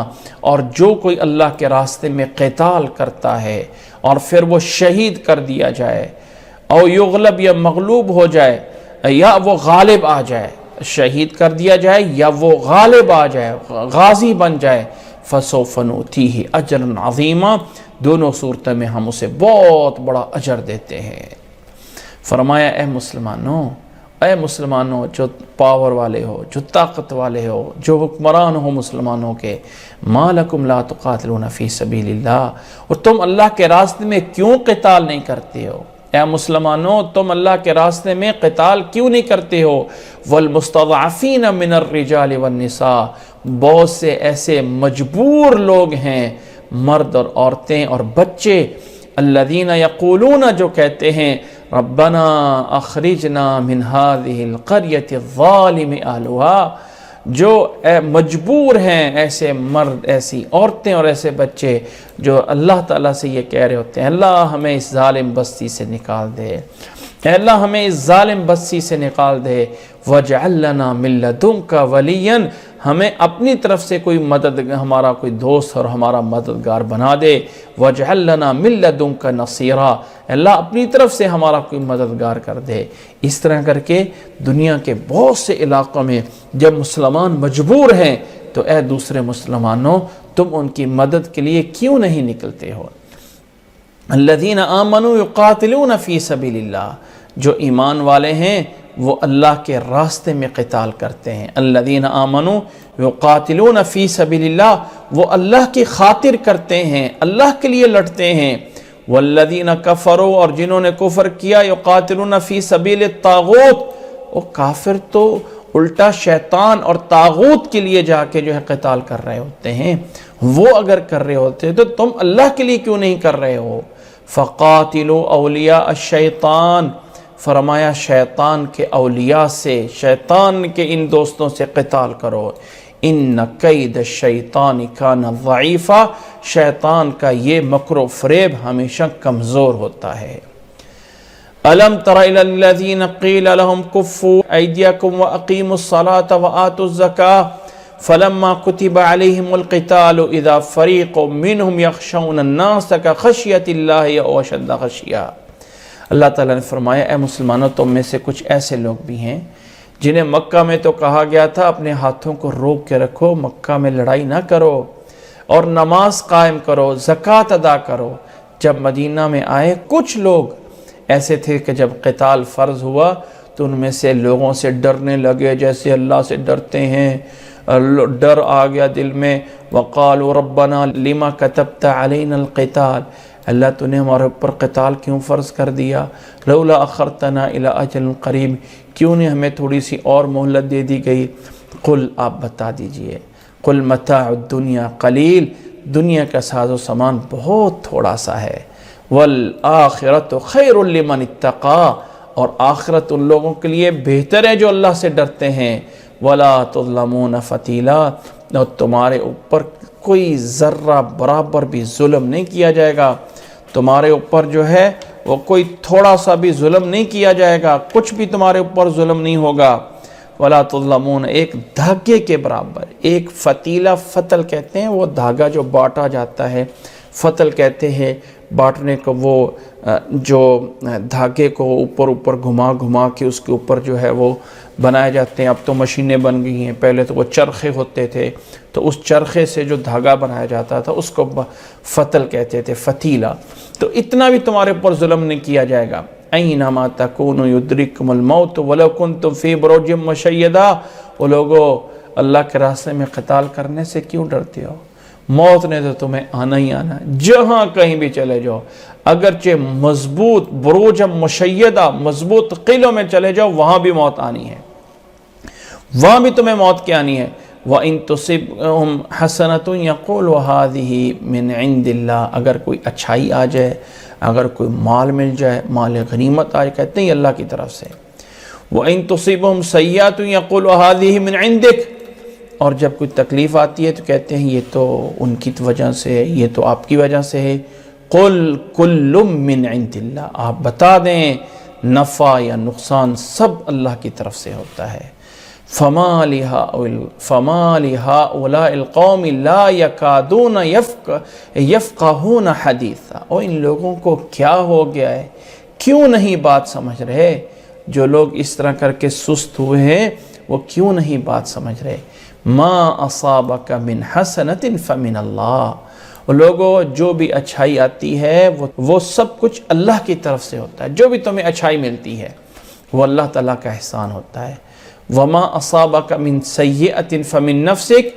اور جو کوئی اللہ کے راستے میں قتال کرتا ہے اور پھر وہ شہید کر دیا جائے، او یغلب یا مغلوب ہو جائے، یا وہ غالب آ جائے، شہید کر دیا جائے یا وہ غالب آ جائے، غازی بن جائے، فَسَوْفَ نُؤْتِيهِ أَجْرًا عَظِيمًا، دونوں صورتوں میں ہم اسے بہت بڑا اجر دیتے ہیں۔ فرمایا اے مسلمانوں جو پاور والے ہو، جو طاقت والے ہو، جو حکمران ہو مسلمانوں کے، مَا لَكُمْ لَا تُقَاتِلُونَ فِي سَبِيلِ اللَّهِ، اور تم اللہ کے راستے میں کیوں قتال نہیں کرتے ہو؟ اے مسلمانوں تم اللہ کے راستے میں قتال کیوں نہیں کرتے ہو؟ وَالْمُسْتَضْعَفِينَ مِنَ الرِّجَالِ وَالنِّسَاءِ، بہت سے ایسے مجبور لوگ ہیں، مرد اور عورتیں اور بچے، الَّذِينَ يَقُولُونَ، جو کہتے ہیں ربنا اخرجنا من هذه القرية الظالم اهلها، جو مجبور ہیں، ایسے مرد، ایسی عورتیں اور ایسے بچے جو اللہ تعالیٰ سے یہ کہہ رہے ہوتے ہیں اللہ ہمیں اس ظالم بستی سے نکال دے، اے اللہ ہمیں اس ظالم بستی سے نکال دے، وَاجْعَل لَّنَا مِن لَّدُنكَ وَلِيًّا، ہمیں اپنی طرف سے کوئی ہمارا کوئی دوست اور ہمارا مددگار بنا دے، وَاجْعَل لَّنَا مِن لَّدُنكَ نَصِيرًا، اللہ اپنی طرف سے ہمارا کوئی مددگار کر دے۔ اس طرح کر کے دنیا کے بہت سے علاقوں میں جب مسلمان مجبور ہیں تو اے دوسرے مسلمانوں تم ان کی مدد کے لیے کیوں نہیں نکلتے ہو؟ الذین آمنوا یقاتلون فی سبیل اللہ، جو ایمان والے ہیں وہ اللہ کے راستے میں قتال کرتے ہیں۔ الذین آمنوا یقاتلون فی سبیل اللہ، وہ اللہ کی خاطر کرتے ہیں، اللہ کے لیے لڑتے ہیں۔ والذین کفروا، اور جنہوں نے کفر کیا، یقاتلون فی سبیل الطاغوت، وہ کافر تو الٹا شیطان اور طاغوت کے لیے جا کے جو ہے قتال کر رہے ہوتے ہیں، وہ اگر کر رہے ہوتے تو تم اللہ کے لیے کیوں نہیں کر رہے ہو؟ فقاتلوا اولیاء الشیطان، فرمایا شیطان کے اولیاء سے، شیطان کے ان دوستوں سے قتال کرو۔ ان کید الشیطان کان ضعیفا، شیطان کا یہ مکر و فریب ہمیشہ کمزور ہوتا ہے۔ الم تر الی الذین قیل لهم کفوا ایدیکم واقیموا الصلاة وآتوا الزکاة فلما کتب علیہم القتال اذا فریق منہم یخشون الناس کخشیۃ اللہ او اشد خشیہ۔ اللہ تعالیٰ نے فرمایا اے مسلمانوں تم میں سے کچھ ایسے لوگ بھی ہیں جنہیں مکہ میں تو کہا گیا تھا اپنے ہاتھوں کو روک کے رکھو، مکہ میں لڑائی نہ کرو اور نماز قائم کرو، زکوٰۃ ادا کرو۔ جب مدینہ میں آئے کچھ لوگ ایسے تھے کہ جب قتال فرض ہوا تو ان میں سے لوگوں سے ڈرنے لگے جیسے اللہ سے ڈرتے ہیں، ڈر آ گیا دل میں۔ وقالوا ربنا لما كتبت علينا القتال، اللہ تو نے ہمارے اوپر قتال کیوں فرض کر دیا؟ لولا اخرتنا الى اجل قریب، کیوں نہیں ہمیں تھوڑی سی اور مہلت دے دی گئی؟ قل، آپ بتا دیجئے، قل متاع الدنیا قلیل، دنیا کا ساز و سامان بہت تھوڑا سا ہے، والآخرۃ خیر لمن اتقی، اور آخرت ان لوگوں کے لیے بہتر ہے جو اللہ سے ڈرتے ہیں۔ ولا تظلمون فتیلا، اور تمہارے اوپر کوئی ذرہ برابر بھی ظلم نہیں کیا جائے گا، تمہارے اوپر جو ہے وہ کوئی تھوڑا سا بھی ظلم نہیں کیا جائے گا، کچھ بھی تمہارے اوپر ظلم نہیں ہوگا۔ ولا تظلمون، ایک دھاگے کے برابر، ایک فتیلہ، فتل کہتے ہیں وہ دھاگا جو بانٹا جاتا ہے، فتل کہتے ہیں بانٹنے کو، وہ جو دھاگے کو اوپر گھما گھما کے اس کے اوپر جو ہے وہ بنائے جاتے ہیں۔ اب تو مشینیں بن گئی ہیں، پہلے تو وہ چرخے ہوتے تھے، تو اس چرخے سے جو دھاگا بنایا جاتا تھا اس کو فتل کہتے تھے، فتیلہ۔ تو اتنا بھی تمہارے اوپر ظلم نہیں کیا جائے گا۔ اینما تکونوا یدرککم الموت ولو کنتم فی بروج مشیدہ، وہ لوگوں اللہ کے راستے میں قتال کرنے سے کیوں ڈرتے ہو؟ موت نے تو تمہیں آنا ہی آنا ہے، جہاں کہیں بھی چلے جاؤ، اگرچہ مضبوط بروج مشیدہ، مضبوط قلعوں میں چلے جاؤ، وہاں بھی موت آنی ہے، وہاں بھی تمہیں موت کی آنی ہے۔ وَإِن تُصِبْهُمْ حَسَنَةٌ يَقُولُوا هَٰذِهِ مِنْ عِنْدِ اللَّهِ، اگر کوئی اچھائی آ جائے، اگر کوئی مال مل جائے، مال غنیمت آ جائے، کہتے ہیں اللہ کی طرف سے۔ وَإِن تُصِبْهُمْ سَيِّئَةٌ يَقُولُوا هَٰذِهِ مِنْ عِنْدِكَ، اور جب کوئی تکلیف آتی ہے تو کہتے ہیں یہ تو ان کی وجہ سے ہے، یہ تو آپ کی وجہ سے ہے۔ قُلْ كُلٌّ مِّنْ عِنْدِ اللَّهِ، آپ بتا دیں نفع یا نقصان سب اللہ کی طرف سے ہوتا ہے۔ فَمَا لِهَٰؤُلَاءِ الْقَوْمِ لَا يَكَادُونَ يَفْقَهُونَ حَدِيثًا، اور ان لوگوں کو کیا ہو گیا ہے، کیوں نہیں بات سمجھ رہے؟ جو لوگ اس طرح کر کے سست ہوئے ہیں وہ کیوں نہیں بات سمجھ رہے؟ مَا أَصَابَكَ مِنْ حَسَنَةٍ فَمِنَ اللَّهِ، وہ لوگوں جو بھی اچھائی آتی ہے وہ سب کچھ اللہ کی طرف سے ہوتا ہے، جو بھی تمہیں اچھائی ملتی ہے وہ اللہ تعالیٰ کا احسان ہوتا ہے۔ وَمَا أَصَابَكَ مِن سَيِّئَةٍ فَمِن نَفْسِكَ،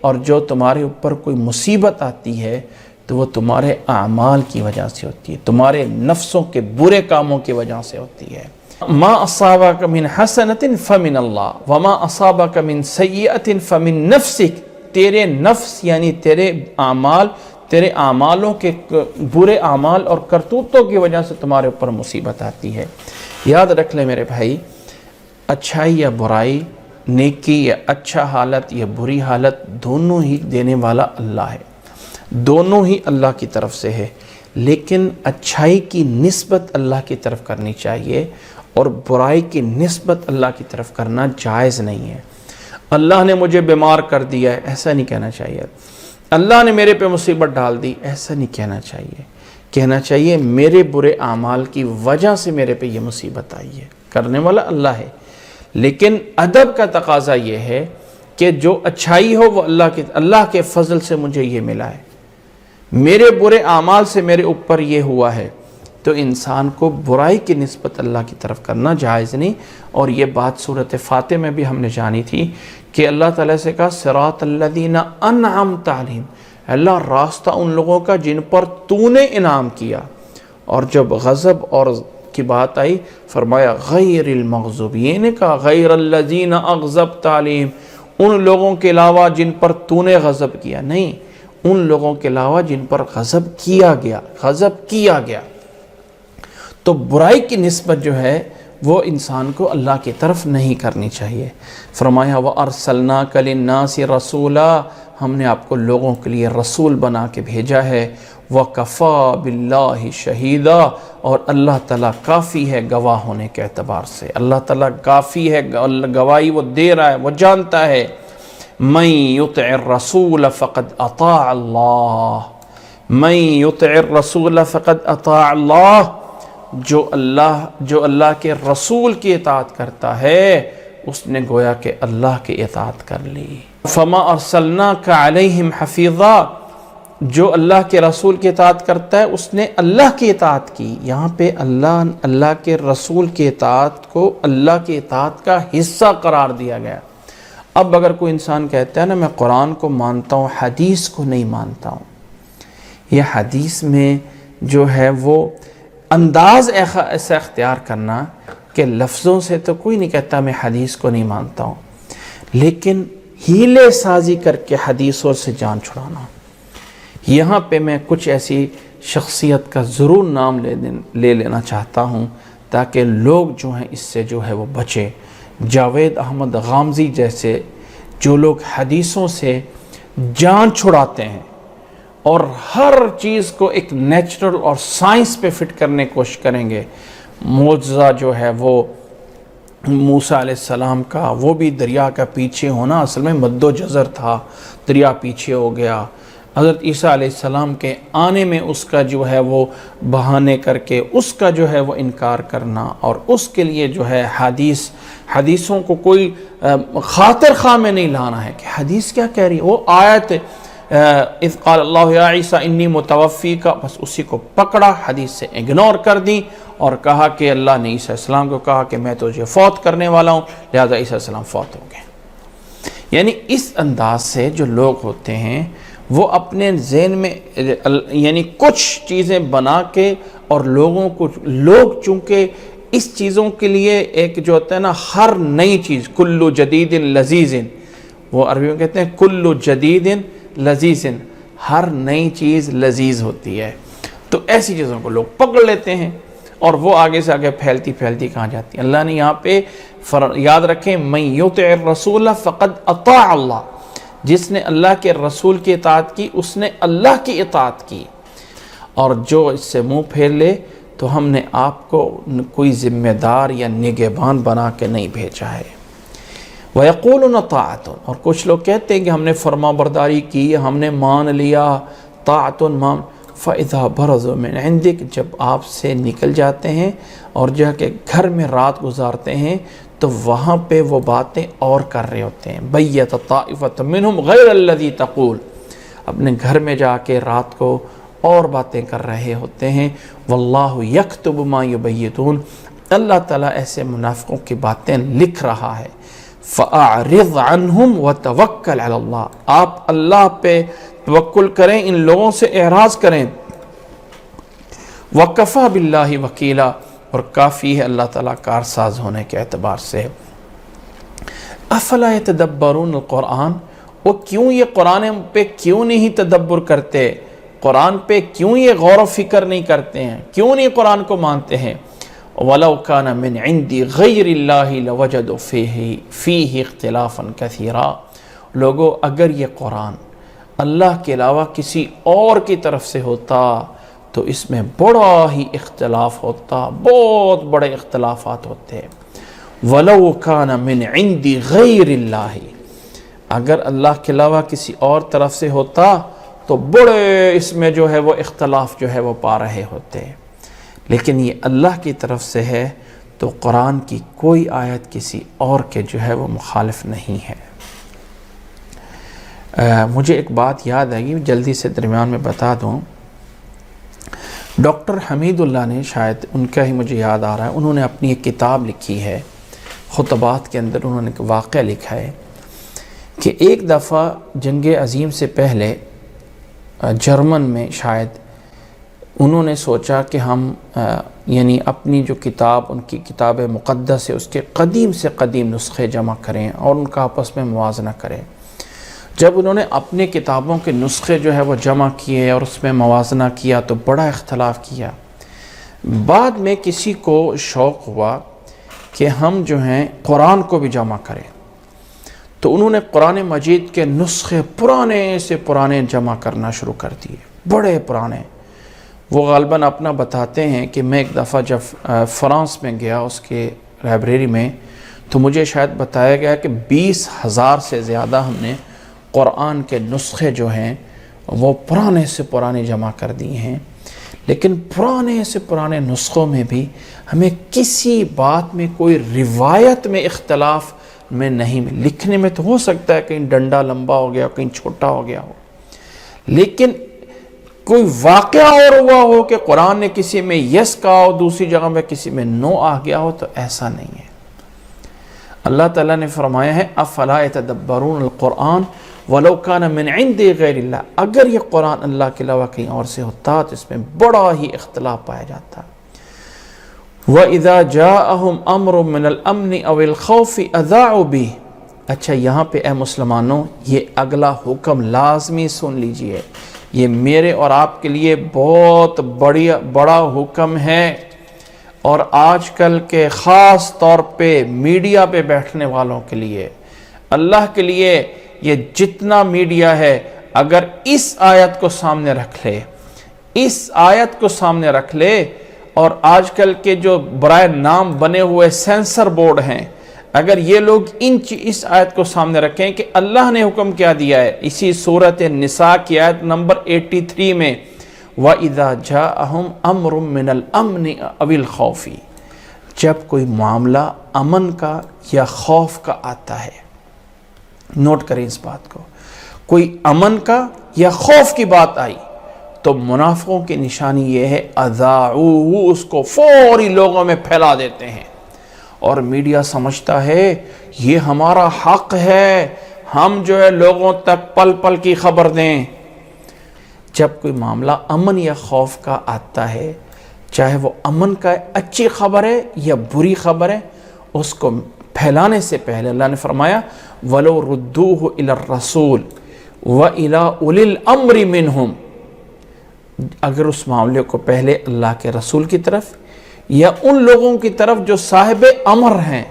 اور جو تمہارے اوپر کوئی مصیبت آتی ہے تو وہ تمہارے اعمال کی وجہ سے ہوتی ہے، تمہارے نفسوں کے برے کاموں کی وجہ سے ہوتی ہے۔ مَا أَصَابَكَ مِنْ حَسَنَةٍ فَمِنَ اللَّهِ وَمَا أَصَابَكَ مِنْ سَيِّئَةٍ فَمِن نَفْسِكَ، تیرے نفس یعنی تیرے اعمال، تیرے اعمالوں کے برے اعمال اور کرتوتوں کی وجہ سے تمہارے اوپر مصیبت آتی ہے۔ یاد رکھ لے میرے بھائی، اچھائی یا برائی، نیکی یا اچھا حالت یا بری حالت، دونوں ہی دینے والا اللہ ہے، دونوں ہی اللہ کی طرف سے ہے، لیکن اچھائی کی نسبت اللہ کی طرف کرنی چاہیے اور برائی کی نسبت اللہ کی طرف کرنا جائز نہیں ہے۔ اللہ نے مجھے بیمار کر دیا ہے، ایسا نہیں کہنا چاہیے۔ اللہ نے میرے پہ مصیبت ڈال دی، ایسا نہیں کہنا چاہیے۔ کہنا چاہیے میرے برے اعمال کی وجہ سے میرے پہ یہ مصیبت آئی ہے، کرنے والا اللہ ہے۔ لیکن ادب کا تقاضا یہ ہے کہ جو اچھائی ہو وہ اللہ کے فضل سے مجھے یہ ملا ہے، میرے برے اعمال سے میرے اوپر یہ ہوا ہے، تو انسان کو برائی کی نسبت اللہ کی طرف کرنا جائز نہیں۔ اور یہ بات سورۃ فاتح میں بھی ہم نے جانی تھی کہ اللہ تعالیٰ سے کہا صراط الذین انعمت علیہم، اللہ راستہ ان لوگوں کا جن پر تو نے انعام کیا۔ اور جب غضب اور کی بات آئی فرمایا غیر المغضوب، یہ نے کہا غیر الذین اغضبت علیہم، ان لوگوں کے علاوہ جن پر تو نے غضب کیا، نہیں، ان لوگوں کے علاوہ جن پر غضب کیا گیا۔ تو برائی کی نسبت جو ہے وہ انسان کو اللہ کی طرف نہیں کرنی چاہیے۔ فرمایا وَأَرْسَلْنَاكَ لِلنَّاسِ رَسُولًا، ہم نے آپ کو لوگوں کے لیے رسول بنا کے بھیجا ہے۔ وَكَفَى بِاللَّهِ شَهِيدًا، اور اللہ تعالیٰ کافی ہے گواہ ہونے کے اعتبار سے، اللہ تعالیٰ کافی ہے، گواہی وہ دے رہا ہے، وہ جانتا ہے۔ مَن يُطِعِ الرَّسُولَ فَقَدْ أَطَاعَ اللَّهَ، مَن يُطِعِ الرَّسُولَ فَقَدْ أَطَاعَ اللَّهَ، جو اللہ کے رسول کی اطاعت کرتا ہے اس نے گویا کہ اللہ کی اطاعت کر لی۔ فَمَا أَرْسَلْنَاكَ عَلَيْهِمْ حَفِيظًا، جو اللہ کے رسول کی اطاعت کرتا ہے اس نے اللہ کی اطاعت کی۔ یہاں پہ اللہ کے رسول کی اطاعت کو اللہ کی اطاعت کا حصہ قرار دیا گیا۔ اب اگر کوئی انسان کہتا ہے نا میں قرآن کو مانتا ہوں حدیث کو نہیں مانتا ہوں، یہ حدیث میں جو ہے وہ انداز ایسا اختیار کرنا کہ لفظوں سے تو کوئی نہیں کہتا میں حدیث کو نہیں مانتا ہوں، لیکن ہیلے سازی کر کے حدیثوں سے جان چھڑانا۔ یہاں پہ میں کچھ ایسی شخصیت کا ضرور نام لے لینا چاہتا ہوں تاکہ لوگ جو ہیں اس سے جو ہے وہ بچے۔ جاوید احمد غامزی جیسے جو لوگ حدیثوں سے جان چھڑاتے ہیں اور ہر چیز کو ایک نیچرل اور سائنس پہ فٹ کرنے کی کوشش کریں گے، معجزہ جو ہے وہ موسیٰ علیہ السلام کا وہ بھی دریا کا پیچھے ہونا اصل میں مد و جزر تھا، دریا پیچھے ہو گیا۔ حضرت عیسیٰ علیہ السلام کے آنے میں اس کا جو ہے وہ بہانے کر کے اس کا جو ہے وہ انکار کرنا، اور اس کے لیے جو ہے حدیثوں کو کوئی خاطر خواہ میں نہیں لانا ہے کہ حدیث کیا کہہ رہی ہے، وہ آیت اذ قال اللہ یا عیسیٰ انی متوفی کا، بس اسی کو پکڑا، حدیث سے اگنور کر دی اور کہا کہ اللہ نے عیسیٰ علیہ السلام کو کہا کہ میں تجھے فوت کرنے والا ہوں، لہذا عیسیٰ علیہ السلام فوت ہو گئے۔ یعنی اس انداز سے جو لوگ ہوتے ہیں وہ اپنے ذہن میں یعنی کچھ چیزیں بنا کے، اور لوگ چونکہ اس چیزوں کے لیے ایک جو ہوتا ہے نا، ہر نئی چیز کلو جدید لذیذ، وہ عربی میں کہتے ہیں کلو جدید لذیذ، ہر نئی چیز لذیذ ہوتی ہے، تو ایسی چیزوں کو لوگ پکڑ لیتے ہیں اور وہ آگے سے آگے پھیلتی کہاں جاتی ہے۔ اللہ نے یہاں پہ یاد رکھیں من یطع الرسول فقد اطاع اللہ، جس نے اللہ کے رسول کی اطاعت کی اس نے اللہ کی اطاعت کی، اور جو اس سے منہ پھیر لے تو ہم نے آپ کو کوئی ذمہ دار یا نگہبان بنا کے نہیں بھیجا ہے۔ وَيَقُولُونَ طَاعَةٌ، اور کچھ لوگ کہتے ہیں کہ ہم نے فرما برداری کی، ہم نے مان لیا، طاعتٌ مان، فَإِذَا بَرَزُوا مِنْ عِنْدِكَ، جب آپ سے نکل جاتے ہیں اور جا کے گھر میں رات گزارتے ہیں تو وہاں پہ وہ باتیں اور کر رہے ہوتے ہیں۔ بَيَّتَ طَائِفَةٌ مِّنْهُمْ غَيْرَ الَّذِي تَقُولُ، اپنے گھر میں جا کے رات کو اور باتیں کر رہے ہوتے ہیں۔ وَاللَّهُ يَكْتُبُ مَا يُبَيِّتُونَ، اللہ تعالیٰ ایسے منافقوں کی باتیں لکھ رہا ہے۔ فَأَعْرِضْ عَنْهُمْ وَتَوَكَّلْ عَلَى اللَّهِ، آپ اللہ پہ توکل کریں، ان لوگوں سے اعراض کریں۔ وَكَفَى بِاللَّهِ وَكِيلًا، اور کافی ہے اللہ تعالیٰ کارساز ہونے کے اعتبار سے۔ افلا يتدبرون القرآن، وہ کیوں یہ قرآن پہ کیوں نہیں تدبر کرتے، قرآن پہ کیوں یہ غور و فکر نہیں کرتے ہیں، کیوں نہیں قرآن کو مانتے ہیں۔ وَلَوْ كَانَ مِنْ عِنْدِ غَيْرِ اللَّهِ لَوَجَدُوا فِيهِ اخْتِلَافًا كَثِيرًا، لوگو اگر یہ قرآن اللہ کے علاوہ کسی اور کی طرف سے ہوتا تو اس میں بڑا ہی اختلاف ہوتا، بہت بڑے اختلافات ہوتے۔ وَلَوْ كَانَ مِنْ عِنْدِ غَيْرِ اللَّهِ، اگر اللہ کے علاوہ کسی اور طرف سے ہوتا تو بڑے اس میں جو ہے وہ اختلاف جو ہے وہ پا رہے ہوتے، لیکن یہ اللہ کی طرف سے ہے تو قرآن کی کوئی آیت کسی اور کے جو ہے وہ مخالف نہیں ہے۔ مجھے ایک بات یاد آئی، جلدی سے درمیان میں بتا دوں۔ ڈاکٹر حمید اللہ نے، شاید ان کا ہی مجھے یاد آ رہا ہے، انہوں نے اپنی ایک کتاب لکھی ہے خطبات کے اندر، انہوں نے ایک واقعہ لکھا ہے کہ ایک دفعہ جنگ عظیم سے پہلے جرمن میں شاید انہوں نے سوچا کہ ہم یعنی اپنی جو کتاب، ان کی کتاب مقدس ہے، اس کے قدیم سے قدیم نسخے جمع کریں اور ان کا آپس میں موازنہ کریں۔ جب انہوں نے اپنے کتابوں کے نسخے جو ہے وہ جمع کیے اور اس میں موازنہ کیا تو بڑا اختلاف کیا۔ بعد میں کسی کو شوق ہوا کہ ہم جو ہیں قرآن کو بھی جمع کریں، تو انہوں نے قرآن مجید کے نسخے پرانے سے پرانے جمع کرنا شروع کر دیے، بڑے پرانے۔ وہ غالباً اپنا بتاتے ہیں کہ میں ایک دفعہ جب فرانس میں گیا اس کے لائبریری میں، تو مجھے شاید بتایا گیا کہ 20,000 سے زیادہ ہم نے قرآن کے نسخے جو ہیں وہ پرانے سے پرانے جمع کر دیے ہیں، لیکن پرانے سے پرانے نسخوں میں بھی ہمیں کسی بات میں کوئی روایت میں اختلاف میں نہیں، لکھنے میں تو ہو سکتا ہے کہیں ڈنڈا لمبا ہو گیا، کہیں چھوٹا ہو گیا ہو، لیکن کوئی واقعہ اور ہوا ہو کہ قرآن نے کسی میں یس کہا ہو، دوسری جگہ میں کسی میں نو آ گیا ہو، تو ایسا نہیں ہے۔ اللہ تعالیٰ نے فرمایا ہے افلا یتدبرون القرآن ولو کان من عند غیر اللہ، اگر یہ قرآن اللہ کے علاوہ کہیں اور سے ہوتا تو اس میں بڑا ہی اختلاف پایا جاتا۔ وَإِذَا جَاءَهُمْ أَمْرٌ مِّنَ الْأَمْنِ أَوِ الْخَوْفِ أَذَاعُوا بِهِ۔ اچھا، یہاں پہ اے مسلمانوں یہ اگلا حکم لازمی سن لیجئے، یہ میرے اور آپ کے لیے بہت بڑا حکم ہے، اور آج کل کے خاص طور پہ میڈیا پہ بیٹھنے والوں کے لیے، اللہ کے لیے یہ جتنا میڈیا ہے، اگر اس آیت کو سامنے رکھ لے، اس آیت کو سامنے رکھ لے اور آج کل کے جو برائے نام بنے ہوئے سینسر بورڈ ہیں، اگر یہ لوگ اس آیت کو سامنے رکھیں کہ اللہ نے حکم کیا دیا ہے، اسی سورۃ النساء کی آیت نمبر 83 میں وَإِذَا جَاءَهُمْ أَمْرٌ مِّنَ الْأَمْنِ أَوِ الْخَوْفِ، جب کوئی معاملہ امن کا یا خوف کا آتا ہے، نوٹ کریں اس بات کو، کوئی امن کا یا خوف کی بات آئی تو منافقوں کی نشانی یہ ہے اذاعوہ، اس کو فوری لوگوں میں پھیلا دیتے ہیں، اور میڈیا سمجھتا ہے یہ ہمارا حق ہے، ہم جو ہے لوگوں تک پل پل کی خبر دیں۔ جب کوئی معاملہ امن یا خوف کا آتا ہے، چاہے وہ امن کا اچھی خبر ہے یا بری خبر ہے، اس کو پھیلانے سے پہلے اللہ نے فرمایا وَلَوْ رُدُّوهُ إِلَى الرَّسُولِ وَإِلَىٰ أُولِي الْأَمْرِ مِنْهُمْ، اگر اس معاملے کو پہلے اللہ کے رسول کی طرف یا ان لوگوں کی طرف جو صاحب امر ہیں،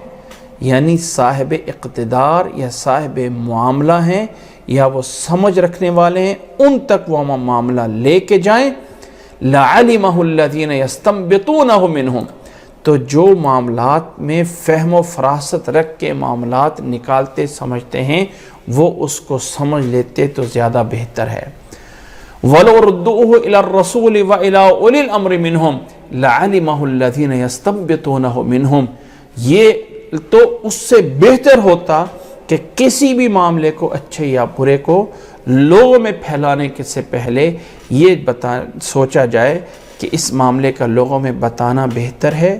یعنی صاحب اقتدار یا صاحب معاملہ ہیں یا وہ سمجھ رکھنے والے ہیں، ان تک وہ معاملہ لے کے جائیں، لَعَلِمَهُ الَّذِينَ يَسْتَنبِطُونَهُ مِنْهُمْ، تو جو معاملات میں فہم و فراست رکھ کے معاملات نکالتے سمجھتے ہیں وہ اس کو سمجھ لیتے تو زیادہ بہتر ہے۔ وَلَوْ رُدُّوهُ إِلَى الرَّسُولِ وَإِلَىٰ أُولِي الْأَمْرِ مِنْهُمْ لَعَلِمَهُ الَّذِينَ يَسْتَنبِطُونَهُ مِنْهُمْ، یہ تو اس سے بہتر ہوتا کہ کسی بھی معاملے کو اچھے یا برے کو لوگوں میں پھیلانے سے پہلے یہ سوچا جائے کہ اس معاملے کا لوگوں میں بتانا بہتر ہے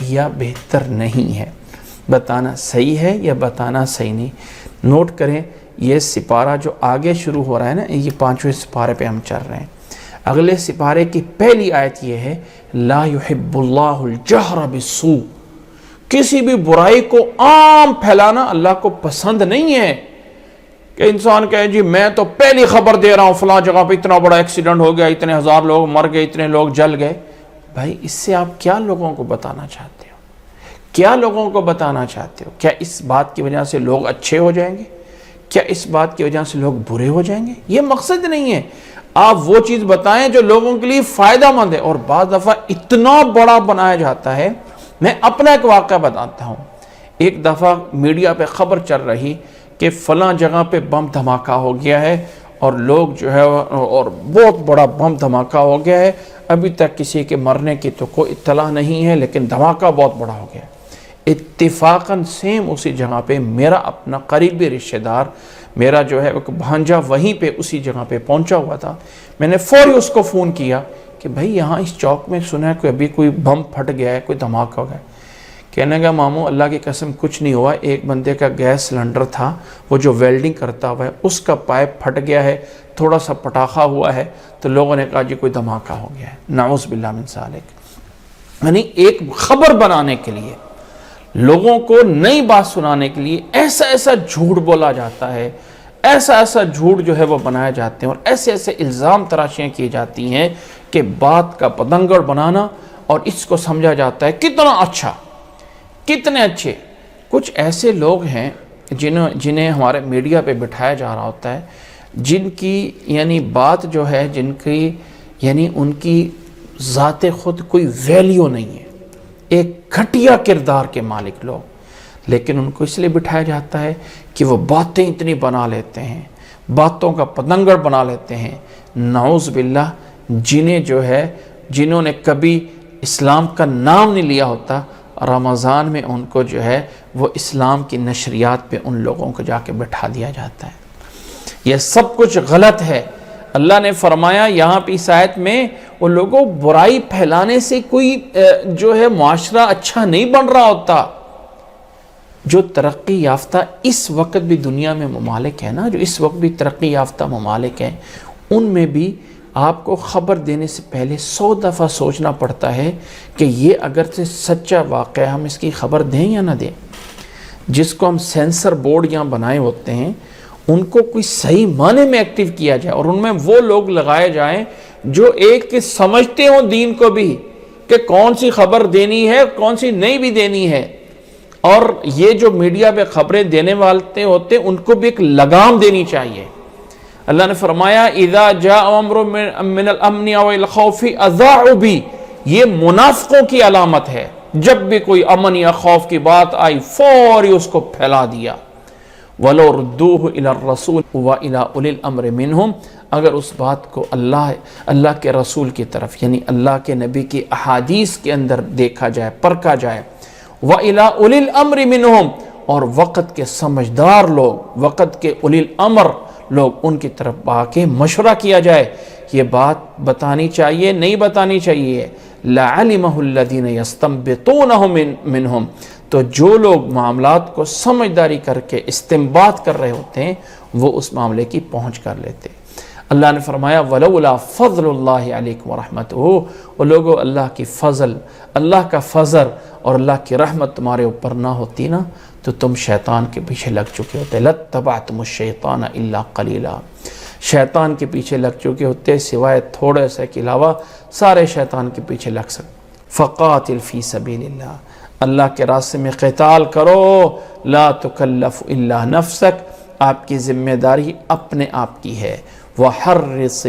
یا بہتر نہیں ہے، بتانا صحیح ہے یا بتانا صحیح نہیں۔ نوٹ کریں یہ سپارہ جو آگے شروع ہو رہا ہے نا، یہ 5ویں سپارے پہ ہم چل رہے ہیں، اگلے سپارے کی پہلی آیت یہ ہے لا يحب اللہ الجہر بالسوء، کسی بھی برائی کو عام پھیلانا اللہ کو پسند نہیں ہے کہ انسان کہے جی میں تو پہلی خبر دے رہا ہوں فلاں جگہ پہ اتنا بڑا ایکسیڈنٹ ہو گیا، اتنے ہزار لوگ مر گئے، اتنے لوگ جل گئے۔ بھائی اس سے آپ کیا لوگوں کو بتانا چاہتے ہو؟ کیا لوگوں کو بتانا چاہتے ہو؟ کیا اس بات کی وجہ سے لوگ اچھے ہو جائیں گے؟ کیا اس بات کی وجہ سے لوگ برے ہو جائیں گے؟ یہ مقصد نہیں ہے، آپ وہ چیز بتائیں جو لوگوں کے لیے فائدہ مند ہے، اور بعض دفعہ اتنا بڑا بنایا جاتا ہے۔ میں اپنا ایک واقعہ بتاتا ہوں، ایک دفعہ میڈیا پہ خبر چل رہی کہ فلاں جگہ پہ بم دھماکہ ہو گیا ہے اور لوگ جو ہے اور بہت بڑا بم دھماکہ ہو گیا ہے، ابھی تک کسی کے مرنے کی تو کوئی اطلاع نہیں ہے لیکن دھماکہ بہت بڑا ہو گیا ہے۔ اتفاقاً سیم اسی جگہ پہ میرا اپنا قریبی رشتہ دار، میرا جو ہے ایک بھانجا وہیں پہ اسی جگہ پہ پہنچا ہوا تھا، میں نے فوری اس کو فون کیا کہ بھائی یہاں اس چوک میں سنا ہے کہ ابھی کوئی بم پھٹ گیا ہے، کوئی دھماکہ ہو گیا ہے۔ کہنے گا ماموں اللہ کی قسم کچھ نہیں ہوا، ایک بندے کا گیس سلنڈر تھا وہ جو ویلڈنگ کرتا ہوا ہے، اس کا پائپ پھٹ گیا ہے، تھوڑا سا پٹاخہ ہوا ہے تو لوگوں نے کہا جی کوئی دھماکہ ہو گیا ہے۔ نعوذ باللہ من ذالک، یعنی ایک خبر بنانے کے لیے، لوگوں کو نئی بات سنانے کے لیے ایسا ایسا جھوٹ بولا جاتا ہے، ایسا ایسا جھوٹ جو ہے وہ بنائے جاتے ہیں، اور ایسے ایسے الزام تراشیاں کی جاتی ہیں کہ بات کا پتنگڑ بنانا، اور اس کو سمجھا جاتا ہے کتنا اچھا، کتنے اچھے۔ کچھ ایسے لوگ ہیں جنہیں ہمارے میڈیا پہ بٹھایا جا رہا ہوتا ہے، جن کی یعنی بات جو ہے، جن کی یعنی ان کی ذات خود کوئی ویلیو نہیں ہے، ایک گھٹیا کردار کے مالک لوگ، لیکن ان کو اس لیے بٹھایا جاتا ہے کہ وہ باتیں اتنی بنا لیتے ہیں، باتوں کا پتنگڑ بنا لیتے ہیں۔ نعوذ باللہ، جنہیں جو ہے جنہوں نے کبھی اسلام کا نام نہیں لیا ہوتا، رمضان میں ان کو جو ہے وہ اسلام کی نشریات پہ ان لوگوں کو جا کے بٹھا دیا جاتا ہے۔ یہ سب کچھ غلط ہے۔ اللہ نے فرمایا یہاں پہ اس آیت میں وہ لوگوں برائی پھیلانے سے کوئی جو ہے معاشرہ اچھا نہیں بن رہا ہوتا۔ جو ترقی یافتہ اس وقت بھی دنیا میں ممالک ہیں نا، جو اس وقت بھی ترقی یافتہ ممالک ہیں، ان میں بھی آپ کو خبر دینے سے پہلے 100 دفعہ سوچنا پڑتا ہے کہ یہ اگر سے سچا واقعہ ہم اس کی خبر دیں یا نہ دیں۔ جس کو ہم سینسر بورڈ یہاں بنائے ہوتے ہیں ان کو کوئی صحیح معنی میں ایکٹیو کیا جائے، اور ان میں وہ لوگ لگائے جائیں جو ایک کے سمجھتے ہوں دین کو بھی کہ کون سی خبر دینی ہے کون سی نہیں بھی دینی ہے۔ اور یہ جو میڈیا پہ خبریں دینے والے ہوتے ہیں ان کو بھی ایک لگام دینی چاہیے۔ اللہ نے فرمایا اذا جاء امر من الامن او الخوف اذاعوا بی، یہ منافقوں کی علامت ہے، جب بھی کوئی امن یا خوف کی بات آئی فوری اس کو پھیلا دیا۔ وَلَوْ رُدُّوهُ إِلَى الرَّسُولِ وَإِلَى أُولِي الْأَمْرِ مِنْهُمْ، اگر اس بات کو اللہ کے رسول کی طرف یعنی اللہ کے نبی کی احادیث کے اندر دیکھا جائے، پرکھا جائے، وَإِلَى أُولِي الْأَمْرِ مِنْهُمْ، اور وقت کے سمجھدار لوگ، وقت کے اولی الامر لوگ، ان کی طرف آ کے مشورہ کیا جائے، یہ بات بتانی چاہیے نہیں بتانی چاہیے، لَعَلِمَهُ الَّذِينَ يَسْتَنبِطُونَهُ مِنْهُمْ، تو جو لوگ معاملات کو سمجھداری کر کے استنباط کر رہے ہوتے ہیں وہ اس معاملے کی پہنچ کر لیتے۔ اللہ نے فرمایا وَلَوْلَا فَضْلُ اللَّهِ عَلَيْكُمْ وَرَحْمَتُهُ، وہ لوگوں اللہ کی فضل، اللہ کا فضل اور اللہ کی رحمت تمہارے اوپر نہ ہوتی نا تو تم شیطان کے پیچھے لگ چکے ہوتے، لَاتَّبَعْتُمُ الشَّيْطَانَ إِلَّا قَلِيلًا، شیطان کے پیچھے لگ چکے ہوتے سوائے تھوڑے سے کے علاوہ سارے شیطان کے پیچھے لگ سکتے۔ فَقَاتِلْ فِي سَبِيلِ اللَّهِ، اللہ کے راستے میں قتال کرو، لا تکلف الا نفسک، آپ کی ذمہ داری اپنے آپ کی ہے، وحرض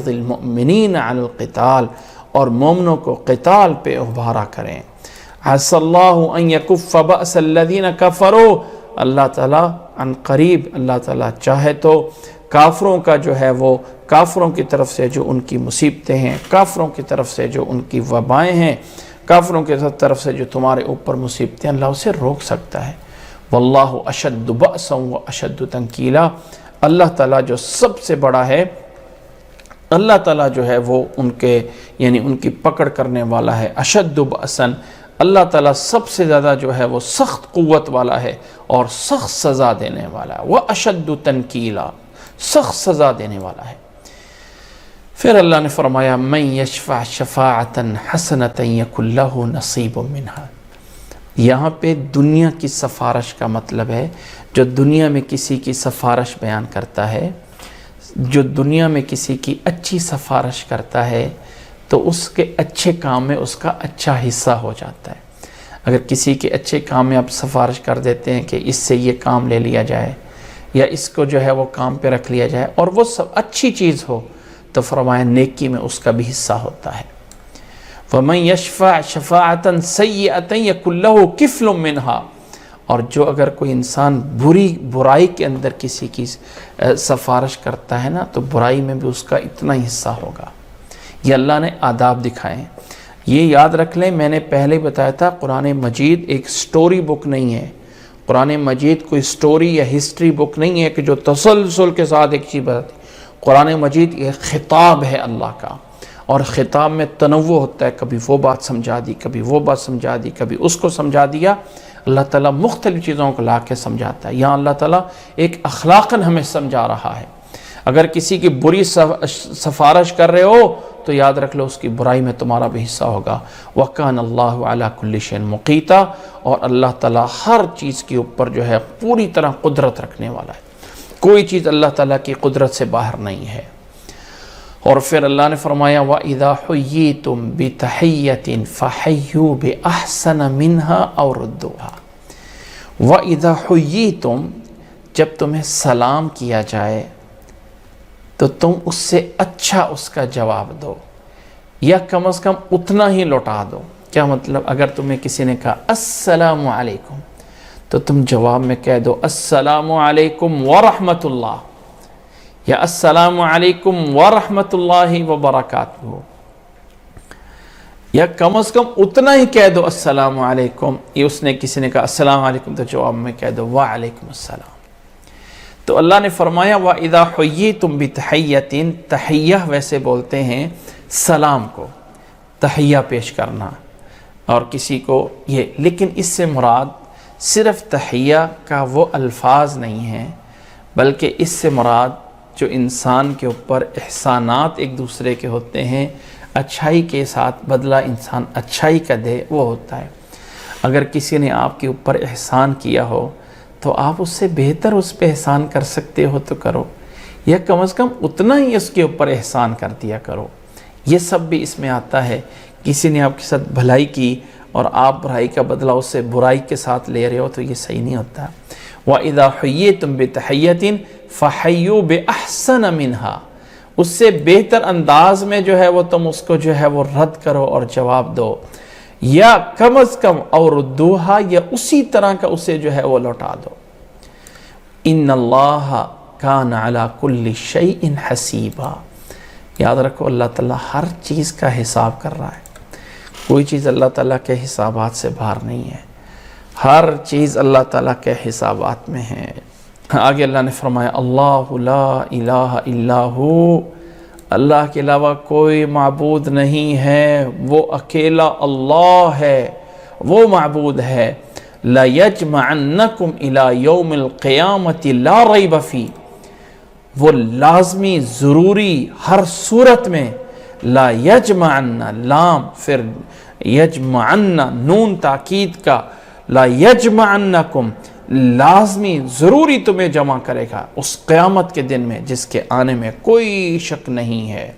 المؤمنین علی القتال، اور مومنوں کو قتال پہ ابھارا کریں۔ عسى اللہ ان یکف بأس الذین کفروا، اللہ تعالیٰ عن قریب اللہ تعالیٰ چاہے تو کافروں کا جو ہے وہ کافروں کی طرف سے جو ان کی مصیبتیں ہیں، کافروں کی طرف سے جو ان کی وبائیں ہیں، کافروں کے طرف سے جو تمہارے اوپر مصیبتیں، اللہ اسے روک سکتا ہے۔ واللہ اشد بأسا و اشد تنکیلا، اللہ تعالیٰ جو سب سے بڑا ہے، اللہ تعالیٰ جو ہے وہ ان کے یعنی ان کی پکڑ کرنے والا ہے۔ اشد بأسا، اللہ تعالیٰ سب سے زیادہ جو ہے وہ سخت قوت والا ہے اور سخت سزا دینے والا ہے۔ واشد تنکیلا، سخت سزا دینے والا ہے۔ پھر اللہ نے فرمایا من یشفع شفاعتا حسنتا یکن لہ نصیب منہا، یہاں پہ دنیا کی سفارش کا مطلب ہے جو دنیا میں کسی کی سفارش بیان کرتا ہے، جو دنیا میں کسی کی اچھی سفارش کرتا ہے تو اس کے اچھے کام میں اس کا اچھا حصہ ہو جاتا ہے۔ اگر کسی کے اچھے کام میں آپ سفارش کر دیتے ہیں کہ اس سے یہ کام لے لیا جائے یا اس کو جو ہے وہ کام پہ رکھ لیا جائے اور وہ سب اچھی چیز ہو تو فرمایا نیکی میں اس کا بھی حصہ ہوتا ہے۔ وَمَن يَشْفَعْ شَفَاعَةً سَيِّئَةً يَكُن لَهُ كِفْلٌ مِّنْهَا، اور جو اگر کوئی انسان برائی کے اندر کسی کی سفارش کرتا ہے نا تو برائی میں بھی اس کا اتنا ہی حصہ ہوگا۔ یہ اللہ نے آداب دکھائے ہیں، یہ یاد رکھ لیں، میں نے پہلے بتایا تھا قرآن مجید ایک سٹوری بک نہیں ہے، قرآن مجید کوئی سٹوری یا ہسٹری بک نہیں ہے کہ جو تسلسل کے ساتھ ایک چیز بتاتی۔ قرآن مجید یہ خطاب ہے اللہ کا، اور خطاب میں تنوع ہوتا ہے، کبھی وہ بات سمجھا دی، کبھی وہ بات سمجھا دی، کبھی اس کو سمجھا دیا۔ اللہ تعالیٰ مختلف چیزوں کو لا کے سمجھاتا ہے۔ یہاں اللہ تعالیٰ ایک اخلاقاً ہمیں سمجھا رہا ہے۔ اگر کسی کی بری سفارش کر رہے ہو تو یاد رکھ لو اس کی برائی میں تمہارا بھی حصہ ہوگا۔ وَكَانَ اللَّهُ عَلَى كُلِّ شَيْءٍ مُقِیتًا، اور اللہ تعالیٰ ہر چیز کے اوپر جو ہے پوری طرح قدرت رکھنے والا ہے، کوئی چیز اللہ تعالیٰ کی قدرت سے باہر نہیں ہے۔ اور پھر اللہ نے فرمایا وَإِذَا حُيِّيتُم بِتَحِيَّةٍ فَحَيُّوا بِأَحْسَنَ مِنْهَا أَوْ رُدُّوهَا، وَإِذَا حُيِّيتُم، جب تمہیں سلام کیا جائے تو تم اس سے اچھا اس کا جواب دو، یا کم از کم اتنا ہی لوٹا دو۔ کیا مطلب؟ اگر تمہیں کسی نے کہا السلام علیکم تو تم جواب میں کہہ دو السلام علیکم ورحمۃ اللہ، یا السلام علیکم ورحمۃ اللہ وبرکاتہ، یا کم از کم اتنا ہی کہہ دو السلام علیکم۔ یہ اس نے کسی نے کہا السلام علیکم تو جواب میں کہہ دو وعلیکم السلام۔ تو اللہ نے فرمایا وَإِذَا حُيِّيتُم بِتَحِيَّةٍ، تحیہ ویسے بولتے ہیں سلام کو، تحیہ پیش کرنا اور کسی کو یہ، لیکن اس سے مراد صرف تحیہ کا وہ الفاظ نہیں ہیں، بلکہ اس سے مراد جو انسان کے اوپر احسانات ایک دوسرے کے ہوتے ہیں، اچھائی کے ساتھ بدلہ انسان اچھائی کا دے، وہ ہوتا ہے۔ اگر کسی نے آپ کے اوپر احسان کیا ہو تو آپ اس سے بہتر اس پہ احسان کر سکتے ہو تو کرو، یا کم از کم اتنا ہی اس کے اوپر احسان کر دیا کرو۔ یہ سب بھی اس میں آتا ہے۔ کسی نے آپ کے ساتھ بھلائی کی اور آپ برائی کا بدلہ اس سے برائی کے ساتھ لے رہے ہو تو یہ صحیح نہیں ہوتا۔ وَإِذَا حُيِّيتُم بِتَحِيَّةٍ فَحَيُّوا بِأَحْسَنَ مِنْهَا اس سے بہتر انداز میں جو ہے وہ تم اس کو جو ہے وہ رد کرو اور جواب دو، یا کم از کم اور ردوہا، یا اسی طرح کا اسے جو ہے وہ لوٹا دو۔ ان اللہ کان علی کل شیء حسیبا، یاد رکھو اللہ تعالیٰ ہر چیز کا حساب کر رہا ہے، کوئی چیز اللہ تعالیٰ کے حسابات سے باہر نہیں ہے، ہر چیز اللہ تعالیٰ کے حسابات میں ہے۔ آگے اللہ نے فرمایا اللہ لا الہ الا ہو، اللہ کے علاوہ کوئی معبود نہیں ہے، وہ اکیلا اللہ ہے، وہ معبود ہے۔ لَيَجْمَعَنَّكُمْ إِلَى يَوْمِ الْقِيَامَةِ لَا رَيْبَ فِيهِ، وہ لازمی ضروری ہر صورت میں، لا یجمعن، لام پھر یجمعن، نون تاکید کا، لا یجمعنکم، لازمی ضروری تمہیں جمع کرے گا اس قیامت کے دن میں جس کے آنے میں کوئی شک نہیں ہے۔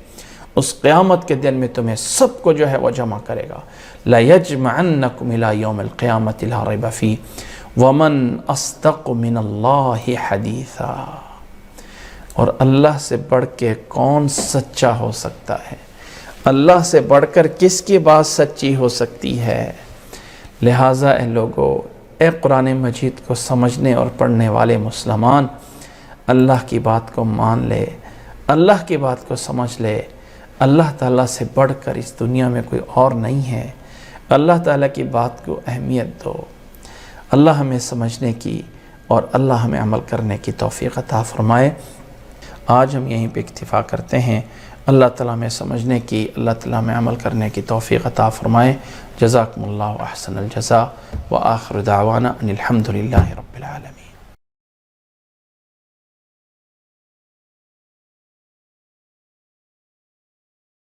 اس قیامت کے دن میں تمہیں سب کو جو ہے وہ جمع کرے گا۔ لا یجمعنکم الی یوم القیامۃ لا ریب فیہ ومن اصدق من اللہ حدیثا، اور اللہ سے بڑھ کے کون سچا ہو سکتا ہے، اللہ سے بڑھ کر کس کی بات سچی ہو سکتی ہے۔ لہٰذا اے لوگو، اے قرآن مجید کو سمجھنے اور پڑھنے والے مسلمان، اللہ کی بات کو مان لے، اللہ کی بات کو سمجھ لے۔ اللہ تعالیٰ سے بڑھ کر اس دنیا میں کوئی اور نہیں ہے۔ اللہ تعالیٰ کی بات کو اہمیت دو۔ اللہ ہمیں سمجھنے کی اور اللہ ہمیں عمل کرنے کی توفیق عطا فرمائے۔ آج ہم یہیں پہ اکتفا کرتے ہیں۔ اللہ تعالیٰ میں سمجھنے کی، اللہ تعالیٰ میں عمل کرنے کی توفیق عطا فرمائے۔ جزاکم اللہ احسن الجزاء، وآخر دعوانا ان الحمد للہ رب العالمین۔